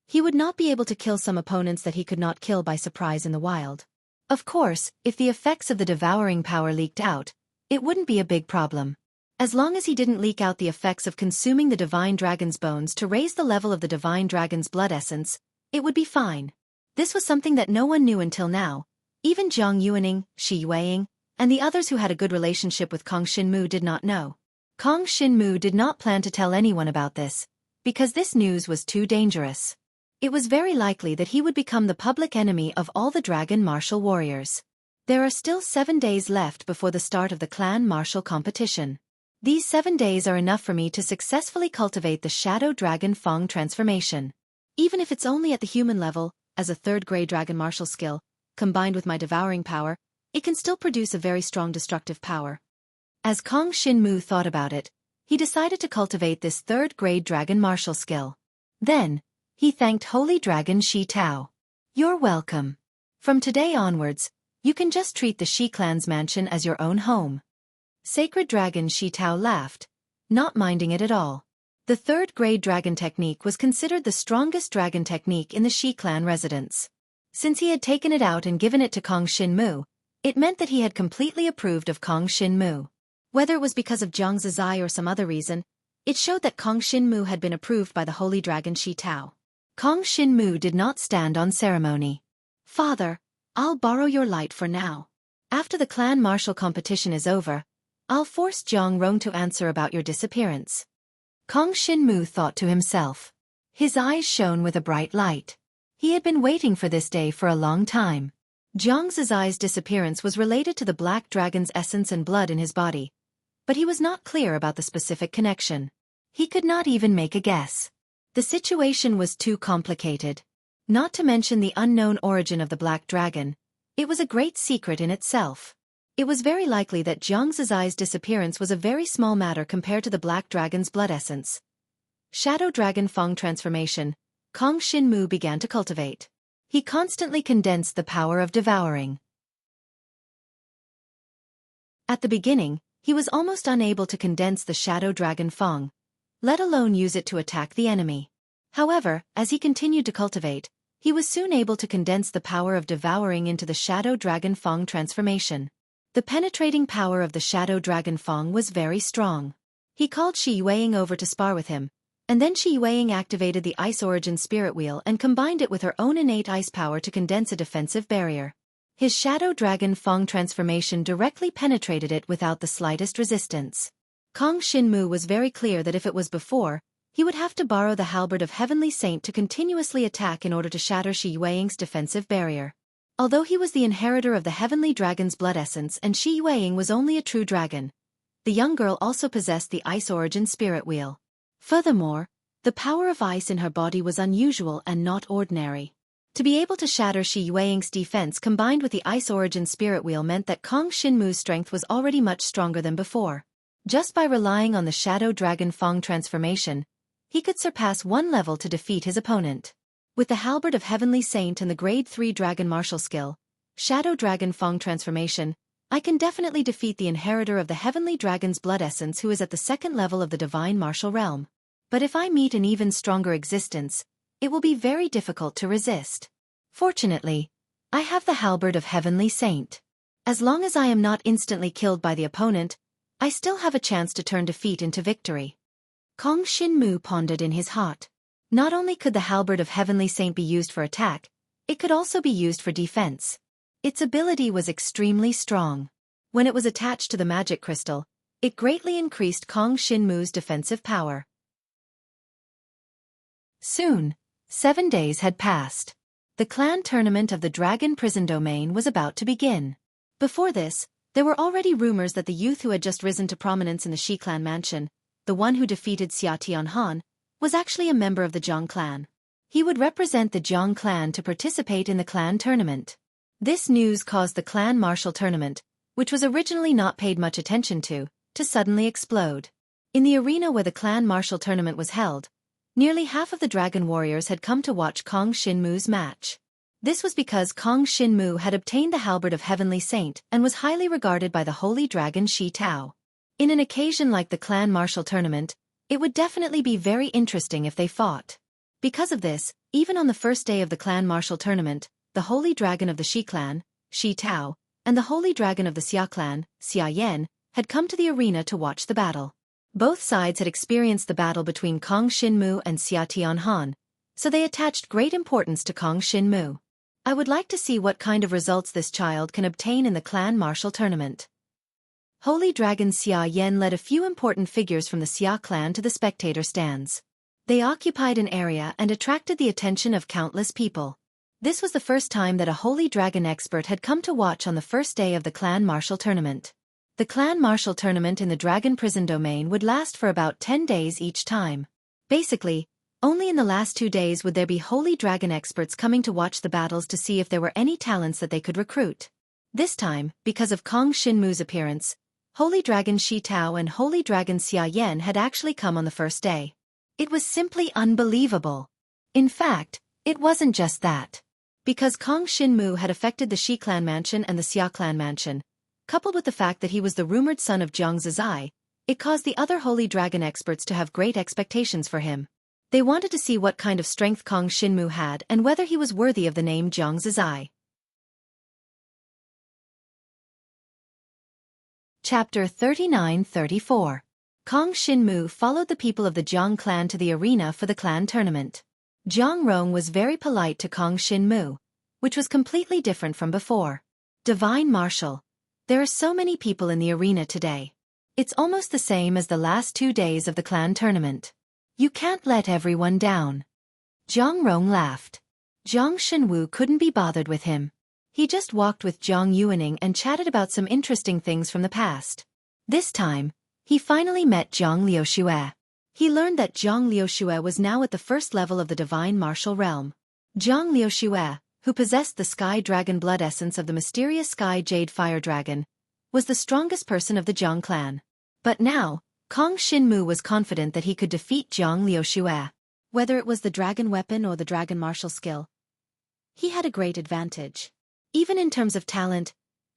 Speaker 1: he would not be able to kill some opponents that he could not kill by surprise in the wild. Of course, if the effects of the devouring power leaked out, it wouldn't be a big problem. As long as he didn't leak out the effects of consuming the divine dragon's bones to raise the level of the divine dragon's blood essence, it would be fine. This was something that no one knew until now. Even Jiang Yuaning, Shi Weiing, and the others who had a good relationship with Kong Shinmu did not know. Kong Shinmu did not plan to tell anyone about this, because this news was too dangerous. It was very likely that he would become the public enemy of all the dragon martial warriors. There are still 7 days left before the start of the clan martial competition. These 7 days are enough for me to successfully cultivate the Shadow Dragon Fong transformation. Even if it's only at the human level, as a third-grade dragon martial skill, combined with my devouring power, it can still produce a very strong destructive power. As Kong Shinmu thought about it, he decided to cultivate this third-grade dragon martial skill. Then, he thanked Holy Dragon Shi Tao. You're welcome. From today onwards, you can just treat the Shi clan's mansion as your own home. Sacred Dragon Shi Tao laughed, not minding it at all. The third-grade dragon technique was considered the strongest dragon technique in the Shi clan residence. Since he had taken it out and given it to Kong Shinmu, it meant that he had completely approved of Kong Shinmu. Whether it was because of Jiang Zizai or some other reason, it showed that Kong Shinmu had been approved by the Holy Dragon Shi Tao. Kong Shinmu did not stand on ceremony. Father, I'll borrow your light for now. After the clan martial competition is over, I'll force Jiang Rong to answer about your disappearance. Kong Shinmu thought to himself. His eyes shone with a bright light. He had been waiting for this day for a long time. Jiang Zizai's disappearance was related to the black dragon's essence and blood in his body, but he was not clear about the specific connection. He could not even make a guess. The situation was too complicated. Not to mention the unknown origin of the black dragon, It was a great secret in itself. It was very likely that Jiang Zizai's disappearance was a very small matter compared to the Black Dragon's blood essence. Shadow Dragon Fang transformation, Kong Shinmu began to cultivate. He constantly condensed the power of devouring. At the beginning, he was almost unable to condense the Shadow Dragon Fang, let alone use it to attack the enemy. However, as he continued to cultivate, he was soon able to condense the power of devouring into the Shadow Dragon Fang transformation. The penetrating power of the Shadow Dragon Fang was very strong. He called Shi Yueying over to spar with him, and then Shi Yueying activated the Ice Origin Spirit Wheel and combined it with her own innate ice power to condense a defensive barrier. His Shadow Dragon Fang transformation directly penetrated it without the slightest resistance. Kong Shinmu was very clear that if it was before, he would have to borrow the Halberd of Heavenly Saint to continuously attack in order to shatter Shi Yueying's defensive barrier. Although he was the inheritor of the Heavenly Dragon's blood essence and Shi Yueying was only a true dragon, the young girl also possessed the Ice Origin Spirit Wheel. Furthermore, the power of ice in her body was unusual and not ordinary. To be able to shatter Shi Yueying's defense combined with the Ice Origin Spirit Wheel meant that Kong Shinmu's strength was already much stronger than before. Just by relying on the Shadow Dragon Fang transformation, he could surpass one level to defeat his opponent. With the Halberd of Heavenly Saint and the Grade 3 Dragon Martial Skill, Shadow Dragon Fang transformation, I can definitely defeat the inheritor of the Heavenly Dragon's blood essence who is at the second level of the Divine Martial Realm. But if I meet an even stronger existence, it will be very difficult to resist. Fortunately, I have the Halberd of Heavenly Saint. As long as I am not instantly killed by the opponent, I still have a chance to turn defeat into victory. Kong Shinmu pondered in his heart. Not only could the Halberd of Heavenly Saint be used for attack, it could also be used for defense. Its ability was extremely strong. When it was attached to the magic crystal, it greatly increased Kong Shinmu's defensive power. Soon, 7 days had passed. The clan tournament of the Dragon Prison Domain was about to begin. Before this, there were already rumors that the youth who had just risen to prominence in the Shi clan mansion, the one who defeated Xia Tianhan, was actually a member of the Jiang clan. He would represent the Jiang clan to participate in the clan tournament. This news caused the clan martial tournament, which was originally not paid much attention to suddenly explode. In the arena where the clan martial tournament was held, nearly half of the dragon warriors had come to watch Kong Shinmu's match. This was because Kong Shinmu had obtained the Halberd of Heavenly Saint and was highly regarded by the holy dragon Shi Tao. In an occasion like the clan martial tournament, it would definitely be very interesting if they fought. Because of this, even on the first day of the clan martial tournament, the holy dragon of the Shi clan, Shi Tao, and the holy dragon of the Xia clan, Xia Yan, had come to the arena to watch the battle. Both sides had experienced the battle between Kong Shinmu and Xia Tianhan, so they attached great importance to Kong Shinmu. I would like to see what kind of results this child can obtain in the clan martial tournament. Holy Dragon Xia Yan led a few important figures from the Xia clan to the spectator stands. They occupied an area and attracted the attention of countless people. This was the first time that a holy dragon expert had come to watch on the first day of the clan martial tournament. The clan martial tournament in the Dragon Prison Domain would last for about 10 days each time. Basically, only in the last 2 days would there be holy dragon experts coming to watch the battles to see if there were any talents that they could recruit. This time, because of Kong Shinmu's appearance, Holy Dragon Shi Tao and Holy Dragon Xia Yan had actually come on the first day. It was simply unbelievable. In fact, it wasn't just that. Because Kong Shinmu had affected the Shi clan mansion and the Xia clan mansion, coupled with the fact that he was the rumored son of Jiang Zizai, it caused the other holy dragon experts to have great expectations for him. They wanted to see what kind of strength Kong Shinmu had and whether he was worthy of the name Jiang Zizai. Chapter 39-34. Kong Shinmu followed the people of the Jiang clan to the arena for the clan tournament. Jiang Rong was very polite to Kong Shinmu, which was completely different from before. Divine Martial. There are so many people in the arena today. It's almost the same as the last 2 days of the clan tournament. You can't let everyone down. Jiang Rong laughed. Jiang Shenwu couldn't be bothered with him. He just walked with Jiang Yuaning and chatted about some interesting things from the past. This time, he finally met Jiang Liuxue. He learned that Jiang Liuxue was now at the first level of the Divine Martial Realm. Jiang Liuxue, who possessed the Sky Dragon blood essence of the mysterious Sky Jade Fire Dragon, was the strongest person of the Jiang clan. But now, Kong Shinmu was confident that he could defeat Jiang Liuxue. Whether it was the dragon weapon or the dragon martial skill, he had a great advantage. Even in terms of talent,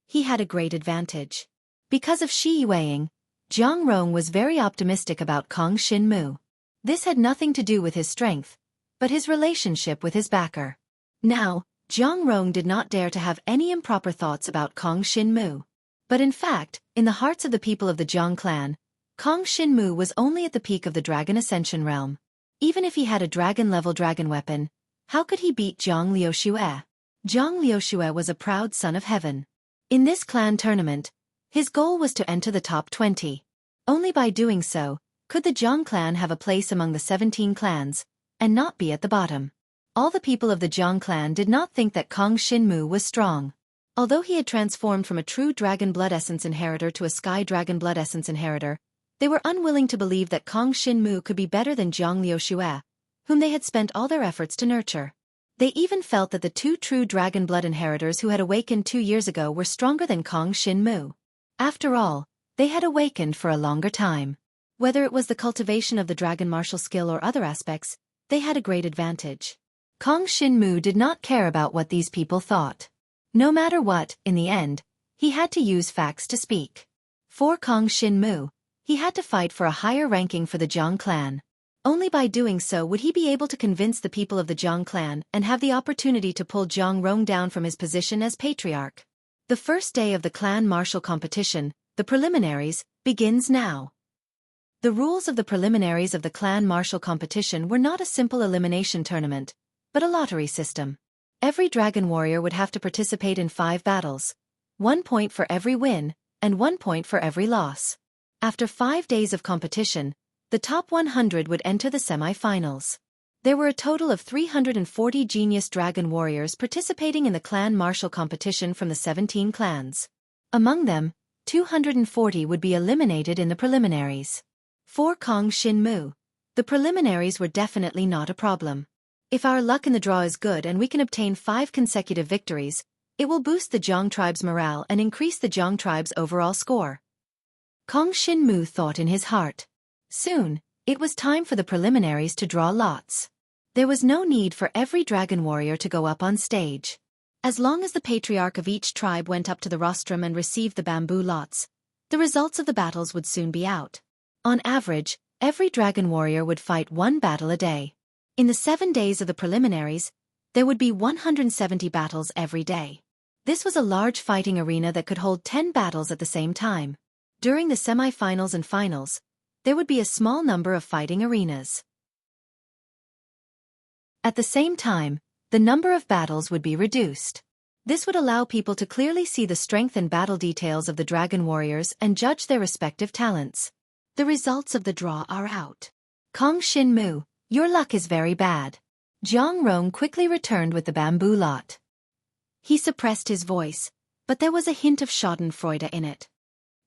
Speaker 1: he had a great advantage. Because of Shi Yueying, Jiang Rong was very optimistic about Kong Shinmu. This had nothing to do with his strength, but his relationship with his backer. Now, Jiang Rong did not dare to have any improper thoughts about Kong Shinmu. But in fact, in the hearts of the people of the Jiang clan, Kong Shinmu was only at the peak of the Dragon Ascension realm. Even if he had a dragon-level dragon weapon, how could he beat Jiang Liuxue? Jiang Liuxue was a proud son of heaven. In this clan tournament, his goal was to enter the top 20. Only by doing so, could the Jiang clan have a place among the 17 clans, and not be at the bottom. All the people of the Jiang clan did not think that Kong Shinmu was strong. Although he had transformed from a true dragon blood essence inheritor to a sky dragon blood essence inheritor, they were unwilling to believe that Kong Shinmu could be better than Jiang Liuxue, whom they had spent all their efforts to nurture. They even felt that the two true dragon blood inheritors who had awakened 2 years ago were stronger than Kong Shinmu. After all, they had awakened for a longer time. Whether it was the cultivation of the dragon martial skill or other aspects, they had a great advantage. Kong Shinmu did not care about what these people thought. No matter what, in the end, he had to use facts to speak. For Kong Shinmu, he had to fight for a higher ranking for the Jiang clan. Only by doing so would he be able to convince the people of the Jiang clan and have the opportunity to pull Jiang Rong down from his position as patriarch. The first day of the clan martial competition, the preliminaries, begins now. The rules of the preliminaries of the clan martial competition were not a simple elimination tournament, but a lottery system. Every dragon warrior would have to participate in 5 battles, 1 point for every win, and 1 point for every loss. After 5 days of competition, the top 100 would enter the semi-finals. There were a total of 340 genius dragon warriors participating in the clan martial competition from the 17 clans. Among them, 240 would be eliminated in the preliminaries. For Kong Shinmu, the preliminaries were definitely not a problem. If our luck in the draw is good and we can obtain 5 consecutive victories, it will boost the Jiang tribe's morale and increase the Jiang tribe's overall score. Kong Shinmu thought in his heart. Soon, it was time for the preliminaries to draw lots. There was no need for every dragon warrior to go up on stage. As long as the patriarch of each tribe went up to the rostrum and received the bamboo lots, the results of the battles would soon be out. On average, every dragon warrior would fight 1 battle a day. In the 7 days of the preliminaries, there would be 170 battles every day. This was a large fighting arena that could hold 10 battles at the same time. During the semi-finals and finals, there would be a small number of fighting arenas. At the same time, the number of battles would be reduced. This would allow people to clearly see the strength and battle details of the dragon warriors and judge their respective talents. The results of the draw are out. Kong Shinmu, your luck is very bad. Jiang Rong quickly returned with the bamboo lot. He suppressed his voice, but there was a hint of schadenfreude in it.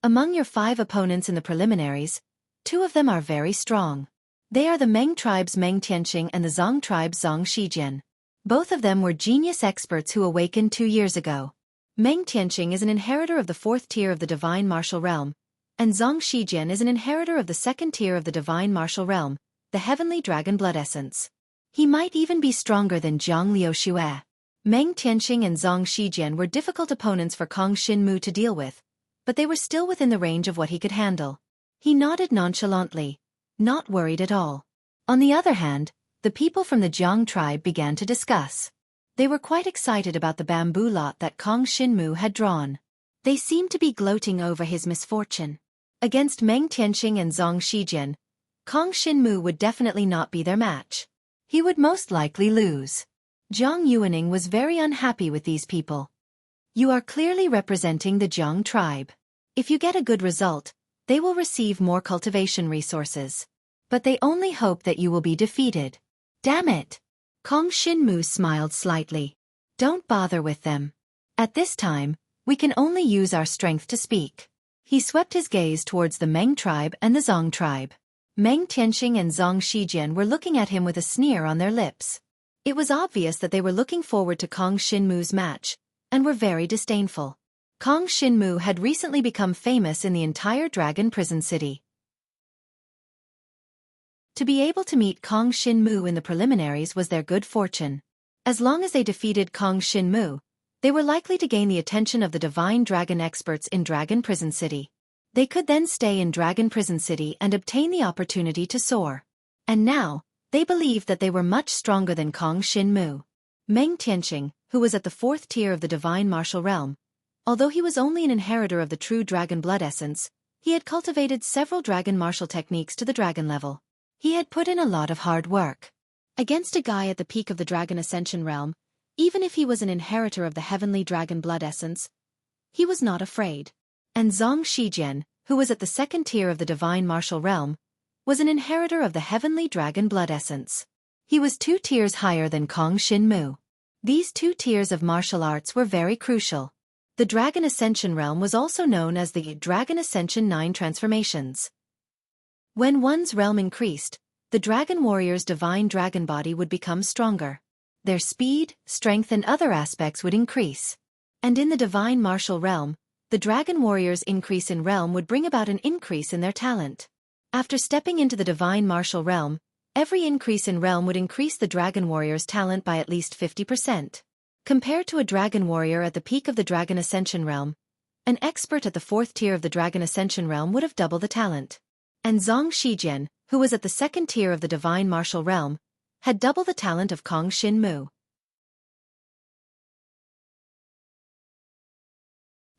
Speaker 1: Among your 5 opponents in the preliminaries, 2 of them are very strong. They are the Meng tribe's Meng Tianqing and the Zhang tribe's Zhang Shijian. Both of them were genius experts who awakened 2 years ago. Meng Tianqing is an inheritor of the 4th tier of the divine martial realm, and Zhang Shijian is an inheritor of the 2nd tier of the divine martial realm, the heavenly dragon blood essence. He might even be stronger than Jiang Liuxue. Meng Tianqing and Zhang Shijian were difficult opponents for Kong Shinmu to deal with, but they were still within the range of what he could handle. He nodded nonchalantly, not worried at all. On the other hand, the people from the Jiang tribe began to discuss. They were quite excited about the bamboo lot that Kong Shinmu had drawn. They seemed to be gloating over his misfortune. Against Meng Tianqing and Zhang Shijian, Kong Shinmu would definitely not be their match. He would most likely lose. Jiang Yuaning was very unhappy with these people. You are clearly representing the Jiang tribe. If you get a good result, they will receive more cultivation resources. But they only hope that you will be defeated. Damn it! Kong Shinmu smiled slightly. Don't bother with them. At this time, we can only use our strength to speak. He swept his gaze towards the Meng tribe and the Zhang tribe. Meng Tianqing and Zhang Shijian were looking at him with a sneer on their lips. It was obvious that they were looking forward to Kong Shinmu's match, and were very disdainful. Kong Shinmu had recently become famous in the entire dragon prison city. To be able to meet Kong Shinmu in the preliminaries was their good fortune. As long as they defeated Kong Shinmu, they were likely to gain the attention of the divine dragon experts in Dragon Prison City. They could then stay in Dragon Prison City and obtain the opportunity to soar. And now, they believed that they were much stronger than Kong Shinmu. Meng Tianqing, who was at the 4th tier of the divine martial realm, although he was only an inheritor of the true dragon blood essence, he had cultivated several dragon martial techniques to the dragon level. He had put in a lot of hard work. Against a guy at the peak of the dragon ascension realm, even if he was an inheritor of the heavenly dragon blood essence, he was not afraid. And Zhang Shijian, who was at the 2nd tier of the divine martial realm, was an inheritor of the heavenly dragon blood essence. He was 2 tiers higher than Kong Shinmu. These 2 tiers of martial arts were very crucial. The Dragon Ascension realm was also known as the Dragon Ascension 9 transformations. When one's realm increased, the dragon warrior's divine dragon body would become stronger. Their speed, strength and other aspects would increase. And in the divine martial realm, the dragon warrior's increase in realm would bring about an increase in their talent. After stepping into the divine martial realm, every increase in realm would increase the dragon warrior's talent by at least 50%. Compared to a dragon warrior at the peak of the Dragon Ascension realm, an expert at the 4th tier of the Dragon Ascension realm would have double the talent. And Zhang Shijian, who was at the 2nd tier of the divine martial realm, had double the talent of Kong Shinmu.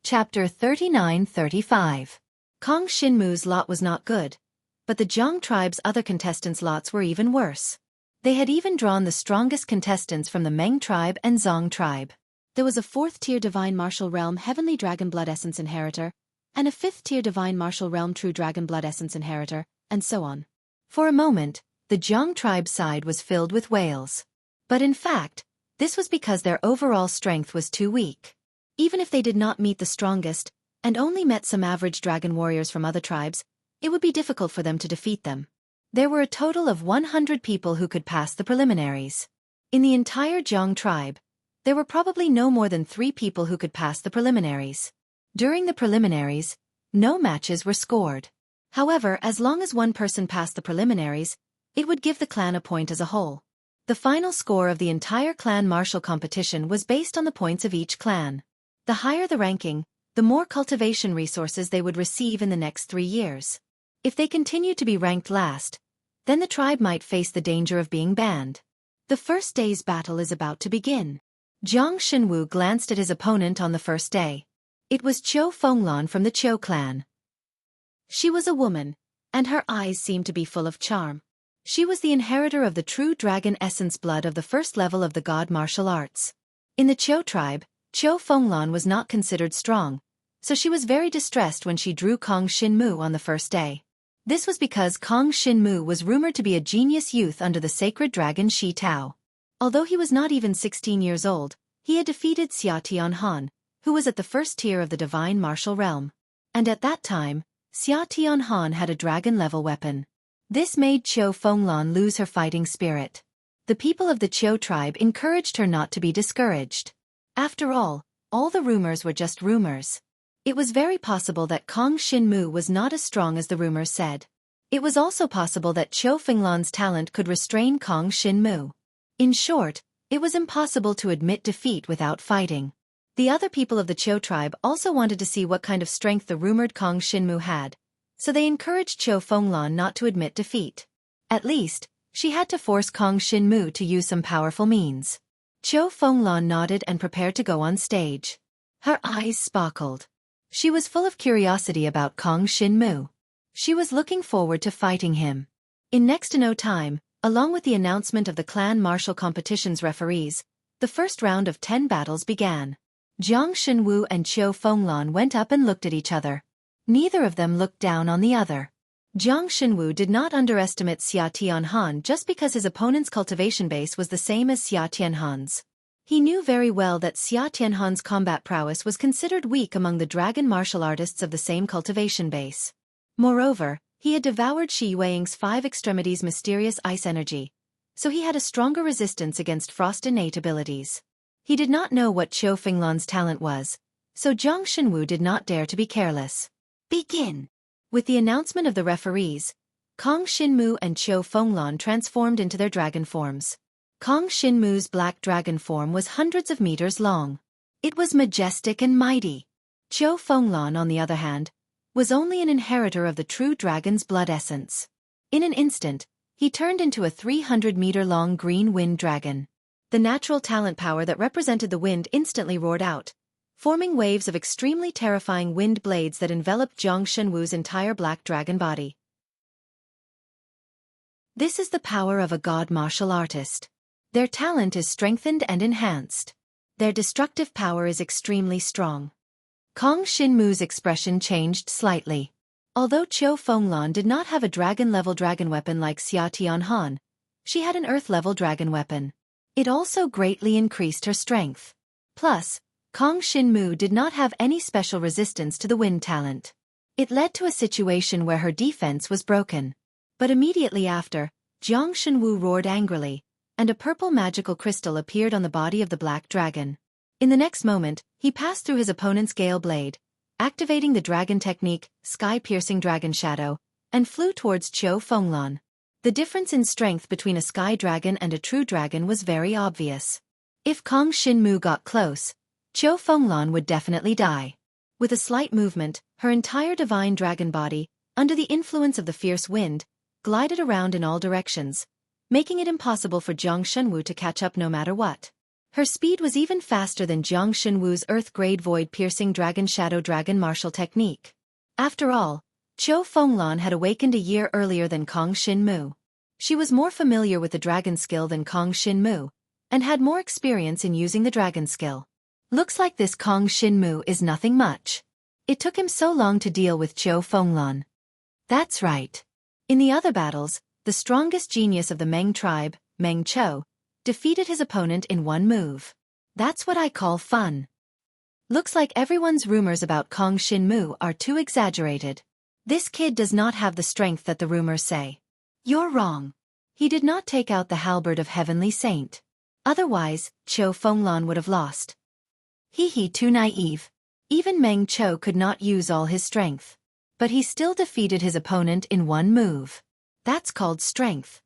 Speaker 1: Chapter 39-35. Kong Shinmu's lot was not good, but the Zhang tribe's other contestants' lots were even worse. They had even drawn the strongest contestants from the Meng tribe and Zhang tribe. There was a 4th tier divine martial realm heavenly dragon blood essence inheritor, and a 5th tier divine martial realm true dragon blood essence inheritor, and so on. For a moment, the Zhang tribe side was filled with wails. But in fact, this was because their overall strength was too weak. Even if they did not meet the strongest, and only met some average dragon warriors from other tribes, it would be difficult for them to defeat them. There were a total of 100 people who could pass the preliminaries. In the entire Zhang tribe, there were probably no more than 3 people who could pass the preliminaries. During the preliminaries, no matches were scored. However, as long as one person passed the preliminaries, it would give the clan a point as a whole. The final score of the entire clan martial competition was based on the points of each clan. The higher the ranking, the more cultivation resources they would receive in the next 3 years. If they continued to be ranked last, then the tribe might face the danger of being banned. The first day's battle is about to begin. Jiang Shenwu glanced at his opponent on the first day. It was Qiu Fenglan from the Qiu clan. She was a woman, and her eyes seemed to be full of charm. She was the inheritor of the true dragon essence blood of the 1st level of the god martial arts. In the Qiu tribe, Qiu Fenglan was not considered strong, so she was very distressed when she drew Kong Shinmu on the first day. This was because Kong Shinmu was rumored to be a genius youth under the sacred dragon Shi Tao. Although he was not even 16 years old, he had defeated Xia Tianhan, who was at the 1st tier of the divine martial realm. And at that time, Xia Tianhan had a dragon-level weapon. This made Qiu Fenglan lose her fighting spirit. The people of the Qiu tribe encouraged her not to be discouraged. After all the rumors were just rumors. It was very possible that Kong Shinmu was not as strong as the rumors said. It was also possible that Qiu Fenglan's talent could restrain Kong Shinmu. In short, it was impossible to admit defeat without fighting. The other people of the Qiu tribe also wanted to see what kind of strength the rumored Kong Shinmu had, so they encouraged Qiu Fenglan not to admit defeat. At least, she had to force Kong Shinmu to use some powerful means. Qiu Fenglan nodded and prepared to go on stage. Her eyes sparkled. She was full of curiosity about Kong Shinmu. She was looking forward to fighting him. In next to no time, along with the announcement of the clan martial competition's referees, the first round of 10 battles began. Jiang Shenwu and Qiu Fenglan went up and looked at each other. Neither of them looked down on the other. Jiang Shenwu did not underestimate Xia Tianhan just because his opponent's cultivation base was the same as Xia Tianhan's. He knew very well that Xia Tianhan's combat prowess was considered weak among the dragon martial artists of the same cultivation base. Moreover, he had devoured Shi Yueying's 5 extremities mysterious ice energy, so he had a stronger resistance against Frost's innate abilities. He did not know what Qiu Fenglan's talent was, so Jiang Xinwu did not dare to be careless. Begin! With the announcement of the referees, Kong Xinmu and Qiu Fenglan transformed into their dragon forms. Kong Xinmu's black dragon form was hundreds of meters long. It was majestic and mighty. Qiu Fenglan, on the other hand, was only an inheritor of the true dragon's blood essence. In an instant, he turned into a 300-meter-long green wind dragon. The natural talent power that represented the wind instantly roared out, forming waves of extremely terrifying wind blades that enveloped Jiang Xinwu's entire black dragon body. This is the power of a god martial artist. Their talent is strengthened and enhanced. Their destructive power is extremely strong. Kong Xinmu's expression changed slightly. Although Qiu Fenglan did not have a dragon-level dragon weapon like Xia Tianhan, she had an earth-level dragon weapon. It also greatly increased her strength. Plus, Kong Xinmu did not have any special resistance to the wind talent. It led to a situation where her defense was broken. But immediately after, Jiang Xinwu roared angrily, and a purple magical crystal appeared on the body of the black dragon. In the next moment, he passed through his opponent's gale blade, activating the dragon technique, sky-piercing dragon shadow, and flew towards Qiu Fenglan. The difference in strength between a sky dragon and a true dragon was very obvious. If Kong Xinmu got close, Qiu Fenglan would definitely die. With a slight movement, her entire divine dragon body, under the influence of the fierce wind, glided around in all directions, making it impossible for Jiang Xinwu to catch up no matter what. Her speed was even faster than Jiang Xinwu's earth-grade void-piercing dragon shadow dragon martial technique. After all, Qiu Fenglan had awakened a year earlier than Kong Xinmu. She was more familiar with the dragon skill than Kong Xinmu, and had more experience in using the dragon skill. Looks like this Kong Xinmu is nothing much. It took him so long to deal with Qiu Fenglan. That's right. In the other battles, the strongest genius of the Meng tribe, Meng Chou, defeated his opponent in one move. That's what I call fun. Looks like everyone's rumors about Kong Xinmu are too exaggerated. This kid does not have the strength that the rumors say. You're wrong. He did not take out the halberd of Heavenly Saint. Otherwise, Qiu Fenglan would have lost. Too naive. Even Meng Chou could not use all his strength. But he still defeated his opponent in one move. That's called strength.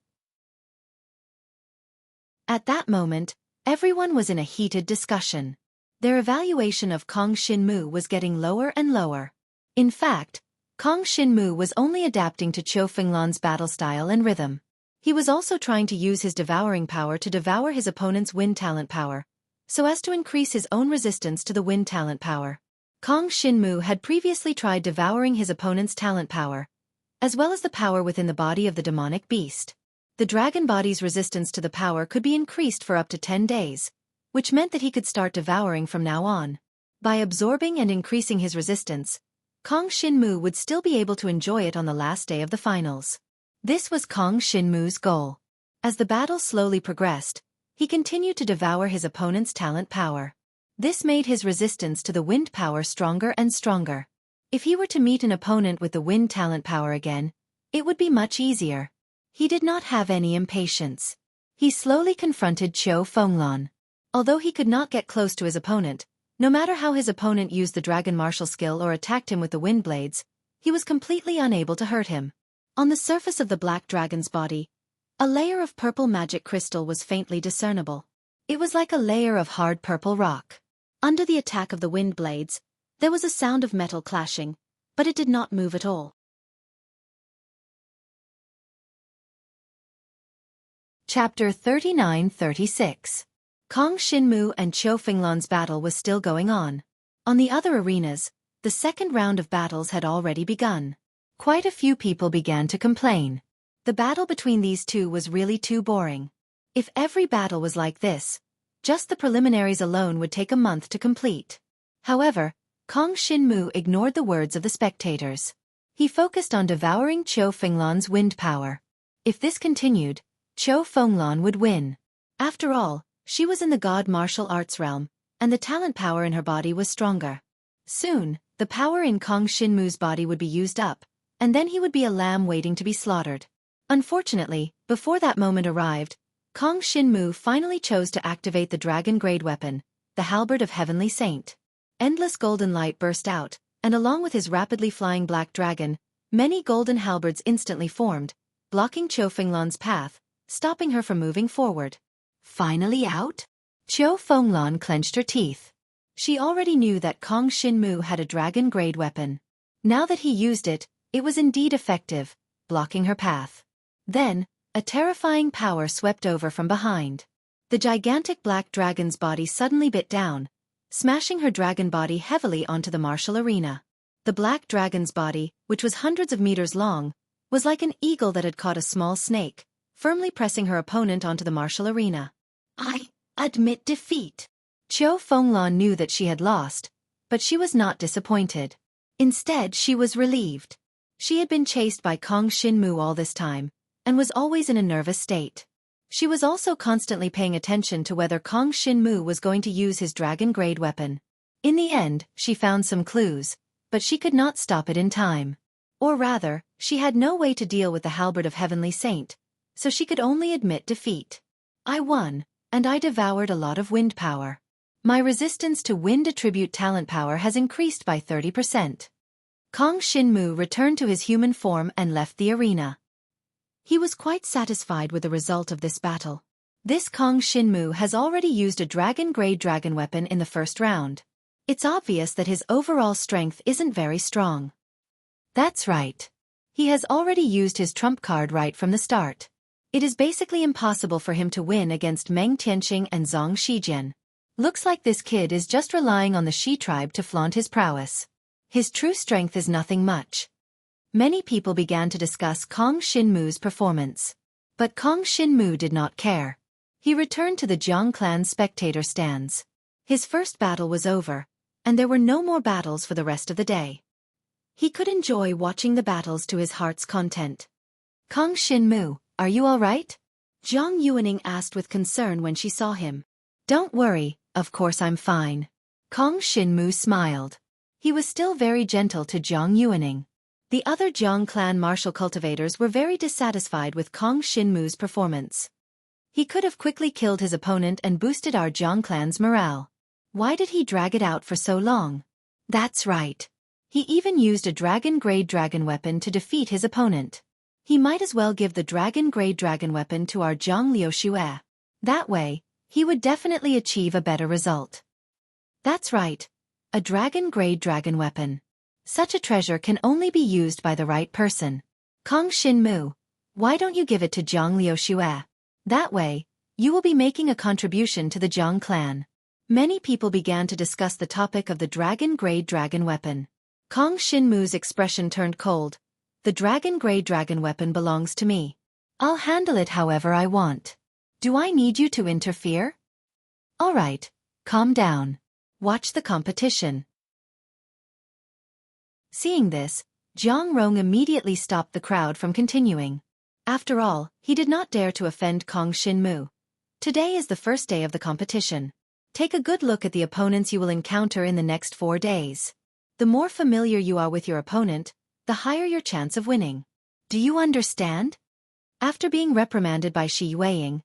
Speaker 1: At that moment, everyone was in a heated discussion. Their evaluation of Kong Xinmu was getting lower and lower. In fact, Kong Xinmu was only adapting to Qiu Fenglan's battle style and rhythm. He was also trying to use his devouring power to devour his opponent's wind talent power, so as to increase his own resistance to the wind talent power. Kong Xinmu had previously tried devouring his opponent's talent power, as well as the power within the body of the demonic beast. The dragon body's resistance to the power could be increased for up to 10 days, which meant that he could start devouring from now on. By absorbing and increasing his resistance, Kong Xinmu would still be able to enjoy it on the last day of the finals. This was Kong Xinmu's goal. As the battle slowly progressed, he continued to devour his opponent's talent power. This made his resistance to the wind power stronger and stronger. If he were to meet an opponent with the wind talent power again, it would be much easier. He did not have any impatience. He slowly confronted Qiu Fenglan. Although he could not get close to his opponent, no matter how his opponent used the dragon martial skill or attacked him with the wind blades, he was completely unable to hurt him. On the surface of the black dragon's body, a layer of purple magic crystal was faintly discernible. It was like a layer of hard purple rock. Under the attack of the wind blades, there was a sound of metal clashing, but it did not move at all. Chapter 39-36. Kong Xinmu and Qiu Fenglan's battle was still going on. On the other arenas, the second round of battles had already begun. Quite a few people began to complain. The battle between these two was really too boring. If every battle was like this, just the preliminaries alone would take a month to complete. However, Kong Xinmu ignored the words of the spectators. He focused on devouring Qiu Fenglan's wind power. If this continued, Qiu Fenglan would win. After all, she was in the god martial arts realm, and the talent power in her body was stronger. Soon, the power in Kong Xinmu's body would be used up, and then he would be a lamb waiting to be slaughtered. Unfortunately, before that moment arrived, Kong Shinmu finally chose to activate the dragon-grade weapon, the halberd of Heavenly Saint. Endless golden light burst out, and along with his rapidly flying black dragon, many golden halberds instantly formed, blocking Qiu Fenglan's path, stopping her from moving forward. Finally out? Qiu Fenglan clenched her teeth. She already knew that Kong Shinmu had a dragon-grade weapon. Now that he used it, it was indeed effective, blocking her path. Then, a terrifying power swept over from behind. The gigantic black dragon's body suddenly bit down, smashing her dragon body heavily onto the martial arena. The black dragon's body, which was hundreds of meters long, was like an eagle that had caught a small snake, firmly pressing her opponent onto the martial arena. I admit defeat. Qiu Fenglan knew that she had lost, but she was not disappointed. Instead, she was relieved. She had been chased by Kong Shinmu all this time, and was always in a nervous state. She was also constantly paying attention to whether Kong Shinmu was going to use his dragon-grade weapon. In the end, she found some clues, but she could not stop it in time. Or rather, she had no way to deal with the halberd of Heavenly Saint, so she could only admit defeat. I won, and I devoured a lot of wind power. My resistance to wind attribute talent power has increased by 30%. Kong Shinmu returned to his human form and left the arena. He was quite satisfied with the result of this battle. This Kong Shinmu has already used a dragon-grade dragon weapon in the first round. It's obvious that his overall strength isn't very strong. That's right. He has already used his trump card right from the start. It is basically impossible for him to win against Meng Tianqing and Zhang Shijian. Looks like this kid is just relying on the Shi tribe to flaunt his prowess. His true strength is nothing much. Many people began to discuss Kong Shinmu's performance. But Kong Shinmu did not care. He returned to the Jiang clan's spectator stands. His first battle was over, and there were no more battles for the rest of the day. He could enjoy watching the battles to his heart's content. Kong Shinmu, are you all right? Zhang Yuaning asked with concern when she saw him. Don't worry, of course I'm fine. Kong Shinmu smiled. He was still very gentle to Zhang Yuaning. The other Jiang clan martial cultivators were very dissatisfied with Kong Shinmu's performance. He could have quickly killed his opponent and boosted our Jiang clan's morale. Why did he drag it out for so long? That's right. He even used a dragon-grade dragon weapon to defeat his opponent. He might as well give the dragon-grade dragon weapon to our Zhang Liuxue. That way, he would definitely achieve a better result. That's right. A dragon-grade dragon weapon. Such a treasure can only be used by the right person. Kong Shinmu, why don't you give it to Zhang Liuxue? That way, you will be making a contribution to the Jiang clan. Many people began to discuss the topic of the dragon-grade dragon weapon. Kong Shinmu's expression turned cold. The dragon-grade dragon weapon belongs to me. I'll handle it however I want. Do I need you to interfere? All right, calm down. Watch the competition. Seeing this, Jiang Rong immediately stopped the crowd from continuing. After all, he did not dare to offend Kong Shinmu. Today is the first day of the competition. Take a good look at the opponents you will encounter in the next 4 days. The more familiar you are with your opponent, the higher your chance of winning. Do you understand? After being reprimanded by Shi Yueying,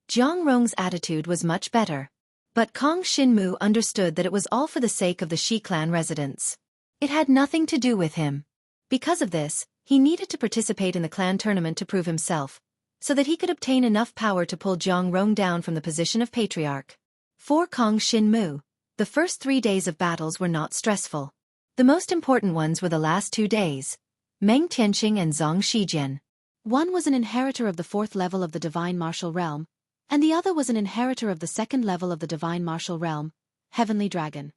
Speaker 1: Jiang Rong's attitude was much better. But Kong Shinmu understood that it was all for the sake of the Shi clan residents. It had nothing to do with him. Because of this, he needed to participate in the clan tournament to prove himself, so that he could obtain enough power to pull Jiang Rong down from the position of patriarch. For Kong Shinmu, the first 3 days of battles were not stressful. The most important ones were the last 2 days, Meng Tianqing and Zhang Shijian. One was an inheritor of the 4th level of the Divine Martial Realm, and the other was an inheritor of the 2nd level of the Divine Martial Realm, Heavenly Dragon.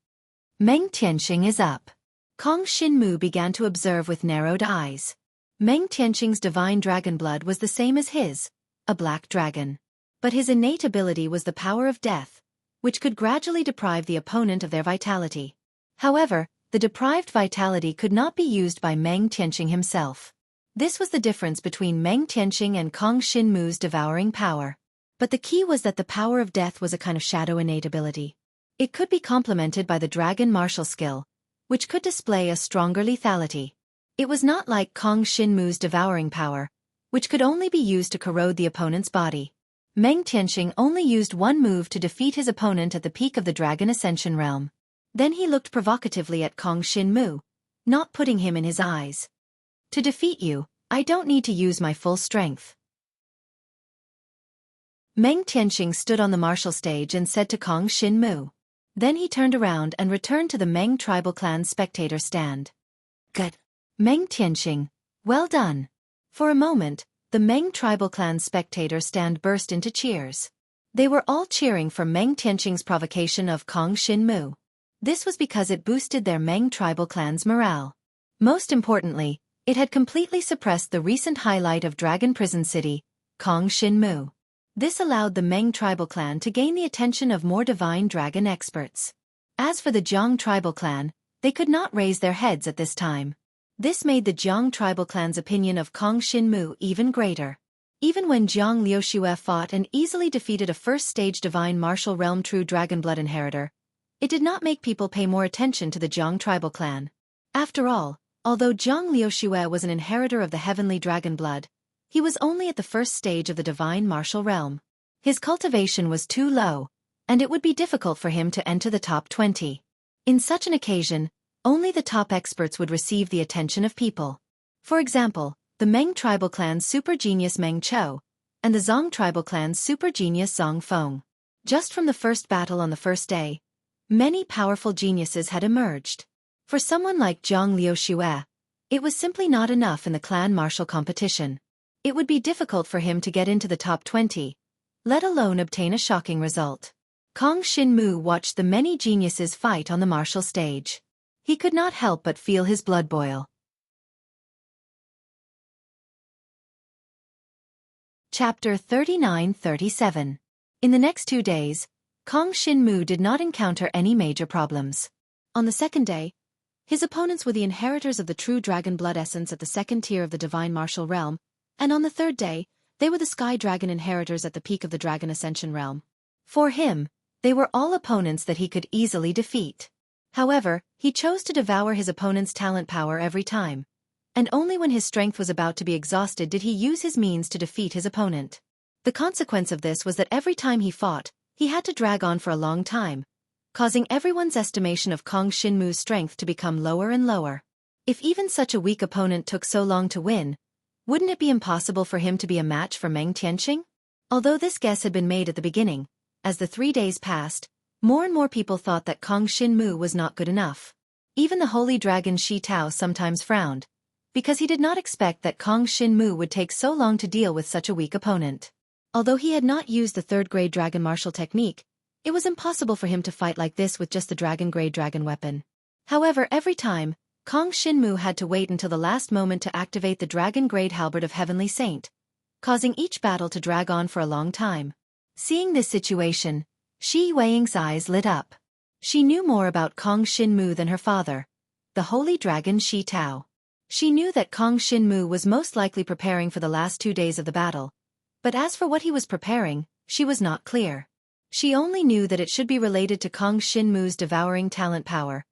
Speaker 1: Meng Tianqing is up. Kong Shinmu began to observe with narrowed eyes. Meng Tianqing's divine dragon blood was the same as his, a black dragon. But his innate ability was the power of death, which could gradually deprive the opponent of their vitality. However, the deprived vitality could not be used by Meng Tianqing himself. This was the difference between Meng Tianqing and Kong Shinmu's devouring power. But the key was that the power of death was a kind of shadow innate ability. It could be complemented by the dragon martial skill, which could display a stronger lethality. It was not like Kong Shinmu's devouring power, which could only be used to corrode the opponent's body. Meng Tianxing only used one move to defeat his opponent at the peak of the Dragon Ascension realm. Then he looked provocatively at Kong Xinmu, not putting him in his eyes. To defeat you, I don't need to use my full strength. Meng Tianxing stood on the martial stage and said to Kong Xinmu. Then he turned around and returned to the Meng tribal clan's spectator stand. Good. Meng Tianxing, well done. For a moment, the Meng tribal clan's spectator stand burst into cheers. They were all cheering for Meng Tianxing's provocation of Kong Xinmu. This was because it boosted their Meng tribal clan's morale. Most importantly, it had completely suppressed the recent highlight of Dragon Prison City, Kong Xinmu. This allowed the Meng tribal clan to gain the attention of more divine dragon experts. As for the Jiang tribal clan, they could not raise their heads at this time. This made the Jiang tribal clan's opinion of Kong Xinmu even greater. Even when Jiang Liuxue fought and easily defeated a first-stage divine martial realm true dragon blood inheritor, it did not make people pay more attention to the Jiang tribal clan. After all, although Jiang Liuxue was an inheritor of the heavenly dragon blood, he was only at the first stage of the divine martial realm. His cultivation was too low, and it would be difficult for him to enter the top 20. In such an occasion, only the top experts would receive the attention of people. For example, the Meng tribal clan's super genius Meng Chou, and the Zong tribal clan's super genius Zong Feng. Just from the first battle on the first day, many powerful geniuses had emerged. For someone like Jiang Liuxue, it was simply not enough in the clan martial competition. It would be difficult for him to get into the top 20, let alone obtain a shocking result. Kong Xinmu watched the many geniuses fight on the martial stage. He could not help but feel his blood boil. Chapter 39-37. In the next 2 days, Kong Xinmu did not encounter any major problems. On the second day, his opponents were the inheritors of the true dragon blood essence at the second tier of the divine martial realm, and on the third day, they were the sky dragon inheritors at the peak of the Dragon Ascension realm. For him, they were all opponents that he could easily defeat. However, he chose to devour his opponent's talent power every time, and only when his strength was about to be exhausted did he use his means to defeat his opponent. The consequence of this was that every time he fought, he had to drag on for a long time, causing everyone's estimation of Kong Xinmu's strength to become lower and lower. If even such a weak opponent took so long to win, wouldn't it be impossible for him to be a match for Meng Tianxing? Although this guess had been made at the beginning, as the 3 days passed, more and more people thought that Kong Xinmu was not good enough. Even the holy dragon Shi Tao sometimes frowned, because he did not expect that Kong Xinmu would take so long to deal with such a weak opponent. Although he had not used the third-grade dragon martial technique, it was impossible for him to fight like this with just the dragon-grade dragon weapon. However, every time, Kong Xinmu had to wait until the last moment to activate the dragon-grade halberd of Heavenly Saint, causing each battle to drag on for a long time. Seeing this situation, Shi Weiying's eyes lit up. She knew more about Kong Xinmu than her father, the holy dragon Shi Tao. She knew that Kong Xinmu was most likely preparing for the last 2 days of the battle, but as for what he was preparing, she was not clear. She only knew that it should be related to Kong Xinmu's devouring talent power,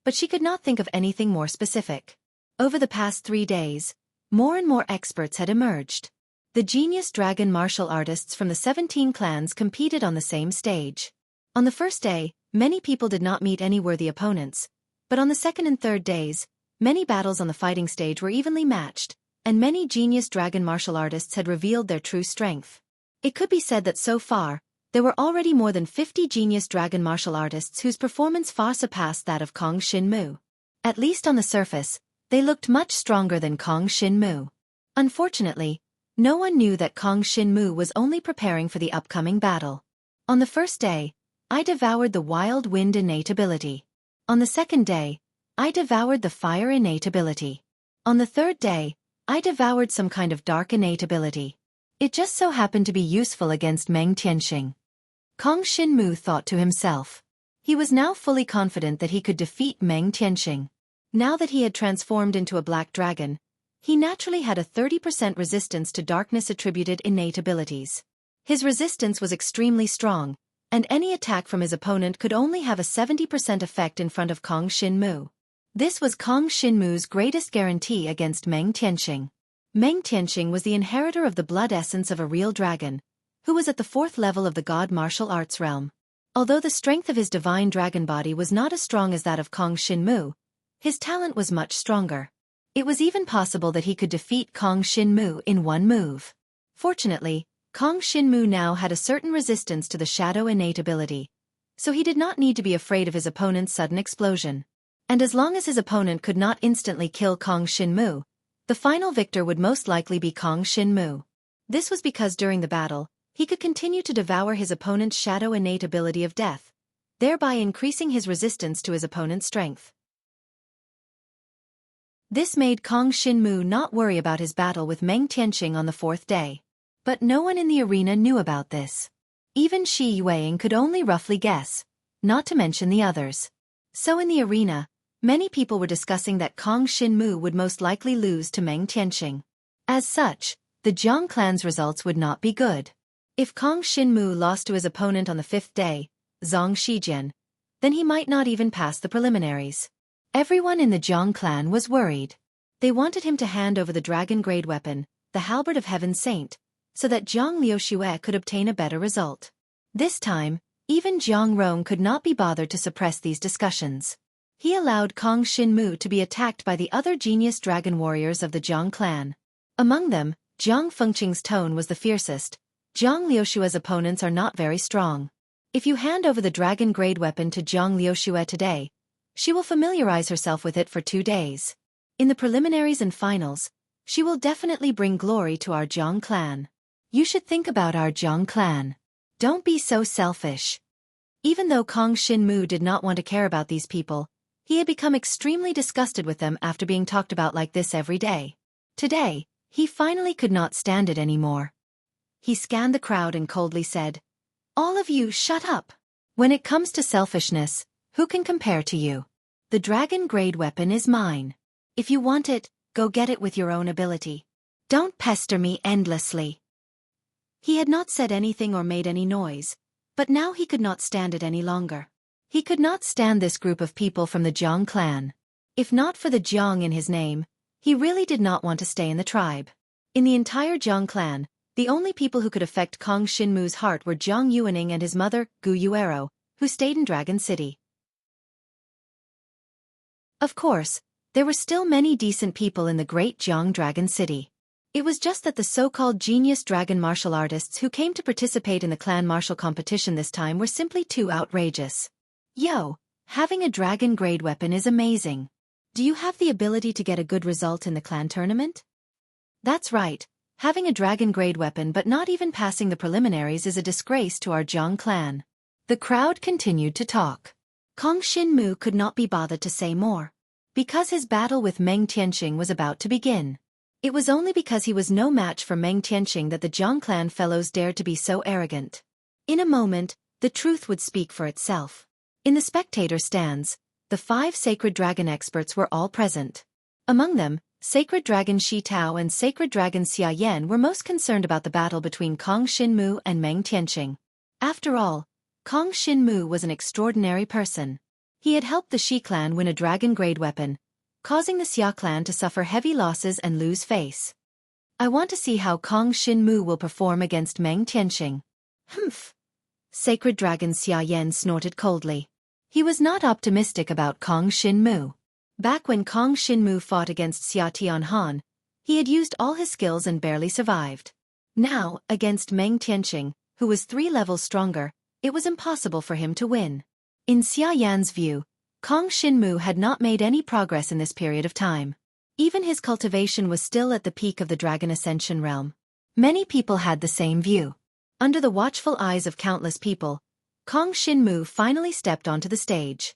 Speaker 1: but she could not think of anything more specific. Over the past 3 days, more and more experts had emerged. The genius dragon martial artists from the 17 clans competed on the same stage. On the first day, many people did not meet any worthy opponents, but on the second and third days, many battles on the fighting stage were evenly matched, and many genius dragon martial artists had revealed their true strength. It could be said that so far, there were already more than 50 genius dragon martial artists whose performance far surpassed that of Kong Xinmu. At least on the surface, they looked much stronger than Kong Xinmu. Unfortunately, no one knew that Kong Xinmu was only preparing for the upcoming battle. On the first day, I devoured the wild wind innate ability. On the second day, I devoured the fire innate ability. On the third day, I devoured some kind of dark innate ability. It just so happened to be useful against Meng Tianxing. Kong Xinmu thought to himself. He was now fully confident that he could defeat Meng Tianxing. Now that he had transformed into a black dragon, he naturally had a 30% resistance to darkness attributed innate abilities. His resistance was extremely strong, and any attack from his opponent could only have a 70% effect in front of Kong Xinmu. This was Kong Xinmu's greatest guarantee against Meng Tianxing. Meng Tianxing was the inheritor of the blood essence of a real dragon, who was at the 4th level of the god martial arts realm. Although the strength of his divine dragon body was not as strong as that of Kong Shinmu, his talent was much stronger. It was even possible that he could defeat Kong Shinmu in one move. Fortunately, Kong Shinmu now had a certain resistance to the shadow innate ability, so he did not need to be afraid of his opponent's sudden explosion. And as long as his opponent could not instantly kill Kong Shinmu, the final victor would most likely be Kong Shinmu. This was because during the battle, he could continue to devour his opponent's shadow innate ability of death, thereby increasing his resistance to his opponent's strength. This made Kong Shinmu not worry about his battle with Meng Tianqing on the 4th day. But no one in the arena knew about this. Even Xueqi could only roughly guess, not to mention the others. So in the arena, many people were discussing that Kong Shinmu would most likely lose to Meng Tianqing. As such, the Jiang clan's results would not be good. If Kong Shinmu lost to his opponent on the 5th day, Zhang Shijian, then he might not even pass the preliminaries. Everyone in the Jiang clan was worried. They wanted him to hand over the dragon-grade weapon, the Halberd of Heaven Saint, so that Zhang Liuxue could obtain a better result. This time, even Jiang Rong could not be bothered to suppress these discussions. He allowed Kong Shinmu to be attacked by the other genius dragon warriors of the Jiang clan. Among them, Jiang Fengqing's tone was the fiercest. Zhang Liuxue's opponents are not very strong. If you hand over the dragon-grade weapon to Zhang Liuxue today, she will familiarize herself with it for 2 days. In the preliminaries and finals, she will definitely bring glory to our Jiang clan. You should think about our Jiang clan. Don't be so selfish. Even though Kong Shinmu did not want to care about these people, he had become extremely disgusted with them after being talked about like this every day. Today, he finally could not stand it anymore. He scanned the crowd and coldly said, "All of you shut up. When it comes to selfishness, who can compare to you? The dragon-grade weapon is mine. If you want it, go get it with your own ability. Don't pester me endlessly." He had not said anything or made any noise, but now he could not stand it any longer. He could not stand this group of people from the Jiang clan. If not for the Jiang in his name, he really did not want to stay in the tribe. In the entire Jiang clan, the only people who could affect Kong Shinmu's heart were Jiang Yuaning and his mother, Gu Yuero, who stayed in Dragon City. Of course, there were still many decent people in the great Jiang Dragon City. It was just that the so-called genius dragon martial artists who came to participate in the clan martial competition this time were simply too outrageous. Yo, having a dragon-grade weapon is amazing. Do you have the ability to get a good result in the clan tournament? That's right. Having a dragon-grade weapon but not even passing the preliminaries is a disgrace to our Jiang clan. The crowd continued to talk. Kong Shinmu could not be bothered to say more, because his battle with Meng Tianqing was about to begin. It was only because he was no match for Meng Tianqing that the Jiang clan fellows dared to be so arrogant. In a moment, the truth would speak for itself. In the spectator stands, the 5 sacred dragon experts were all present. Among them, Sacred Dragon Shi Tao and Sacred Dragon Xia Yan were most concerned about the battle between Kong Shinmu and Meng Tianqing. After all, Kong Shinmu was an extraordinary person. He had helped the Shi clan win a dragon-grade weapon, causing the Xia clan to suffer heavy losses and lose face. I want to see how Kong Shinmu will perform against Meng Tianqing. Humph. Sacred Dragon Xia Yan snorted coldly. He was not optimistic about Kong Shinmu. Back when Kong Shinmu fought against Xia Tianhan, he had used all his skills and barely survived. Now, against Meng Tianqing, who was 3 levels stronger, it was impossible for him to win. In Xia Yan's view, Kong Shinmu had not made any progress in this period of time. Even his cultivation was still at the peak of the Dragon Ascension realm. Many people had the same view. Under the watchful eyes of countless people, Kong Shinmu finally stepped onto the stage.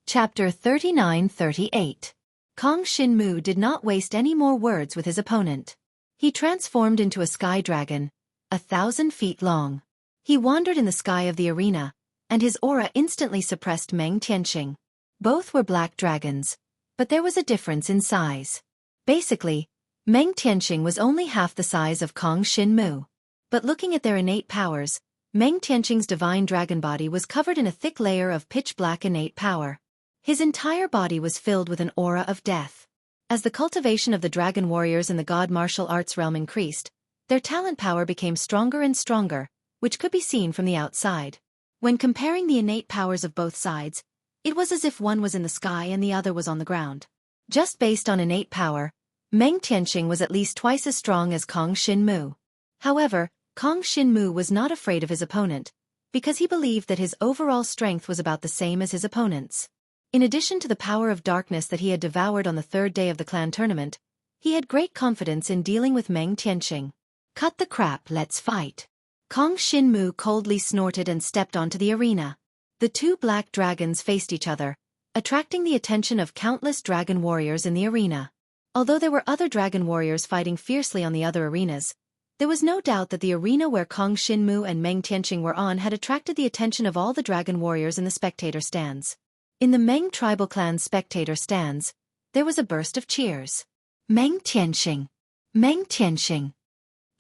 Speaker 1: Chapter 39-38. Kong Shinmu did not waste any more words with his opponent. He transformed into a sky dragon, 1,000 feet long. He wandered in the sky of the arena, and his aura instantly suppressed Meng Tianqing. Both were black dragons, but there was a difference in size. Basically, Meng Tianqing was only half the size of Kong Shinmu. But looking at their innate powers, Meng Tianqing's divine dragon body was covered in a thick layer of pitch-black innate power. His entire body was filled with an aura of death. As the cultivation of the dragon warriors in the god martial arts realm increased, their talent power became stronger and stronger, which could be seen from the outside. When comparing the innate powers of both sides, it was as if one was in the sky and the other was on the ground. Just based on innate power, Meng Tianxing was at least twice as strong as Kong Xinmu. However, Kong Xinmu was not afraid of his opponent, because he believed that his overall strength was about the same as his opponent's. In addition to the power of darkness that he had devoured on the third day of the clan tournament, he had great confidence in dealing with Meng Tianxing. Cut the crap, let's fight. Kong Xinmu coldly snorted and stepped onto the arena. The two black dragons faced each other, attracting the attention of countless dragon warriors in the arena. Although there were other dragon warriors fighting fiercely on the other arenas, there was no doubt that the arena where Kong Xinmu and Meng Tianxing were on had attracted the attention of all the dragon warriors in the spectator stands. In the Meng tribal clan's spectator stands, there was a burst of cheers. Meng Tianxing! Meng Tianxing!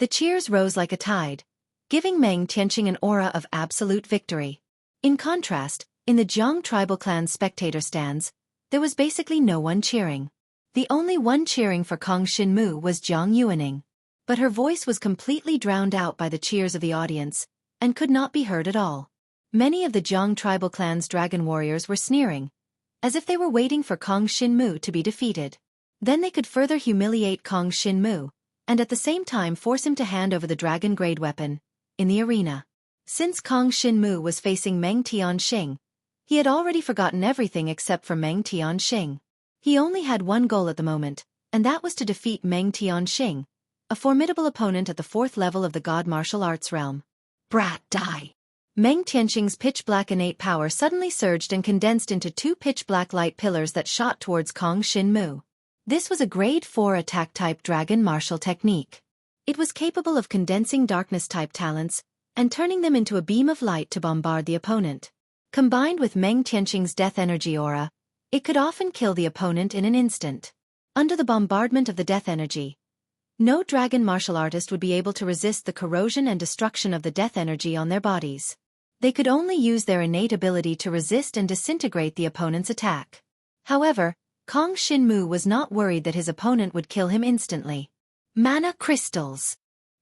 Speaker 1: The cheers rose like a tide, giving Meng Tianxing an aura of absolute victory. In contrast, in the Jiang tribal clan's spectator stands, there was basically no one cheering. The only one cheering for Kong Xinmu was Jiang Yuaning. But her voice was completely drowned out by the cheers of the audience, and could not be heard at all. Many of the Jiang tribal clan's dragon warriors were sneering, as if they were waiting for Kong Xinmu to be defeated. Then they could further humiliate Kong Xinmu, and at the same time force him to hand over the dragon-grade weapon, in the arena. Since Kong Xinmu was facing Meng Tianxing, he had already forgotten everything except for Meng Tianxing. He only had one goal at the moment, and that was to defeat Meng Tianxing, a formidable opponent at the 4th level of the god martial arts realm. Brat, die! Meng Tianxing's pitch-black innate power suddenly surged and condensed into two pitch-black light pillars that shot towards Kong Xinmu. This was a grade 4 attack-type dragon martial technique. It was capable of condensing darkness-type talents and turning them into a beam of light to bombard the opponent. Combined with Meng Tianxing's death energy aura, it could often kill the opponent in an instant. Under the bombardment of the death energy, no dragon martial artist would be able to resist the corrosion and destruction of the death energy on their bodies. They could only use their innate ability to resist and disintegrate the opponent's attack. However, Kong Xinmu was not worried that his opponent would kill him instantly. Mana crystals!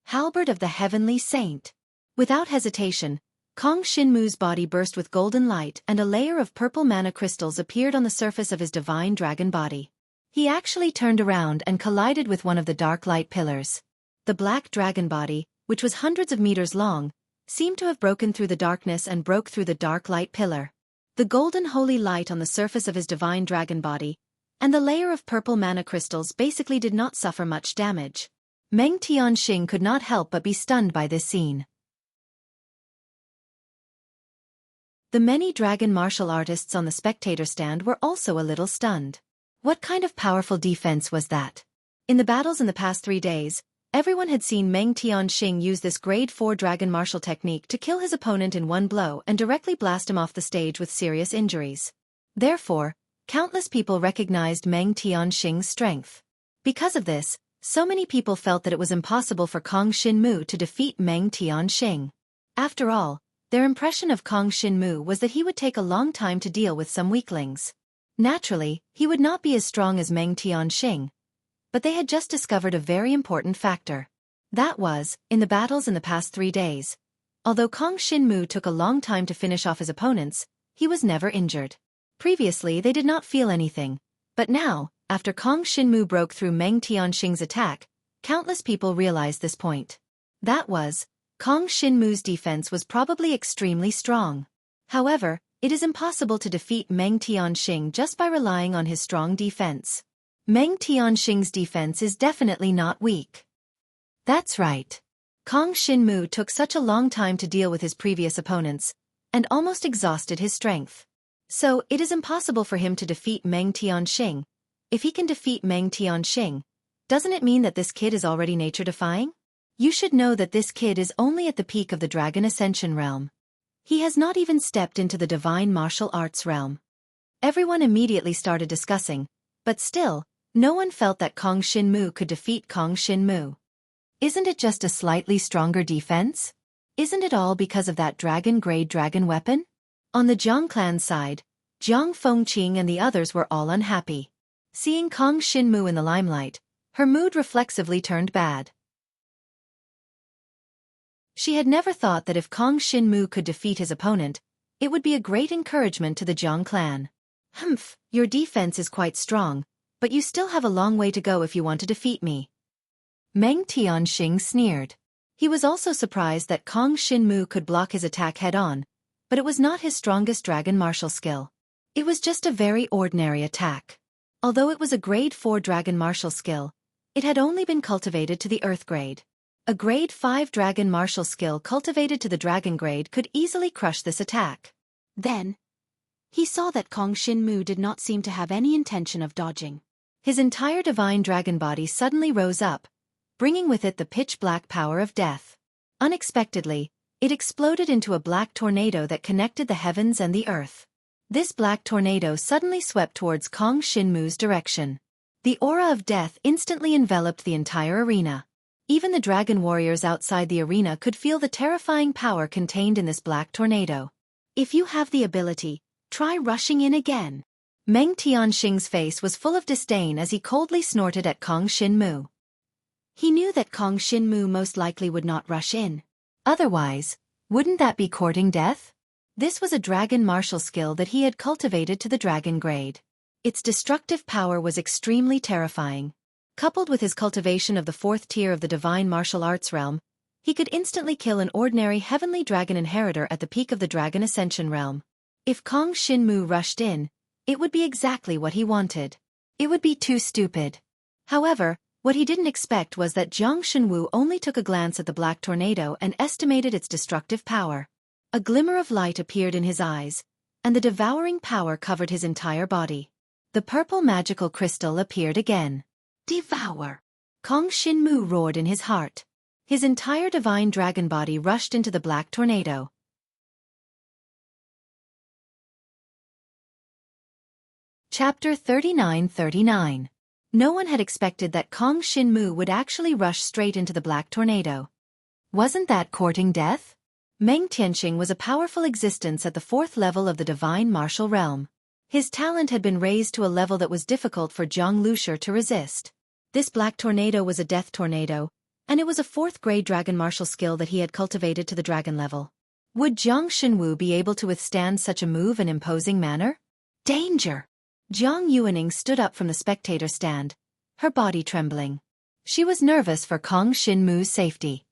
Speaker 1: Halberd of the Heavenly Saint! Without hesitation, Kong Xinmu's body burst with golden light and a layer of purple mana crystals appeared on the surface of his divine dragon body. He actually turned around and collided with one of the dark light pillars. The black dragon body, which was hundreds of meters long, seemed to have broken through the darkness and broke through the dark light pillar. The golden holy light on the surface of his divine dragon body, and the layer of purple mana crystals basically did not suffer much damage. Meng Tianxing could not help but be stunned by this scene. The many dragon martial artists on the spectator stand were also a little stunned. What kind of powerful defense was that? In the battles in the past 3 days, everyone had seen Meng Tianxing use this grade 4 dragon martial technique to kill his opponent in one blow and directly blast him off the stage with serious injuries. Therefore, countless people recognized Meng Tianxing's strength. Because of this, so many people felt that it was impossible for Kong Xinmu to defeat Meng Tianxing. After all, their impression of Kong Xinmu was that he would take a long time to deal with some weaklings. Naturally, he would not be as strong as Meng Tianxing. But they had just discovered a very important factor. That was, in the battles in the past 3 days, although Kong Xinmu took a long time to finish off his opponents, he was never injured. Previously they did not feel anything, but now, after Kong Xinmu broke through Meng Tianxing's attack, countless people realized this point. That was, Kong Xinmu's defense was probably extremely strong. However, it is impossible to defeat Meng Tianxing just by relying on his strong defense. Meng Tianxing's defense is definitely not weak. That's right. Kong Xinmu took such a long time to deal with his previous opponents, and almost exhausted his strength. So, it is impossible for him to defeat Meng Tianxing. If he can defeat Meng Tianxing, doesn't it mean that this kid is already nature-defying? You should know that this kid is only at the peak of the Dragon Ascension realm. He has not even stepped into the Divine Martial Arts realm. Everyone immediately started discussing, but still, no one felt that Kong Xinmu could defeat Kong Xinmu. Isn't it just a slightly stronger defense? Isn't it all because of that dragon-grade dragon weapon? On the Jiang clan side, Jiang Fengqing and the others were all unhappy. Seeing Kong Shinmu in the limelight, her mood reflexively turned bad. She had never thought that if Kong Shinmu could defeat his opponent, it would be a great encouragement to the Jiang clan. Humph, your defense is quite strong, but you still have a long way to go if you want to defeat me. Meng Tianxing sneered. He was also surprised that Kong Shinmu could block his attack head-on, but it was not his strongest dragon martial skill. It was just a very ordinary attack. Although it was a grade 4 dragon martial skill, it had only been cultivated to the earth grade. A grade 5 dragon martial skill cultivated to the dragon grade could easily crush this attack. Then, he saw that Kong Shinmu did not seem to have any intention of dodging. His entire divine dragon body suddenly rose up, bringing with it the pitch-black power of death. Unexpectedly, it exploded into a black tornado that connected the heavens and the earth. This black tornado suddenly swept towards Kong Shinmu's direction. The aura of death instantly enveloped the entire arena. Even the dragon warriors outside the arena could feel the terrifying power contained in this black tornado. If you have the ability, try rushing in again. Meng Tianxing's face was full of disdain as he coldly snorted at Kong Shinmu. He knew that Kong Shinmu most likely would not rush in. Otherwise, wouldn't that be courting death? This was a dragon martial skill that he had cultivated to the dragon grade. Its destructive power was extremely terrifying. Coupled with his cultivation of the 4th tier of the divine martial arts realm, he could instantly kill an ordinary heavenly dragon inheritor at the peak of the dragon ascension realm. If Kong Shinmu rushed in, it would be exactly what he wanted. It would be too stupid. However, what he didn't expect was that Jiang Shenwu only took a glance at the black tornado and estimated its destructive power. A glimmer of light appeared in his eyes, and the devouring power covered his entire body. The purple magical crystal appeared again. Devour! Kong Shinmu roared in his heart. His entire divine dragon body rushed into the black tornado. Chapter 39:39. No one had expected that Kong Shinmu would actually rush straight into the black tornado. Wasn't that courting death? Meng Tianxing was a powerful existence at the 4th level of the divine martial realm. His talent had been raised to a level that was difficult for Zhang Lushi to resist. This black tornado was a death tornado, and it was a 4th grade dragon martial skill that he had cultivated to the dragon level. Would Jiang Shenwu be able to withstand such a move in imposing manner? Danger! Jiang Yuaning stood up from the spectator stand, her body trembling. She was nervous for Kong Shinmu's safety.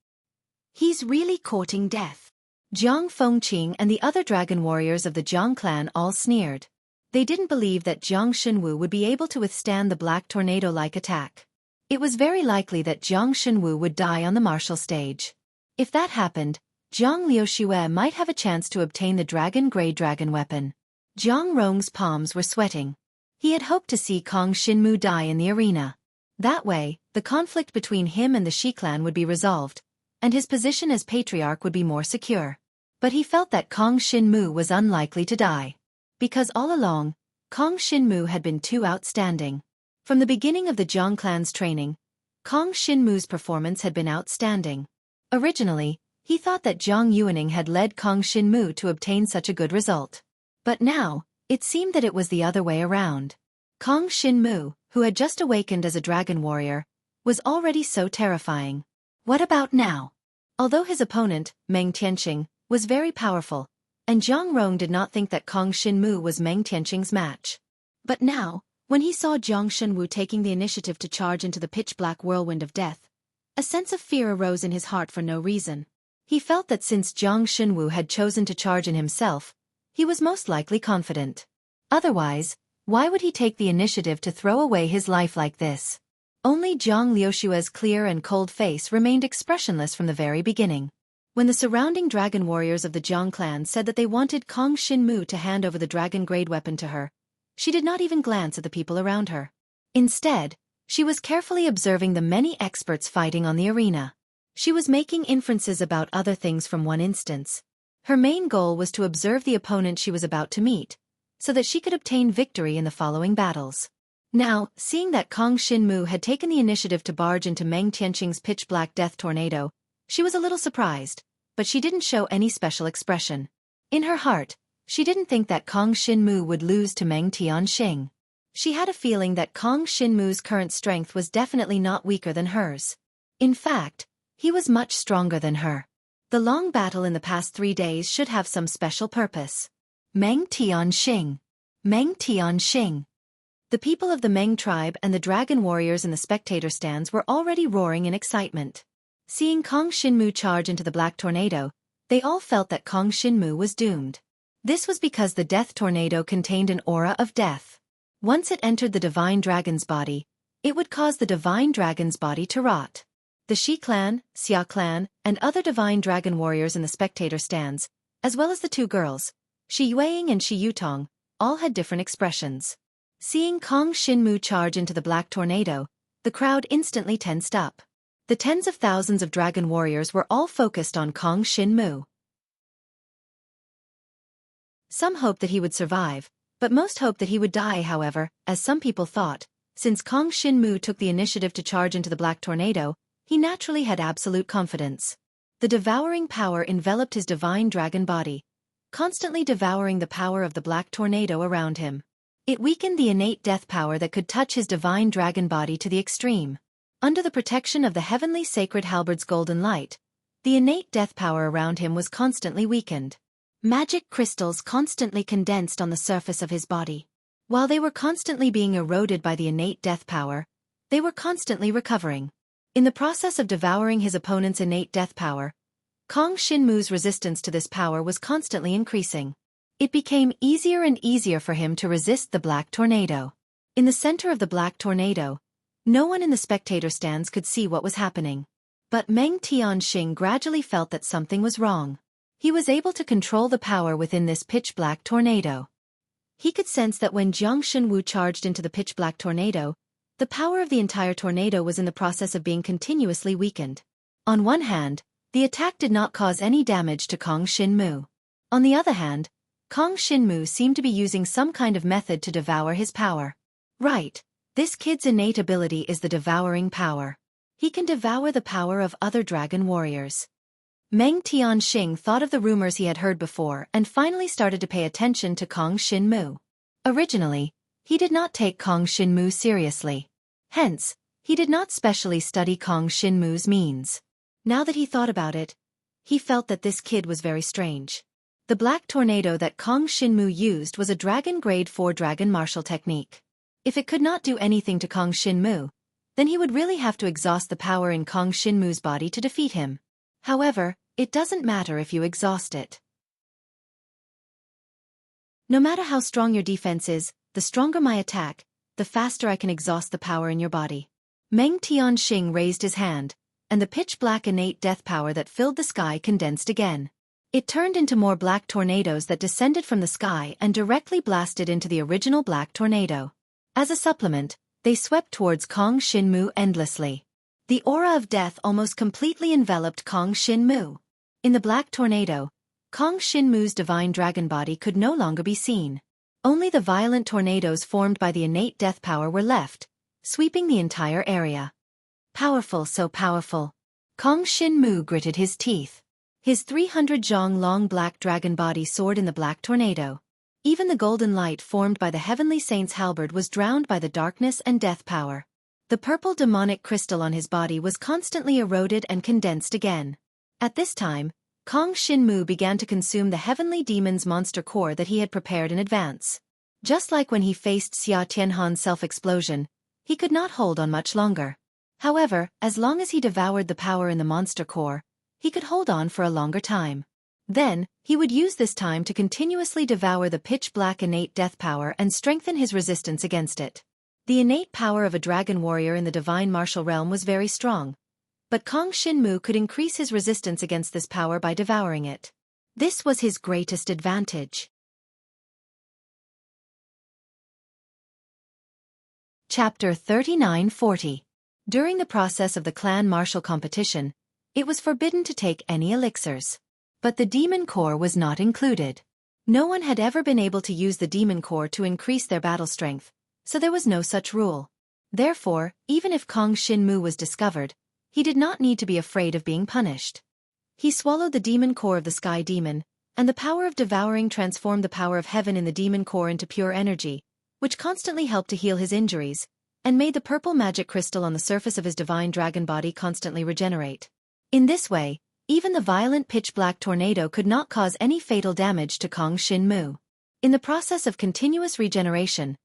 Speaker 1: He's really courting death. Jiang Fengqing and the other dragon warriors of the Jiang clan all sneered. They didn't believe that Jiang Shenwu would be able to withstand the black tornado-like attack. It was very likely that Jiang Shenwu would die on the martial stage. If that happened, Jiang Liuxue might have a chance to obtain the dragon-grade dragon weapon. Jiang Rong's palms were sweating. He had hoped to see Kong Shinmu die in the arena. That way, the conflict between him and the Shi clan would be resolved, and his position as patriarch would be more secure. But he felt that Kong Shinmu was unlikely to die. Because all along, Kong Shinmu had been too outstanding. From the beginning of the Jiang clan's training, Kong Shinmu's performance had been outstanding. Originally, he thought that Jiang Yuaning had led Kong Shinmu to obtain such a good result. But now, it seemed that it was the other way around. Kong Shinmu, who had just awakened as a dragon warrior, was already so terrifying. What about now? Although his opponent, Meng Tianxing, was very powerful, and Jiang Rong did not think that Kong Shinmu was Meng Tianxing's match. But now, when he saw Jiang Shenwu taking the initiative to charge into the pitch-black whirlwind of death, a sense of fear arose in his heart for no reason. He felt that since Jiang Shenwu had chosen to charge in himself, he was most likely confident. Otherwise, why would he take the initiative to throw away his life like this? Only Zhang Liushue's clear and cold face remained expressionless from the very beginning. When the surrounding dragon warriors of the Jiang clan said that they wanted Kong Shinmu to hand over the dragon-grade weapon to her, she did not even glance at the people around her. Instead, she was carefully observing the many experts fighting on the arena. She was making inferences about other things from one instance. Her main goal was to observe the opponent she was about to meet, so that she could obtain victory in the following battles. Now, seeing that Kong Shinmu had taken the initiative to barge into Meng Tianxing's pitch-black death tornado, she was a little surprised, but she didn't show any special expression. In her heart, she didn't think that Kong Shinmu would lose to Meng Tianxing. She had a feeling that Kong Shinmu's current strength was definitely not weaker than hers. In fact, he was much stronger than her. The long battle in the past 3 days should have some special purpose. Meng Tianxing. Meng Tianxing. The people of the Meng tribe and the dragon warriors in the spectator stands were already roaring in excitement. Seeing Kong Shinmu charge into the black tornado, they all felt that Kong Shinmu was doomed. This was because the death tornado contained an aura of death. Once it entered the divine dragon's body, it would cause the divine dragon's body to rot. The Shi clan, Xia clan, and other divine dragon warriors in the spectator stands, as well as the 2 girls, Shi Yueying and Shi Yutong, all had different expressions. Seeing Kong Shinmu charge into the black tornado, the crowd instantly tensed up. The tens of thousands of dragon warriors were all focused on Kong Shinmu. Some hoped that he would survive, but most hoped that he would die. However, as some people thought, since Kong Shinmu took the initiative to charge into the black tornado, he naturally had absolute confidence. The devouring power enveloped his divine dragon body, constantly devouring the power of the black tornado around him. It weakened the innate death power that could touch his divine dragon body to the extreme. Under the protection of the heavenly sacred halberd's golden light, the innate death power around him was constantly weakened. Magic crystals constantly condensed on the surface of his body. While they were constantly being eroded by the innate death power, they were constantly recovering. In the process of devouring his opponent's innate death power, Kong Shinmu's resistance to this power was constantly increasing. It became easier and easier for him to resist the black tornado. In the center of the black tornado, no one in the spectator stands could see what was happening. But Meng Tianxing gradually felt that something was wrong. He was able to control the power within this pitch-black tornado. He could sense that when Jiang Shenwu charged into the pitch-black tornado, the power of the entire tornado was in the process of being continuously weakened. On one hand, the attack did not cause any damage to Kong Shinmu. On the other hand, Kong Shinmu seemed to be using some kind of method to devour his power. Right, this kid's innate ability is the devouring power. He can devour the power of other dragon warriors. Meng Tianxing thought of the rumors he had heard before and finally started to pay attention to Kong Shinmu. Originally, he did not take Kong Shinmu seriously. Hence, he did not specially study Kong Shinmu's means. Now that he thought about it, he felt that this kid was very strange. The black tornado that Kong Shinmu used was a dragon grade 4 dragon martial technique. If it could not do anything to Kong Shinmu, then he would really have to exhaust the power in Kong Shinmu's body to defeat him. However, it doesn't matter if you exhaust it. No matter how strong your defense is, the stronger my attack, the faster I can exhaust the power in your body. Meng Tianxing raised his hand, and the pitch-black innate death power that filled the sky condensed again. It turned into more black tornadoes that descended from the sky and directly blasted into the original black tornado. As a supplement, they swept towards Kong Shinmu endlessly. The aura of death almost completely enveloped Kong Shinmu. In the black tornado, Kong Shinmu's divine dragon body could no longer be seen. Only the violent tornadoes formed by the innate death power were left, sweeping the entire area. Powerful, so powerful. Kong Shinmu gritted his teeth. His 300 zhong long black dragon body soared in the black tornado. Even the golden light formed by the heavenly saint's halberd was drowned by the darkness and death power. The purple demonic crystal on his body was constantly eroded and condensed again. At this time, Kong Shinmu began to consume the heavenly demon's monster core that he had prepared in advance. Just like when he faced Xia Tianhan's self-explosion, he could not hold on much longer. However, as long as he devoured the power in the monster core, he could hold on for a longer time. Then, he would use this time to continuously devour the pitch-black innate death power and strengthen his resistance against it. The innate power of a dragon warrior in the divine martial realm was very strong, but Kong Shinmu could increase his resistance against this power by devouring it. This was his greatest advantage. Chapter 39-40. During the process of the clan martial competition, it was forbidden to take any elixirs. But the demon core was not included. No one had ever been able to use the demon core to increase their battle strength, so there was no such rule. Therefore, even if Kong Shinmu was discovered, he did not need to be afraid of being punished. He swallowed the demon core of the sky demon, and the power of devouring transformed the power of heaven in the demon core into pure energy, which constantly helped to heal his injuries, and made the purple magic crystal on the surface of his divine dragon body constantly regenerate. In this way, even the violent pitch-black tornado could not cause any fatal damage to Kong Shin-mu. In the process of continuous regeneration,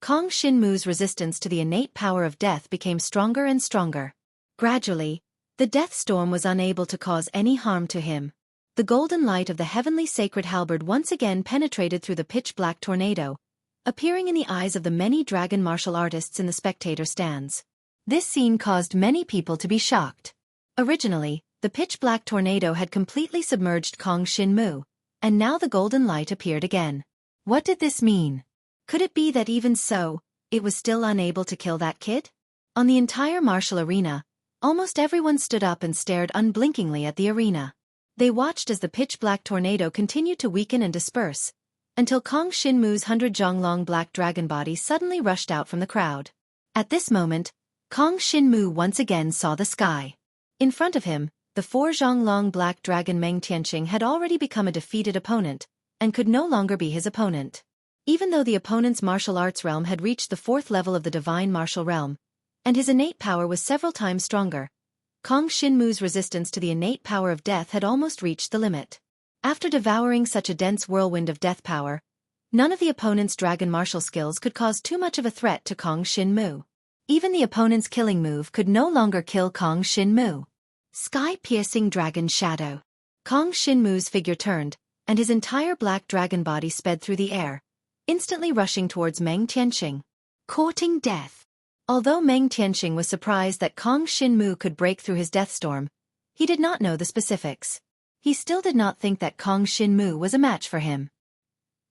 Speaker 1: Kong Shin-mu's resistance to the innate power of death became stronger and stronger. Gradually, the death storm was unable to cause any harm to him. The golden light of the heavenly sacred halberd once again penetrated through the pitch-black tornado, appearing in the eyes of the many dragon martial artists in the spectator stands. This scene caused many people to be shocked. Originally, the pitch-black tornado had completely submerged Kong Shin-mu, and now the golden light appeared again. What did this mean? Could it be that even so, it was still unable to kill that kid? On the entire martial arena, almost everyone stood up and stared unblinkingly at the arena. They watched as the pitch-black tornado continued to weaken and disperse, until Kong Shin-mu's 100-jonglong black dragon body suddenly rushed out from the crowd. At this moment, Kong Shin-mu once again saw the sky. In front of him, the 4-jonglong black dragon Meng Tianqing had already become a defeated opponent, and could no longer be his opponent. Even though the opponent's martial arts realm had reached the 4th level of the divine martial realm, and his innate power was several times stronger, Kong Shin-mu's resistance to the innate power of death had almost reached the limit. After devouring such a dense whirlwind of death power, none of the opponent's dragon martial skills could cause too much of a threat to Kong Shin-mu. Even the opponent's killing move could no longer kill Kong Shin-mu. Sky-piercing dragon shadow. Kong Shin-mu's figure turned, and his entire black dragon body sped through the air, instantly rushing towards Meng Tianqing. Courting death. Although Meng Tianqing was surprised that Kong Shin-mu could break through his death storm, he did not know the specifics. He still did not think that Kong Shin-mu was a match for him.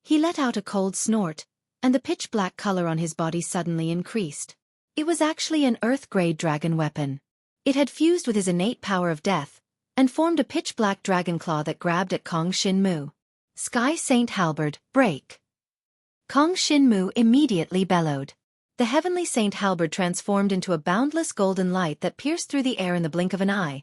Speaker 1: He let out a cold snort, and the pitch-black color on his body suddenly increased. It was actually an earth-grade dragon weapon. It had fused with his innate power of death, and formed a pitch-black dragon claw that grabbed at Kong Shin-mu. Sky Saint Halberd, break! Kong Shin-mu immediately bellowed. The heavenly Saint Halberd transformed into a boundless golden light that pierced through the air in the blink of an eye,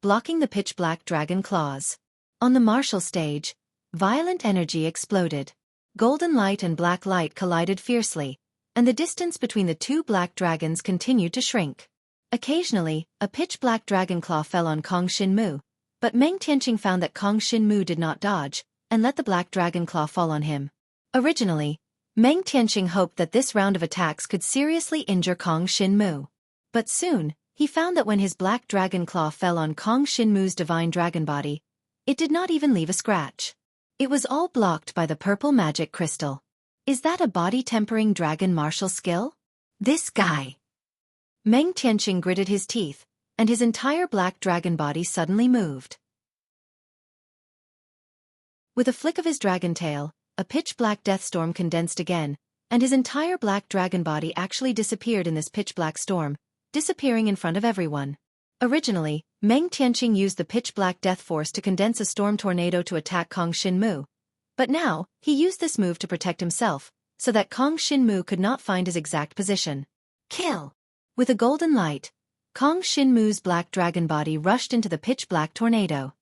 Speaker 1: blocking the pitch-black dragon claws. On the martial stage, violent energy exploded. Golden light and black light collided fiercely, and the distance between the two black dragons continued to shrink. Occasionally, a pitch-black dragon claw fell on Kong Shin-mu, but Meng Tianqing found that Kong Shin-mu did not dodge, and let the black dragon claw fall on him. Originally, Meng Tianqing hoped that this round of attacks could seriously injure Kong Shin-mu. But soon, he found that when his black dragon claw fell on Kong Shin-mu's divine dragon body, it did not even leave a scratch. It was all blocked by the purple magic crystal. Is that a body-tempering dragon martial skill? This guy! Meng Tianqing gritted his teeth, and his entire black dragon body suddenly moved. With a flick of his dragon tail, a pitch-black death storm condensed again, and his entire black dragon body actually disappeared in this pitch-black storm, disappearing in front of everyone. Originally, Meng Tianqing used the pitch-black death force to condense a storm tornado to attack Kong Shin-mu, but now, he used this move to protect himself, so that Kong Shin-mu could not find his exact position. Kill! With a golden light, Kong Shin-mu's black dragon body rushed into the pitch-black tornado.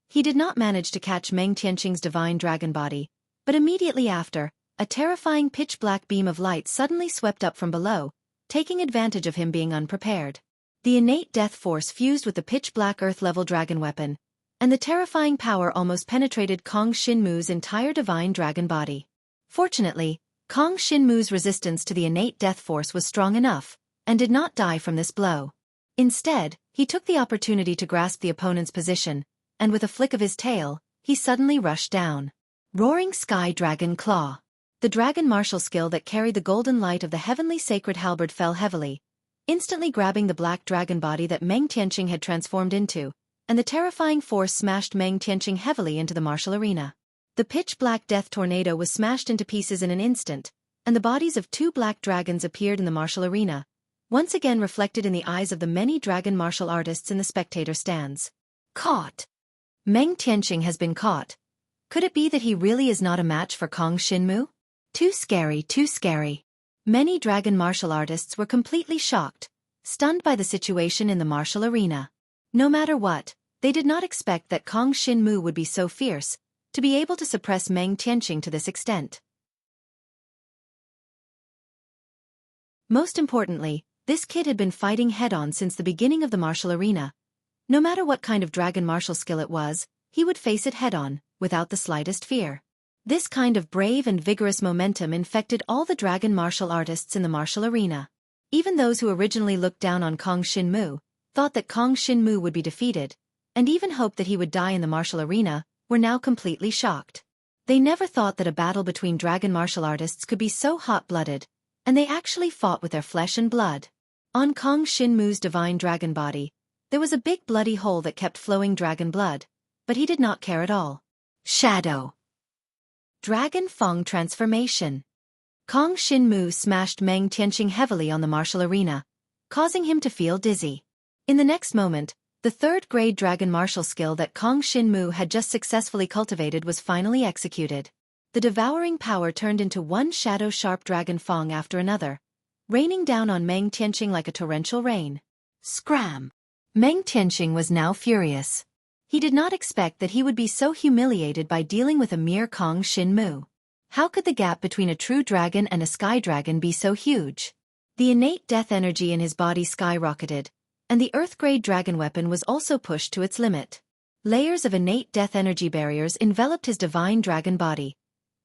Speaker 1: He did not manage to catch Meng Tianqing's divine dragon body, but immediately after, a terrifying pitch-black beam of light suddenly swept up from below, taking advantage of him being unprepared. The innate death force fused with the pitch-black earth-level dragon weapon, and the terrifying power almost penetrated Kong Shin-mu's entire divine dragon body. Fortunately, Kong Shin-mu's resistance to the innate death force was strong enough, and did not die from this blow. Instead, he took the opportunity to grasp the opponent's position, and with a flick of his tail, he suddenly rushed down. Roaring Sky Dragon Claw. The dragon martial skill that carried the golden light of the heavenly sacred halberd fell heavily, instantly grabbing the black dragon body that Meng Tianqing had transformed into, and the terrifying force smashed Meng Tianqing heavily into the martial arena. The pitch-black death tornado was smashed into pieces in an instant, and the bodies of two black dragons appeared in the martial arena, once again reflected in the eyes of the many dragon martial artists in the spectator stands. Caught! Meng Tianqing has been caught. Could it be that he really is not a match for Kong Shin-mu? Too scary, too scary. Many dragon martial artists were completely shocked, stunned by the situation in the martial arena. No matter what, they did not expect that Kong Shin-mu would be so fierce, to be able to suppress Meng Tianqing to this extent. Most importantly, this kid had been fighting head-on since the beginning of the martial arena. No matter what kind of dragon martial skill it was, he would face it head-on, without the slightest fear. This kind of brave and vigorous momentum infected all the dragon martial artists in the martial arena. Even those who originally looked down on Kong Shinmu, thought that Kong Shinmu would be defeated, and even hoped that he would die in the martial arena, were now completely shocked. They never thought that a battle between dragon martial artists could be so hot-blooded, and they actually fought with their flesh and blood. On Kong Shinmu's divine dragon body, there was a big bloody hole that kept flowing dragon blood, but he did not care at all. Shadow. Dragon Fang Transformation. Kong Shinmu smashed Meng Tianqing heavily on the martial arena, causing him to feel dizzy. In the next moment, the third-grade dragon martial skill that Kong Shinmu had just successfully cultivated was finally executed. The devouring power turned into one shadow-sharp dragon fang after another, raining down on Meng Tianqing like a torrential rain. Scram! Meng Tianqing was now furious. He did not expect that he would be so humiliated by dealing with a mere Kong Shinmu. How could the gap between a true dragon and a sky dragon be so huge? The innate death energy in his body skyrocketed, and the earth-grade dragon weapon was also pushed to its limit. Layers of innate death energy barriers enveloped his divine dragon body,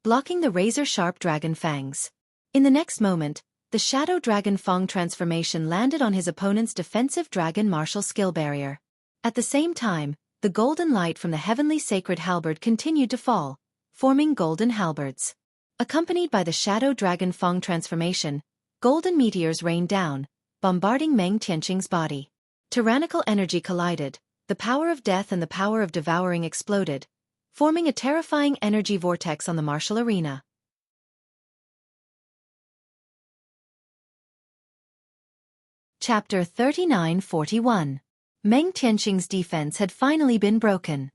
Speaker 1: blocking the razor-sharp dragon fangs. In the next moment, the Shadow Dragon Fang transformation landed on his opponent's defensive dragon martial skill barrier. At the same time, the golden light from the heavenly sacred halberd continued to fall, forming golden halberds. Accompanied by the Shadow Dragon Fang transformation, golden meteors rained down, bombarding Meng Tianqing's body. Tyrannical energy collided, the power of death and the power of devouring exploded, forming a terrifying energy vortex on the martial arena. Chapter 39-41. Meng Tianqing's defense had finally been broken.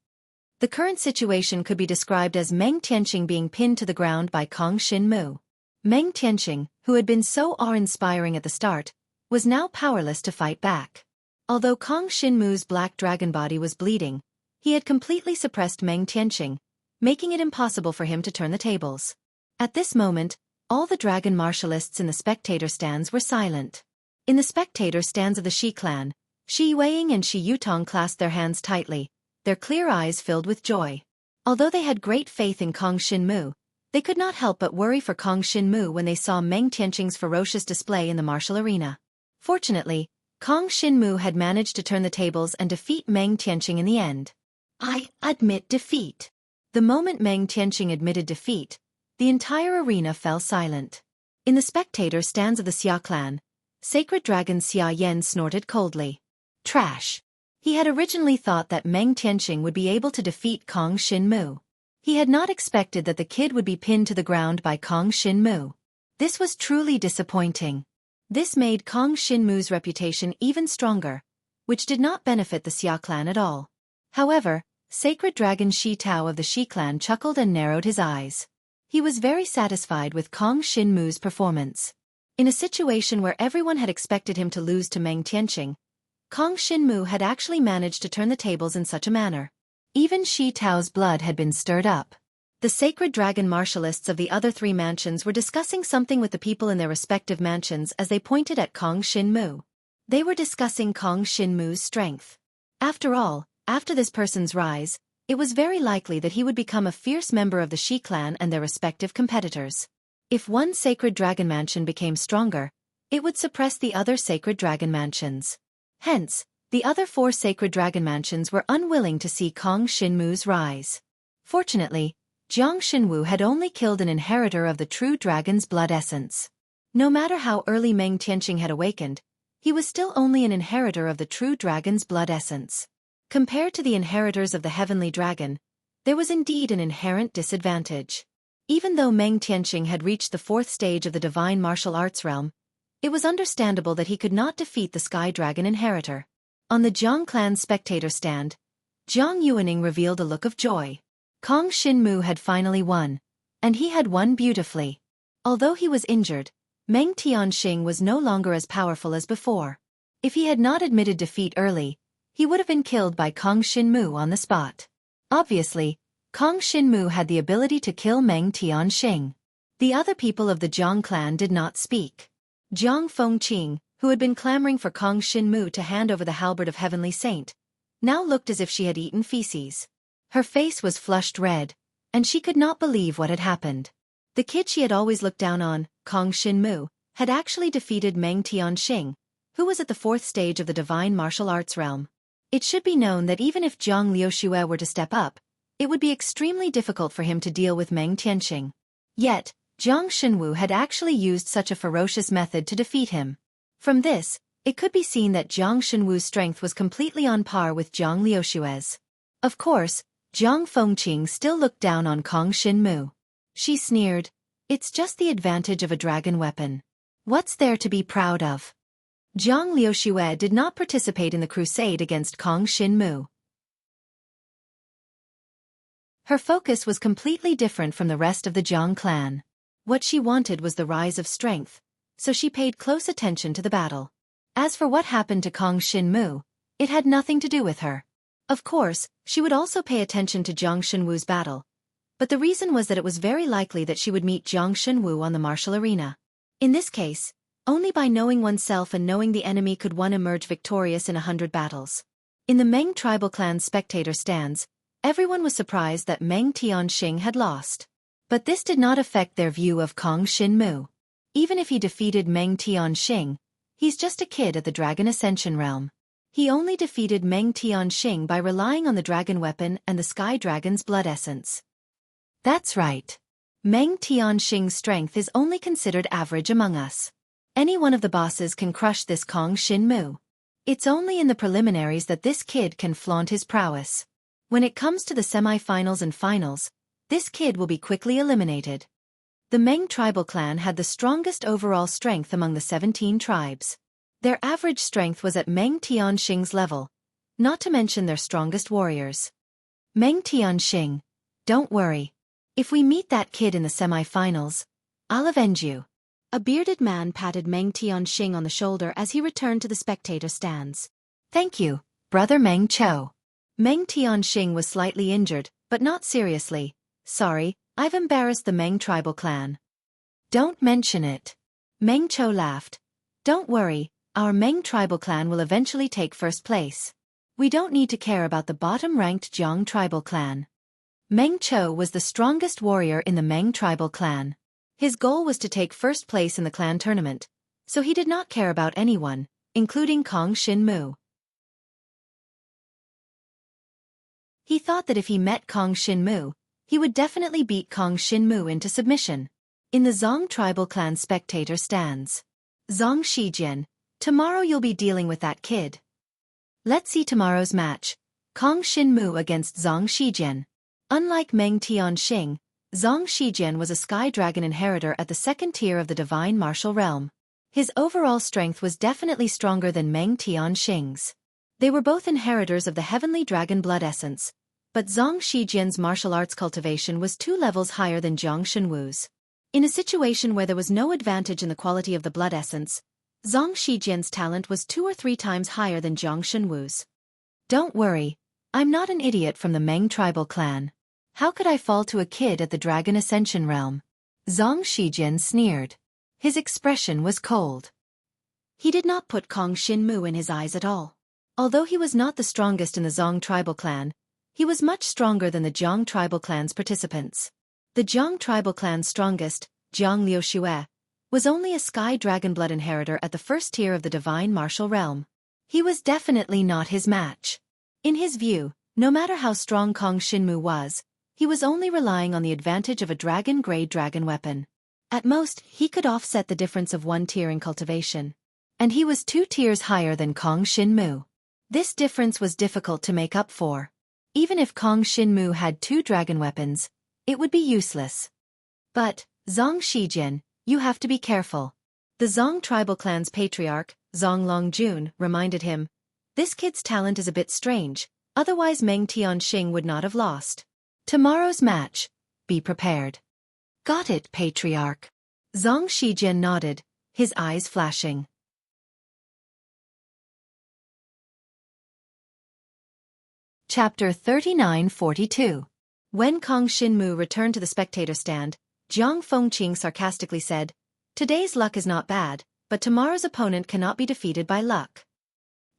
Speaker 1: The current situation could be described as Meng Tianqing being pinned to the ground by Kong Shinmu. Meng Tianqing, who had been so awe-inspiring at the start, was now powerless to fight back. Although Kong Shinmu's black dragon body was bleeding, he had completely suppressed Meng Tianqing, making it impossible for him to turn the tables. At this moment, all the dragon martialists in the spectator stands were silent. In the spectator stands of the Shi clan, Shi Weiing and Shi Yutong clasped their hands tightly, their clear eyes filled with joy. Although they had great faith in Kong Shinmu, they could not help but worry for Kong Shinmu when they saw Meng Tianqing's ferocious display in the martial arena. Fortunately, Kong Shinmu had managed to turn the tables and defeat Meng Tianqing in the end. I admit defeat. The moment Meng Tianqing admitted defeat, the entire arena fell silent. In the spectator stands of the Xia clan, Sacred Dragon Xia Yan snorted coldly. Trash. He had originally thought that Meng Tianqing would be able to defeat Kong Shinmu. He had not expected that the kid would be pinned to the ground by Kong Shinmu. This was truly disappointing. This made Kong Shinmu's reputation even stronger, which did not benefit the Xia clan at all. However, Sacred Dragon Shi Tao of the Shi clan chuckled and narrowed his eyes. He was very satisfied with Kong Shinmu's performance. In a situation where everyone had expected him to lose to Meng Tianqing, Kong Shinmu had actually managed to turn the tables in such a manner. Even Shi Tao's blood had been stirred up. The sacred dragon martialists of the other three mansions were discussing something with the people in their respective mansions as they pointed at Kong Shinmu. They were discussing Kong Shinmu's strength. After all, after this person's rise, it was very likely that he would become a fierce member of the Shi clan and their respective competitors. If one sacred dragon mansion became stronger, it would suppress the other sacred dragon mansions. Hence, the other four sacred dragon mansions were unwilling to see Kong Shinmu's rise. Fortunately, Jiang Xinwu had only killed an inheritor of the true dragon's blood essence. No matter how early Meng Tianqing had awakened, he was still only an inheritor of the true dragon's blood essence. Compared to the inheritors of the heavenly dragon, there was indeed an inherent disadvantage. Even though Meng Tianqing had reached the fourth stage of the divine martial arts realm, it was understandable that he could not defeat the sky dragon inheritor. On the Jiang clan spectator stand, Jiang Yuaning revealed a look of joy. Kong Shinmu had finally won, and he had won beautifully. Although he was injured, Meng Tianqing was no longer as powerful as before. If he had not admitted defeat early, he would have been killed by Kong Shinmu on the spot. Obviously, Kong Shinmu had the ability to kill Meng Tianqing. The other people of the Jiang clan did not speak. Jiang Fengqing, who had been clamoring for Kong Shinmu to hand over the halberd of Heavenly Saint, now looked as if she had eaten feces. Her face was flushed red, and she could not believe what had happened. The kid she had always looked down on, Kong Shinmu, had actually defeated Meng Tianxing, who was at the 4th stage of the divine martial arts realm. It should be known that even if Zhang Liuxue were to step up, it would be extremely difficult for him to deal with Meng Tianxing. Yet, Jiang Shenwu had actually used such a ferocious method to defeat him. From this, it could be seen that Jiang Shenwu's strength was completely on par with Zhang Liuxue's. Of course, Jiang Fengqing still looked down on Kong Shinmu. She sneered, "It's just the advantage of a dragon weapon. What's there to be proud of?" Zhang Liuxue did not participate in the crusade against Kong Shinmu. Her focus was completely different from the rest of the Jiang clan. What she wanted was the rise of strength, so she paid close attention to the battle. As for what happened to Kong Shinmu, it had nothing to do with her. Of course, she would also pay attention to Jiang Shenwu's battle, but the reason was that it was very likely that she would meet Jiang Shenwu on the martial arena. In this case, only by knowing oneself and knowing the enemy could one emerge victorious in 100 battles. In the Meng tribal clan's spectator stands, everyone was surprised that Meng Tianxing had lost. But this did not affect their view of Kong Shinmu. Even if he defeated Meng Tianxing, he's just a kid at the Dragon Ascension realm. He only defeated Meng Tianxing by relying on the dragon weapon and the Sky Dragon's blood essence. That's right. Meng Tianxing's strength is only considered average among us. Any one of the bosses can crush this Kong Shinmu. It's only in the preliminaries that this kid can flaunt his prowess. When it comes to the semi-finals and finals, this kid will be quickly eliminated. The Meng tribal clan had the strongest overall strength among the 17 tribes. Their average strength was at Meng Tianxing's level, not to mention their strongest warriors. Meng Tianxing, don't worry. If we meet that kid in the semi-finals, I'll avenge you. A bearded man patted Meng Tianxing on the shoulder as he returned to the spectator stands. Thank you, Brother Meng Cho. Meng Tianxing was slightly injured, but not seriously. Sorry, I've embarrassed the Meng tribal clan. Don't mention it. Meng Cho laughed. Don't worry, our Meng tribal clan will eventually take first place. We don't need to care about the bottom-ranked Jiang tribal clan. Meng Cho was the strongest warrior in the Meng tribal clan. His goal was to take first place in the clan tournament, so he did not care about anyone, including Kong Shinmu. He thought that if he met Kong Shinmu, he would definitely beat Kong Shinmu into submission. In the Zong tribal clan spectator stands. Zong Shijian, tomorrow you'll be dealing with that kid. Let's see tomorrow's match. Kong Shinmu against Zong Shijian. Unlike Meng Tianxing, Zong Shijian was a Sky Dragon inheritor at the 2nd tier of the Divine Martial Realm. His overall strength was definitely stronger than Meng Tianxing's. They were both inheritors of the Heavenly Dragon blood essence, but Zong Shijian's martial arts cultivation was 2 levels higher than Jiang Shenwu's. In a situation where there was no advantage in the quality of the blood essence, Zong Shijian's talent was 2 or 3 times higher than Jiang Shenwu's. Don't worry, I'm not an idiot from the Meng tribal clan. How could I fall to a kid at the Dragon Ascension realm? Zong Shijian sneered. His expression was cold. He did not put Kong Shinmu in his eyes at all. Although he was not the strongest in the Zong tribal clan, he was much stronger than the Jiang tribal clan's participants. The Jiang tribal clan's strongest, Jiang Liuxue, was only a Sky Dragon blood inheritor at the 1st tier of the Divine Martial Realm. He was definitely not his match. In his view, no matter how strong Kong Shinmu was, he was only relying on the advantage of a dragon-grade dragon weapon. At most, he could offset the difference of 1 tier in cultivation. And he was 2 tiers higher than Kong Shinmu. This difference was difficult to make up for. Even if Kong Shinmu had 2 dragon weapons, it would be useless. But, Zong Shijian, you have to be careful. The Zong tribal clan's patriarch, Zong Longjun, reminded him, this kid's talent is a bit strange, otherwise Meng Tianxing would not have lost. Tomorrow's match, be prepared. Got it, patriarch. Zong Shijian nodded, his eyes flashing. Chapter 39-42. When Kong Shinmu returned to the spectator stand, Jiang Fengqing sarcastically said, today's luck is not bad, but tomorrow's opponent cannot be defeated by luck.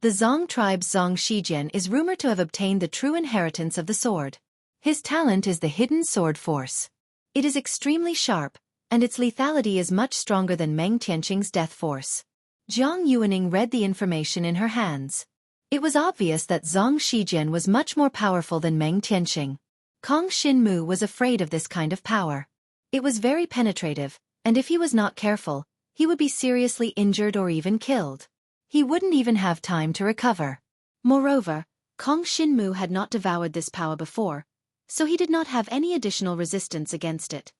Speaker 1: The Zong tribe's Zong Shijian is rumored to have obtained the true inheritance of the sword. His talent is the hidden sword force. It is extremely sharp, and its lethality is much stronger than Meng Tianqing's death force. Jiang Yuaning read the information in her hands. It was obvious that Zong Shijian was much more powerful than Meng Tianqing. Kong Xinmu was afraid of this kind of power. It was very penetrative, and if he was not careful, he would be seriously injured or even killed. He wouldn't even have time to recover. Moreover, Kong Xinmu had not devoured this power before, so he did not have any additional resistance against it.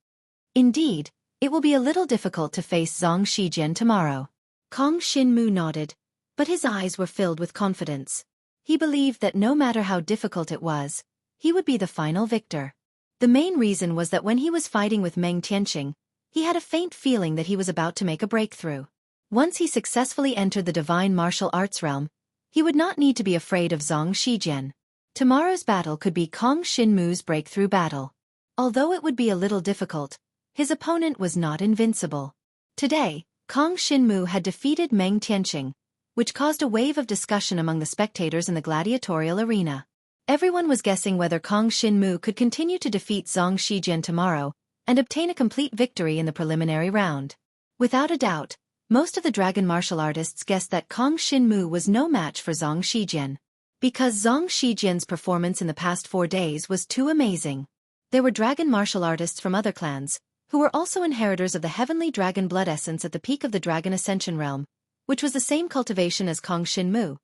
Speaker 1: Indeed, it will be a little difficult to face Zong Shijian tomorrow. Kong Xinmu nodded, but his eyes were filled with confidence. He believed that no matter how difficult it was, he would be the final victor. The main reason was that when he was fighting with Meng Tianqing, he had a faint feeling that he was about to make a breakthrough. Once he successfully entered the divine martial arts realm, he would not need to be afraid of Zong Shijian. Tomorrow's battle could be Kong Xinmu's breakthrough battle. Although it would be a little difficult, his opponent was not invincible. Today, Kong Xinmu had defeated Meng Tianqing, which caused a wave of discussion among the spectators in the gladiatorial arena. Everyone was guessing whether Kong Xinmu could continue to defeat Zong Shijian tomorrow and obtain a complete victory in the preliminary round. Without a doubt, most of the dragon martial artists guessed that Kong Xinmu was no match for Zong Shijian. Because Zong Shijian's performance in the past 4 days was too amazing. There were dragon martial artists from other clans, who were also inheritors of the heavenly dragon blood essence at the peak of the dragon ascension realm, which was the same cultivation as Kong Xinmu,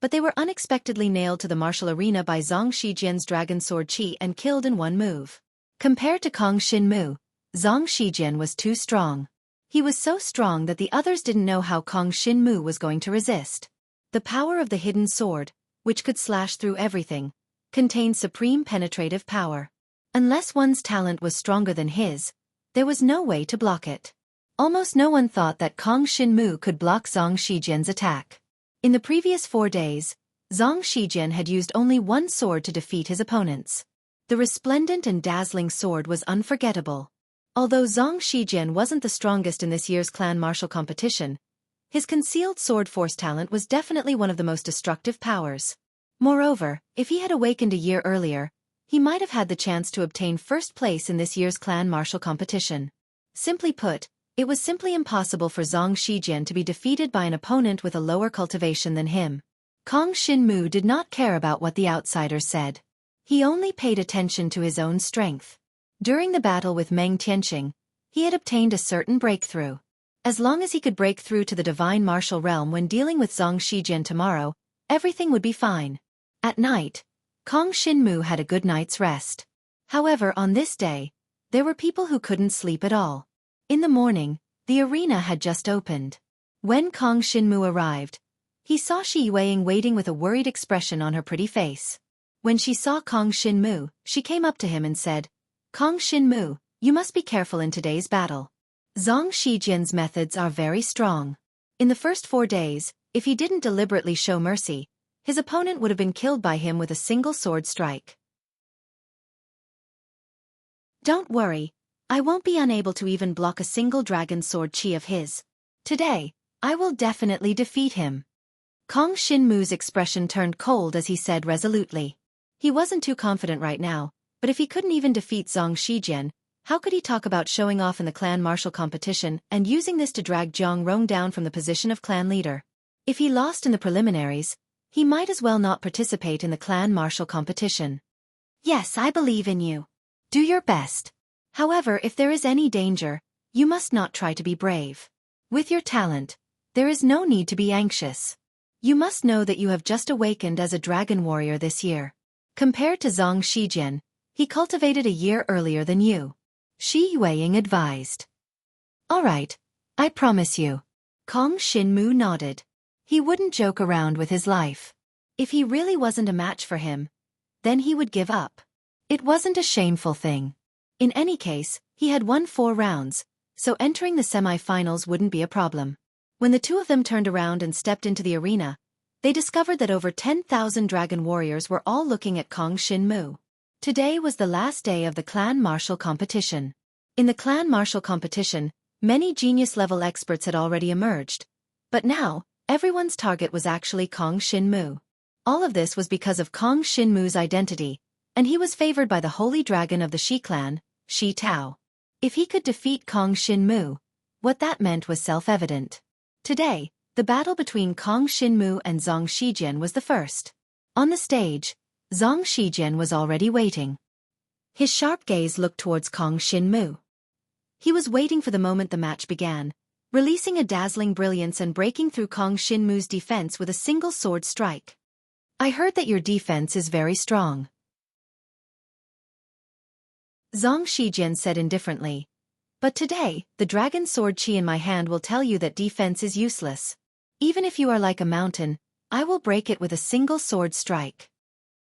Speaker 1: but they were unexpectedly nailed to the martial arena by Zong Shijian's dragon sword qi and killed in one move. Compared to Kong Xinmu, Zong Shijian was too strong. He was so strong that the others didn't know how Kong Xinmu was going to resist. The power of the hidden sword, which could slash through everything, contained supreme penetrative power. Unless one's talent was stronger than his, there was no way to block it. Almost no one thought that Kong Xinmu could block Zong Shijian's attack. In the previous 4 days, Zong Shijian had used only one sword to defeat his opponents. The resplendent and dazzling sword was unforgettable. Although Zong Shijian wasn't the strongest in this year's clan martial competition, his concealed sword force talent was definitely one of the most destructive powers. Moreover, if he had awakened a year earlier, he might have had the chance to obtain first place in this year's clan martial competition. Simply put, it was simply impossible for Zong Shijian to be defeated by an opponent with a lower cultivation than him. Kong Xinmu did not care about what the outsiders said. He only paid attention to his own strength. During the battle with Meng Tianqing, he had obtained a certain breakthrough. As long as he could break through to the divine martial realm when dealing with Zong Shijian tomorrow, everything would be fine. At night, Kong Xinmu had a good night's rest. However, on this day, there were people who couldn't sleep at all. In the morning, the arena had just opened. When Kong Xinmu arrived, he saw Xueqi waiting with a worried expression on her pretty face. When she saw Kong Xinmu, she came up to him and said, "Kong Xinmu, you must be careful in today's battle. Zong Shijian's methods are very strong. In the first 4 days, if he didn't deliberately show mercy, his opponent would have been killed by him with a single sword strike. Don't worry, I won't be unable to even block a single dragon sword qi of his. Today, I will definitely defeat him." Kong Xinmu's expression turned cold as he said resolutely. He wasn't too confident right now, but if he couldn't even defeat Zong Shijian, how could he talk about showing off in the clan martial competition and using this to drag Jiang Rong down from the position of clan leader? If he lost in the preliminaries, he might as well not participate in the clan martial competition. "Yes, I believe in you. Do your best. However, if there is any danger, you must not try to be brave. With your talent, there is no need to be anxious. You must know that you have just awakened as a dragon warrior this year. Compared to Zong Shijian, he cultivated a year earlier than you," Xueqi advised. "All right, I promise you." Kong Xinmu nodded. He wouldn't joke around with his life. If he really wasn't a match for him, then he would give up. It wasn't a shameful thing. In any case, he had won 4 rounds, so entering the semi-finals wouldn't be a problem. When the two of them turned around and stepped into the arena, they discovered that over 10,000 dragon warriors were all looking at Kong Xinmu. Today was the last day of the clan martial competition. In the clan martial competition, many genius-level experts had already emerged, But now, everyone's target was actually Kong Shinmu. All of this was because of Kong Shinmu's identity, and he was favored by the holy dragon of the Shi clan, Shi Tao. If he could defeat Kong Shinmu, what that meant was self-evident. Today, the battle between Kong Shinmu and Zhang Shijian was the first. On the stage, Zhang Shijian was already waiting. His sharp gaze looked towards Kong Shinmu. He was waiting for the moment the match began, releasing a dazzling brilliance and breaking through Kong Shinmu's defense with a single sword strike. I heard that your defense is very strong. Zhang Shijian said indifferently. But today, the dragon sword chi in my hand will tell you that defense is useless. Even if you are like a mountain, I will break it with a single sword strike.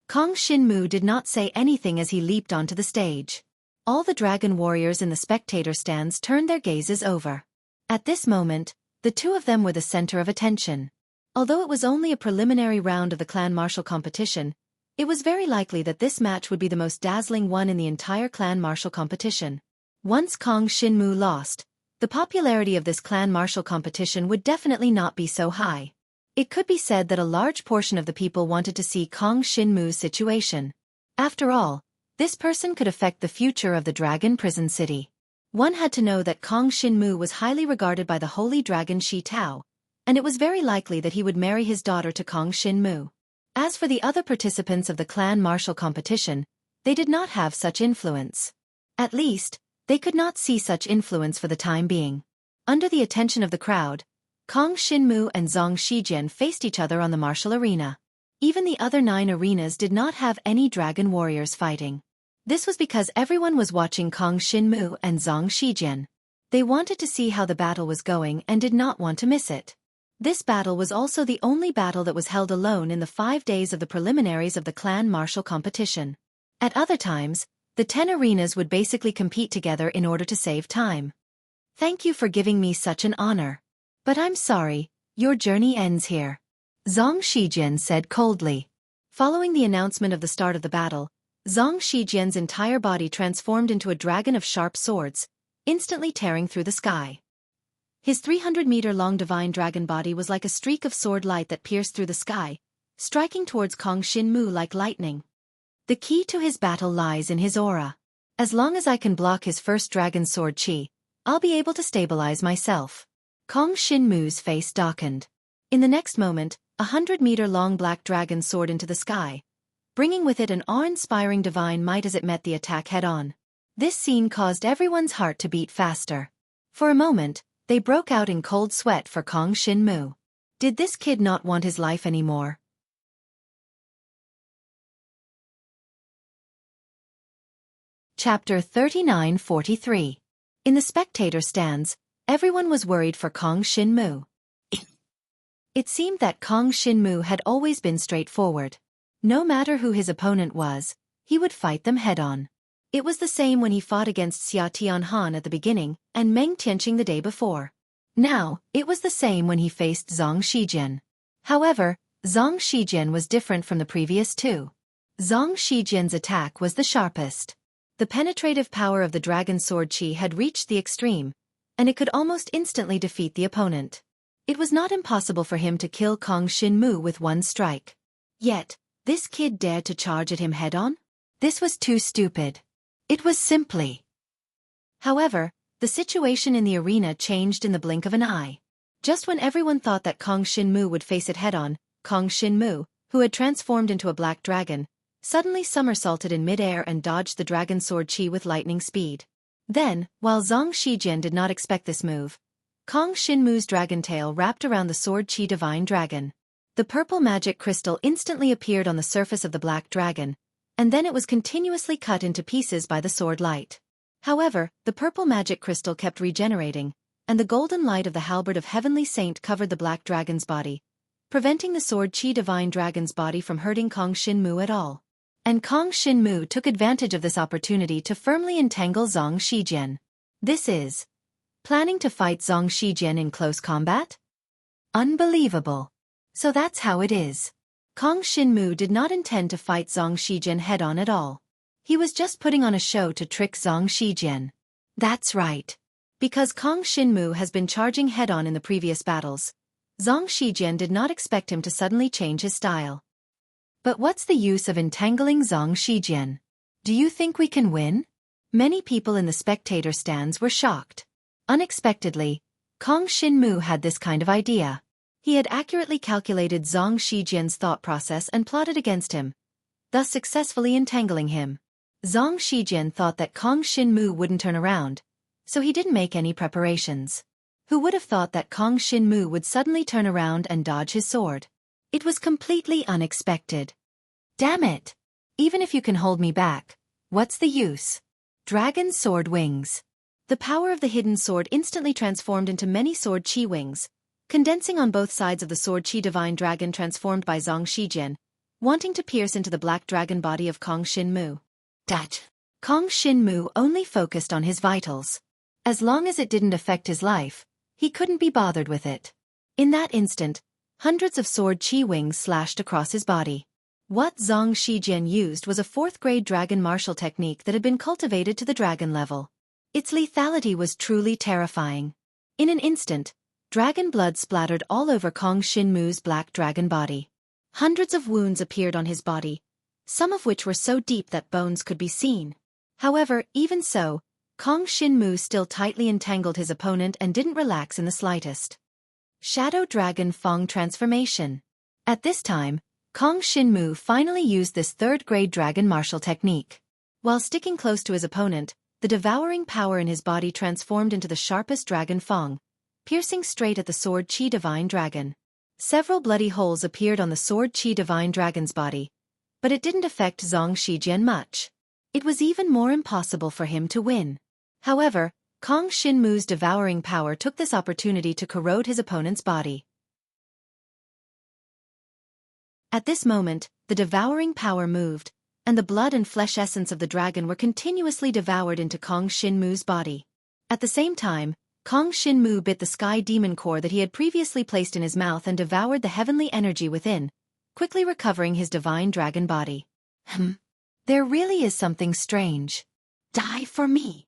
Speaker 1: Kong Shinmu did not say anything as he leaped onto the stage. All the dragon warriors in the spectator stands turned their gazes over. At this moment, the two of them were the center of attention. Although it was only a preliminary round of the clan martial competition, it was very likely that this match would be the most dazzling one in the entire clan martial competition. Once Kong Shinmu lost, the popularity of this clan martial competition would definitely not be so high. It could be said that a large portion of the people wanted to see Kong Shinmu's situation. After all, this person could affect the future of the dragon prison city. One had to know that Kong Shinmu was highly regarded by the holy dragon Shi Tao, and it was very likely that he would marry his daughter to Kong Shinmu. As for the other participants of the clan martial competition, they did not have such influence. At least, they could not see such influence for the time being. Under the attention of the crowd, Kong Shinmu and Zhang Shijian faced each other on the martial arena. Even the other 9 arenas did not have any dragon warriors fighting. This was because everyone was watching Kong Shinmu and Zhang Shijian. They wanted to see how the battle was going and did not want to miss it. This battle was also the only battle that was held alone in the 5 days of the preliminaries of the clan martial competition. At other times, the 10 arenas would basically compete together in order to save time. Thank you for giving me such an honor. But I'm sorry, your journey ends here. Zhang Shijian said coldly. Following the announcement of the start of the battle, Zhang Shijian's entire body transformed into a dragon of sharp swords, instantly tearing through the sky. His 300-meter-long divine dragon body was like a streak of sword light that pierced through the sky, striking towards Kong Shinmu like lightning. The key to his battle lies in his aura. As long as I can block his first dragon sword chi, I'll be able to stabilize myself. Kong Shinmu's face darkened. In the next moment, a 100-meter-long black dragon soared into the sky, bringing with it an awe-inspiring divine might as it met the attack head-on. This scene caused everyone's heart to beat faster. For a moment, they broke out in cold sweat for Kong Shinmu. Did this kid not want his life anymore? Chapter 39-43. In the spectator stands, everyone was worried for Kong Shinmu. It seemed that Kong Shinmu had always been straightforward. No matter who his opponent was, he would fight them head-on. It was the same when he fought against Xia Tianhan at the beginning and Meng Tianqing the day before. Now, it was the same when he faced Zhang Shijian. However, Zhang Shijian was different from the previous two. Zhang Shijian's attack was the sharpest. The penetrative power of the dragon sword chi had reached the extreme, and it could almost instantly defeat the opponent. It was not impossible for him to kill Kong Shinmu with one strike. Yet, this kid dared to charge at him head-on? This was too stupid. It was simply. However, the situation in the arena changed in the blink of an eye. Just when everyone thought that Kong Shinmu would face it head-on, Kong Shinmu, who had transformed into a black dragon, suddenly somersaulted in mid-air and dodged the dragon sword chi with lightning speed. Then, while Zhang Shijian did not expect this move, Kong Shinmu's dragon tail wrapped around the sword chi divine dragon. The purple magic crystal instantly appeared on the surface of the black dragon, and then it was continuously cut into pieces by the sword light. However, the purple magic crystal kept regenerating, and the golden light of the halberd of Heavenly Saint covered the black dragon's body, preventing the sword chi divine dragon's body from hurting Kong Shinmu at all. And Kong Shinmu took advantage of this opportunity to firmly entangle Zhang Shijian. This is planning to fight Zhang Shijian in close combat? Unbelievable. So that's how it is. Kong Shinmu did not intend to fight Zhang Shijian head-on at all. He was just putting on a show to trick Zhang Shijian. That's right. Because Kong Shinmu has been charging head-on in the previous battles, Zhang Shijian did not expect him to suddenly change his style. But what's the use of entangling Zhang Shijian? Do you think we can win? Many people in the spectator stands were shocked. Unexpectedly, Kong Xinmu had this kind of idea. He had accurately calculated Zhang Shijian's thought process and plotted against him, thus successfully entangling him. Zhang Shijian thought that Kong Xinmu wouldn't turn around, so he didn't make any preparations. Who would have thought that Kong Xinmu would suddenly turn around and dodge his sword? It was completely unexpected. Damn it! Even if you can hold me back, what's the use? Dragon sword wings. The power of the hidden sword instantly transformed into many sword chi wings, condensing on both sides of the sword chi divine dragon transformed by Zhang Shijian, wanting to pierce into the black dragon body of Kong Xinmu. Kong Xinmu only focused on his vitals. As long as it didn't affect his life, he couldn't be bothered with it. In that instant, hundreds of sword chi wings slashed across his body. What Zhang Shijian used was a 4th-grade dragon martial technique that had been cultivated to the dragon level. Its lethality was truly terrifying. In an instant, dragon blood splattered all over Kong Xinmu's black dragon body. Hundreds of wounds appeared on his body, some of which were so deep that bones could be seen. However, even so, Kong Xinmu still tightly entangled his opponent and didn't relax in the slightest. Shadow Dragon Fang Transformation. At this time, Kong Xinmu finally used this 3rd-grade dragon martial technique. While sticking close to his opponent, the devouring power in his body transformed into the sharpest dragon fang, piercing straight at the sword chi divine dragon. Several bloody holes appeared on the sword chi divine dragon's body, but it didn't affect Zhang Shijian much. It was even more impossible for him to win. However, Kong Xinmu's devouring power took this opportunity to corrode his opponent's body. At this moment, the devouring power moved, and the blood and flesh essence of the dragon were continuously devoured into Kong Xinmu's body. At the same time, Kong Xinmu bit the sky demon core that he had previously placed in his mouth and devoured the heavenly energy within, quickly recovering his divine dragon body. There really is something strange. Die for me.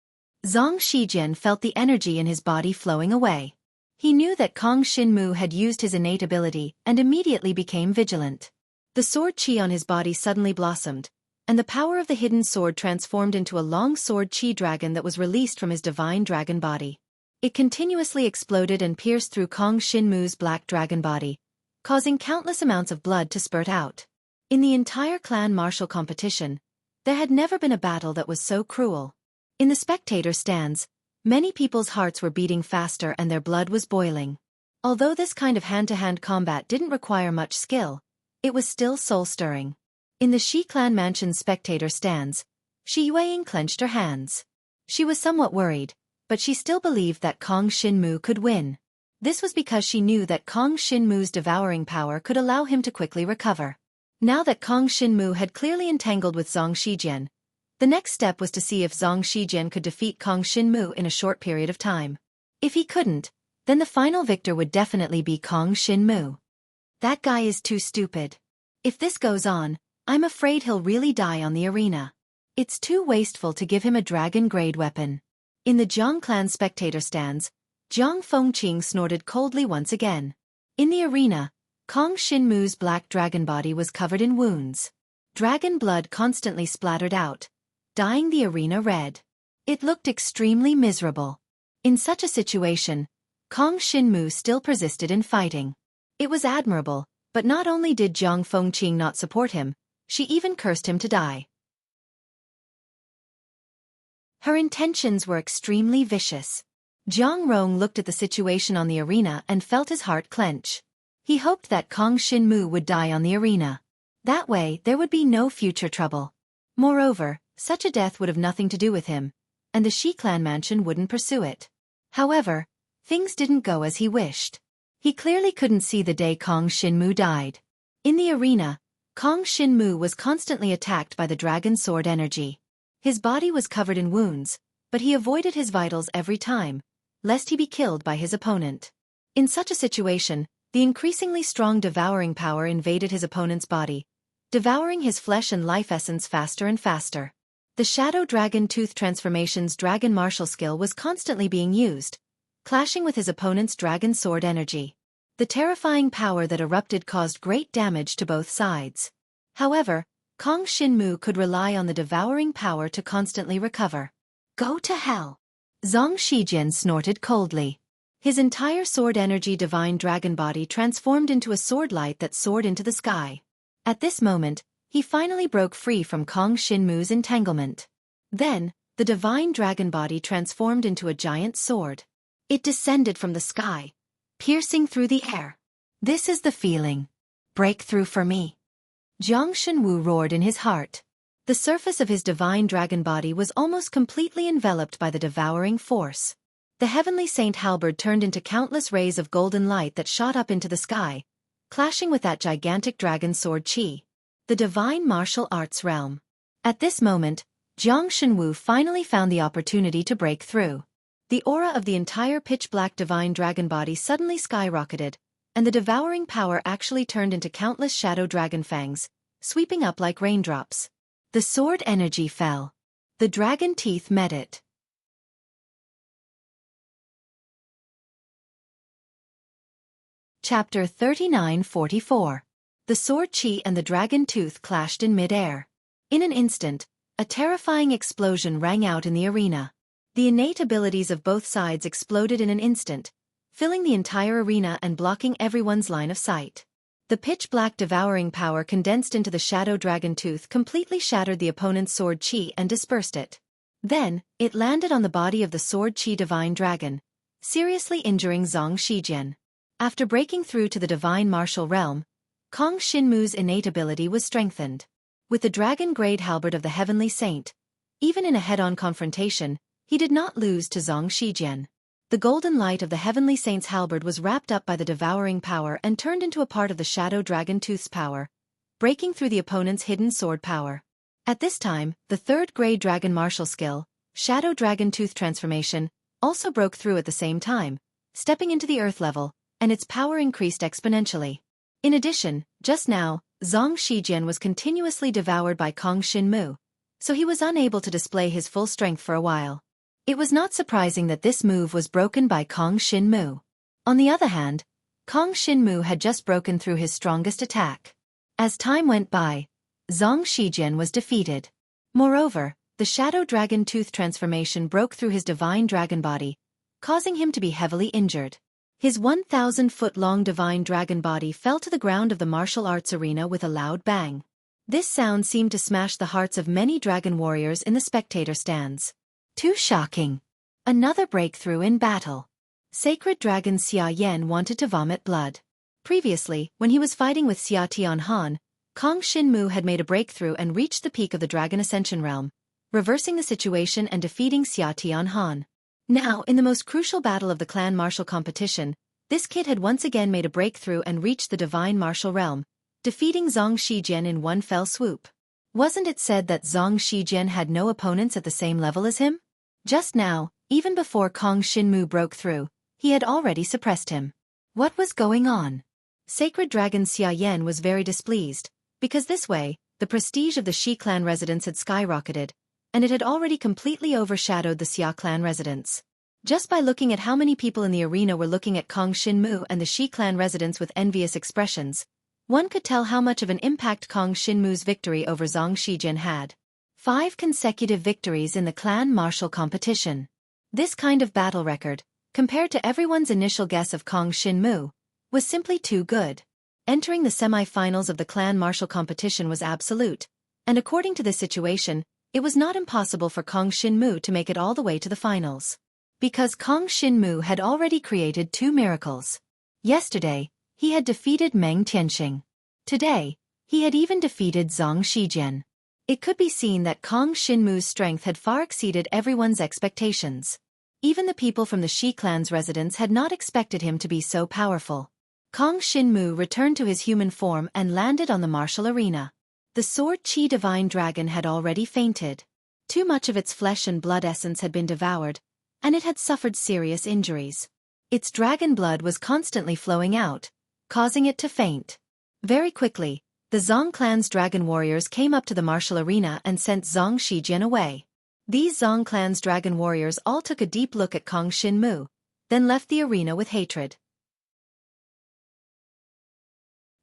Speaker 1: Zhang Shijian felt the energy in his body flowing away. He knew that Kong Xinmu had used his innate ability and immediately became vigilant. The sword chi on his body suddenly blossomed, and the power of the hidden sword transformed into a long sword chi dragon that was released from his divine dragon body. It continuously exploded and pierced through Kong Xinmu's black dragon body, causing countless amounts of blood to spurt out. In the entire clan martial competition, there had never been a battle that was so cruel. In the spectator stands, many people's hearts were beating faster and their blood was boiling. Although this kind of hand-to-hand combat didn't require much skill, it was still soul-stirring. In the Shi clan mansion's spectator stands, Shi Yueying clenched her hands. She was somewhat worried, but she still believed that Kong Xinmu could win. This was because she knew that Kong Xinmu's devouring power could allow him to quickly recover. Now that Kong Xinmu had clearly entangled with Zhang Shijian, the next step was to see if Zhang Shijian could defeat Kong Xinmu in a short period of time. If he couldn't, then the final victor would definitely be Kong Xinmu. That guy is too stupid. If this goes on, I'm afraid he'll really die on the arena. It's too wasteful to give him a dragon-grade weapon. In the Jiang clan spectator stands, Jiang Fengqing snorted coldly once again. In the arena, Kong Xinmu's black dragon body was covered in wounds. Dragon blood constantly splattered out, dyeing the arena red. It looked extremely miserable. In such a situation, Kong Xinmu still persisted in fighting. It was admirable, but not only did Jiang Fengqing not support him, she even cursed him to die. Her intentions were extremely vicious. Jiang Rong looked at the situation on the arena and felt his heart clench. He hoped that Kong Xinmu would die on the arena. That way there would be no future trouble. Moreover, such a death would have nothing to do with him, and the Shi clan mansion wouldn't pursue it. However, things didn't go as he wished. He clearly couldn't see the day Kong Xinmu died. In the arena, Kong Xinmu was constantly attacked by the dragon sword energy. His body was covered in wounds, but he avoided his vitals every time, lest he be killed by his opponent. In such a situation, the increasingly strong devouring power invaded his opponent's body, devouring his flesh and life essence faster and faster. The Shadow Dragon Tooth Transformation's dragon martial skill was constantly being used, clashing with his opponent's dragon sword energy. The terrifying power that erupted caused great damage to both sides. However, Kong Shinmu could rely on the devouring power to constantly recover. Go to hell! Zhang Shijian snorted coldly. His entire sword energy divine dragon body transformed into a sword light that soared into the sky. At this moment, he finally broke free from Kong Shinmu's entanglement. Then, the divine dragon body transformed into a giant sword. It descended from the sky, piercing through the air. This is the feeling. Breakthrough for me. Jiang Shenwu roared in his heart. The surface of his divine dragon body was almost completely enveloped by the devouring force. The heavenly saint halberd turned into countless rays of golden light that shot up into the sky, clashing with that gigantic dragon sword Qi. The divine martial arts realm. At this moment, Jiang Shenwu finally found the opportunity to break through. The aura of the entire pitch-black divine dragon body suddenly skyrocketed, and the devouring power actually turned into countless shadow dragon fangs, sweeping up like raindrops. The sword energy fell. The dragon teeth met it. Chapter 39-44. The sword Qi and the dragon tooth clashed in mid-air. In an instant, a terrifying explosion rang out in the arena. The innate abilities of both sides exploded in an instant, filling the entire arena and blocking everyone's line of sight. The pitch-black devouring power condensed into the shadow dragon tooth completely shattered the opponent's sword Qi and dispersed it. Then, it landed on the body of the sword Qi divine dragon, seriously injuring Zhang Shijian. After breaking through to the divine martial realm, Kong Shinmu's innate ability was strengthened. With the dragon-grade halberd of the heavenly saint, even in a head-on confrontation, he did not lose to Zhang Shijian. The golden light of the heavenly saint's halberd was wrapped up by the devouring power and turned into a part of the shadow dragon tooth's power, breaking through the opponent's hidden sword power. At this time, the third-grade dragon martial skill, shadow dragon tooth transformation, also broke through at the same time, stepping into the earth level, and its power increased exponentially. In addition, just now, Zhang Shijian was continuously devoured by Kong Shinmu, so he was unable to display his full strength for a while. It was not surprising that this move was broken by Kong Shinmu. On the other hand, Kong Shinmu had just broken through his strongest attack. As time went by, Zhang Shijian was defeated. Moreover, the shadow dragon tooth transformation broke through his divine dragon body, causing him to be heavily injured. His 1,000-foot-long divine dragon body fell to the ground of the martial arts arena with a loud bang. This sound seemed to smash the hearts of many dragon warriors in the spectator stands. Too shocking. Another breakthrough in battle. Sacred dragon Xia Yan wanted to vomit blood. Previously, when he was fighting with Xia Tianhan, Kong Shinmu had made a breakthrough and reached the peak of the Dragon Ascension realm, reversing the situation and defeating Xia Tianhan. Now, in the most crucial battle of the clan martial competition, this kid had once again made a breakthrough and reached the divine martial realm, defeating Zhang Shijian in one fell swoop. Wasn't it said that Zhang Shijian had no opponents at the same level as him? Just now, even before Kong Shinmu broke through, he had already suppressed him. What was going on? Sacred Dragon Xia Yan was very displeased, because this way, the prestige of the Shi clan residence had skyrocketed, and it had already completely overshadowed the Xia clan residence. Just by looking at how many people in the arena were looking at Kong Shinmu and the Shi clan residence with envious expressions, one could tell how much of an impact Kong Shinmu's victory over Zhang Shijian had. 5 consecutive victories in the clan martial competition. This kind of battle record, compared to everyone's initial guess of Kong Shinmu, was simply too good. Entering the semi-finals of the clan martial competition was absolute, and according to this situation, it was not impossible for Kong Shinmu to make it all the way to the finals. Because Kong Shinmu had already created 2 miracles. Yesterday, he had defeated Meng Tianxing. Today, he had even defeated Zhang Shijian. It could be seen that Kong Shinmu's strength had far exceeded everyone's expectations. Even the people from the Shi clan's residence had not expected him to be so powerful. Kong Shinmu returned to his human form and landed on the martial arena. The sword Qi divine dragon had already fainted. Too much of its flesh and blood essence had been devoured, and it had suffered serious injuries. Its dragon blood was constantly flowing out, causing it to faint. Very quickly, the Zhang clan's dragon warriors came up to the martial arena and sent Zhang Shijian away. These Zhang clan's dragon warriors all took a deep look at Kong Shinmu, then left the arena with hatred.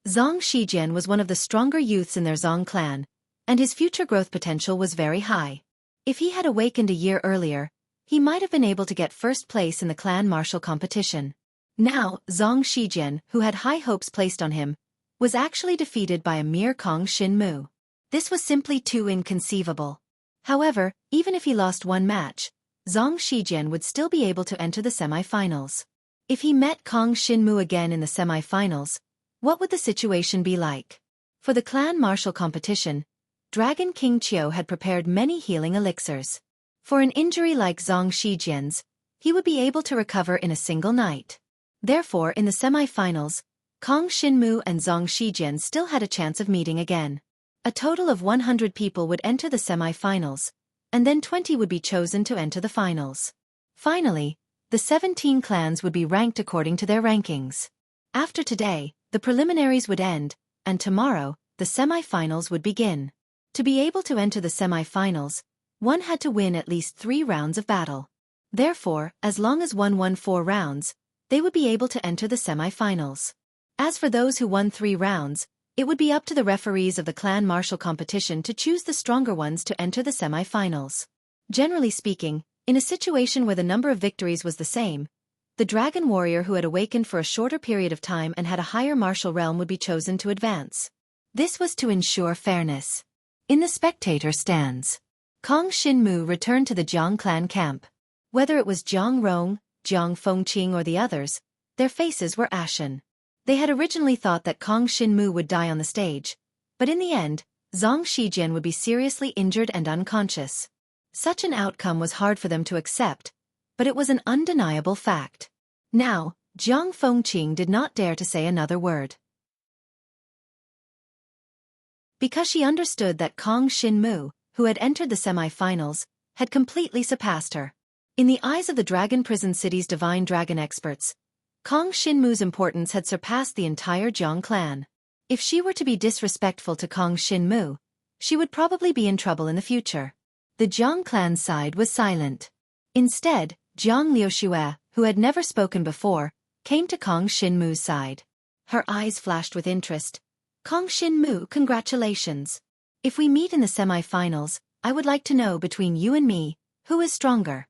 Speaker 1: Zhang Shijian was one of the stronger youths in their Zhang clan, and his future growth potential was very high. If he had awakened a year earlier, he might have been able to get first place in the clan martial competition. Now, Zhang Shijian, who had high hopes placed on him, was actually defeated by a mere Kong Shinmu. This was simply too inconceivable. However, even if he lost one match, Zhang Shijian would still be able to enter the semi-finals. If he met Kong Shinmu again in the semi-finals, what would the situation be like? For the clan martial competition, Dragon King Qiu had prepared many healing elixirs. For an injury like Zhang Shijian's, he would be able to recover in a single night. Therefore, in the semi-finals, Kong Shinmu and Zhang Shijian still had a chance of meeting again. A total of 100 people would enter the semi-finals, and then 20 would be chosen to enter the finals. Finally, the 17 clans would be ranked according to their rankings. After today, the preliminaries would end, and tomorrow, the semi-finals would begin. To be able to enter the semi-finals, one had to win at least 3 rounds of battle. Therefore, as long as one won 4 rounds, they would be able to enter the semi-finals. As for those who won 3 rounds, it would be up to the referees of the clan martial competition to choose the stronger ones to enter the semi-finals. Generally speaking, in a situation where the number of victories was the same, the dragon warrior who had awakened for a shorter period of time and had a higher martial realm would be chosen to advance. This was to ensure fairness. In the spectator stands, Kong Shinmu returned to the Jiang clan camp. Whether it was Jiang Rong, Jiang Fengqing or the others, their faces were ashen. They had originally thought that Kong Shinmu would die on the stage, but in the end, Zhang Shijian would be seriously injured and unconscious. Such an outcome was hard for them to accept, but it was an undeniable fact. Now, Jiang Fengqing did not dare to say another word, because she understood that Kong Shinmu, who had entered the semi-finals, had completely surpassed her. In the eyes of the Dragon Prison City's divine dragon experts, Kong Shinmu's importance had surpassed the entire Jiang clan. If she were to be disrespectful to Kong Shinmu, she would probably be in trouble in the future. The Jiang clan's side was silent. Instead, Jiang Liuxue, who had never spoken before, came to Kong Shinmu's side. Her eyes flashed with interest. Kong Shinmu, congratulations. If we meet in the semi-finals, I would like to know between you and me, who is stronger?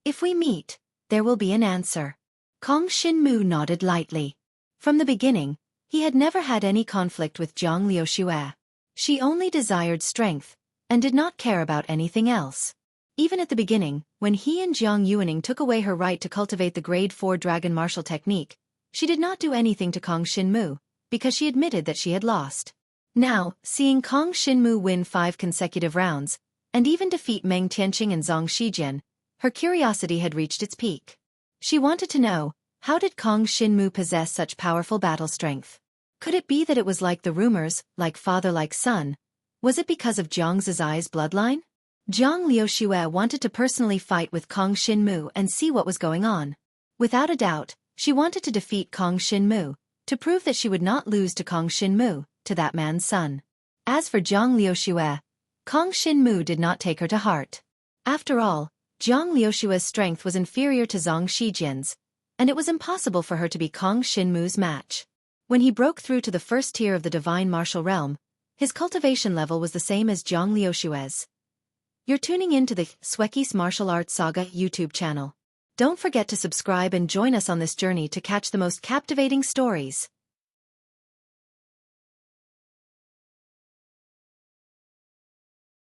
Speaker 1: If we meet, there will be an answer. Kong Shinmu nodded lightly. From the beginning, he had never had any conflict with Jiang Liuxue. She only desired strength, and did not care about anything else. Even at the beginning, when he and Jiang Yuaning took away her right to cultivate the Grade 4 Dragon Martial Technique, she did not do anything to Kong Shinmu, because she admitted that she had lost. Now, seeing Kong Shinmu win 5 consecutive rounds, and even defeat Meng Tianqing and Zhang Shijian, her curiosity had reached its peak. She wanted to know, how did Kong Shinmu possess such powerful battle strength? Could it be that it was like the rumors, like father like son? Was it because of Jiang Zizai's bloodline? Jiang Liuxue wanted to personally fight with Kong Shinmu and see what was going on. Without a doubt, she wanted to defeat Kong Shinmu, to prove that she would not lose to Kong Shinmu, to that man's son. As for Jiang Liuxue, Kong Shinmu did not take her to heart. After all, Jiang Liuxue's strength was inferior to Zhang Shijian's, and it was impossible for her to be Kong Shinmu's match. When he broke through to the first tier of the divine martial realm, his cultivation level was the same as Jiang Liuxue's. You're tuning in to the Xueqi's Martial Arts Saga YouTube channel. Don't forget to subscribe and join us on this journey to catch the most captivating stories.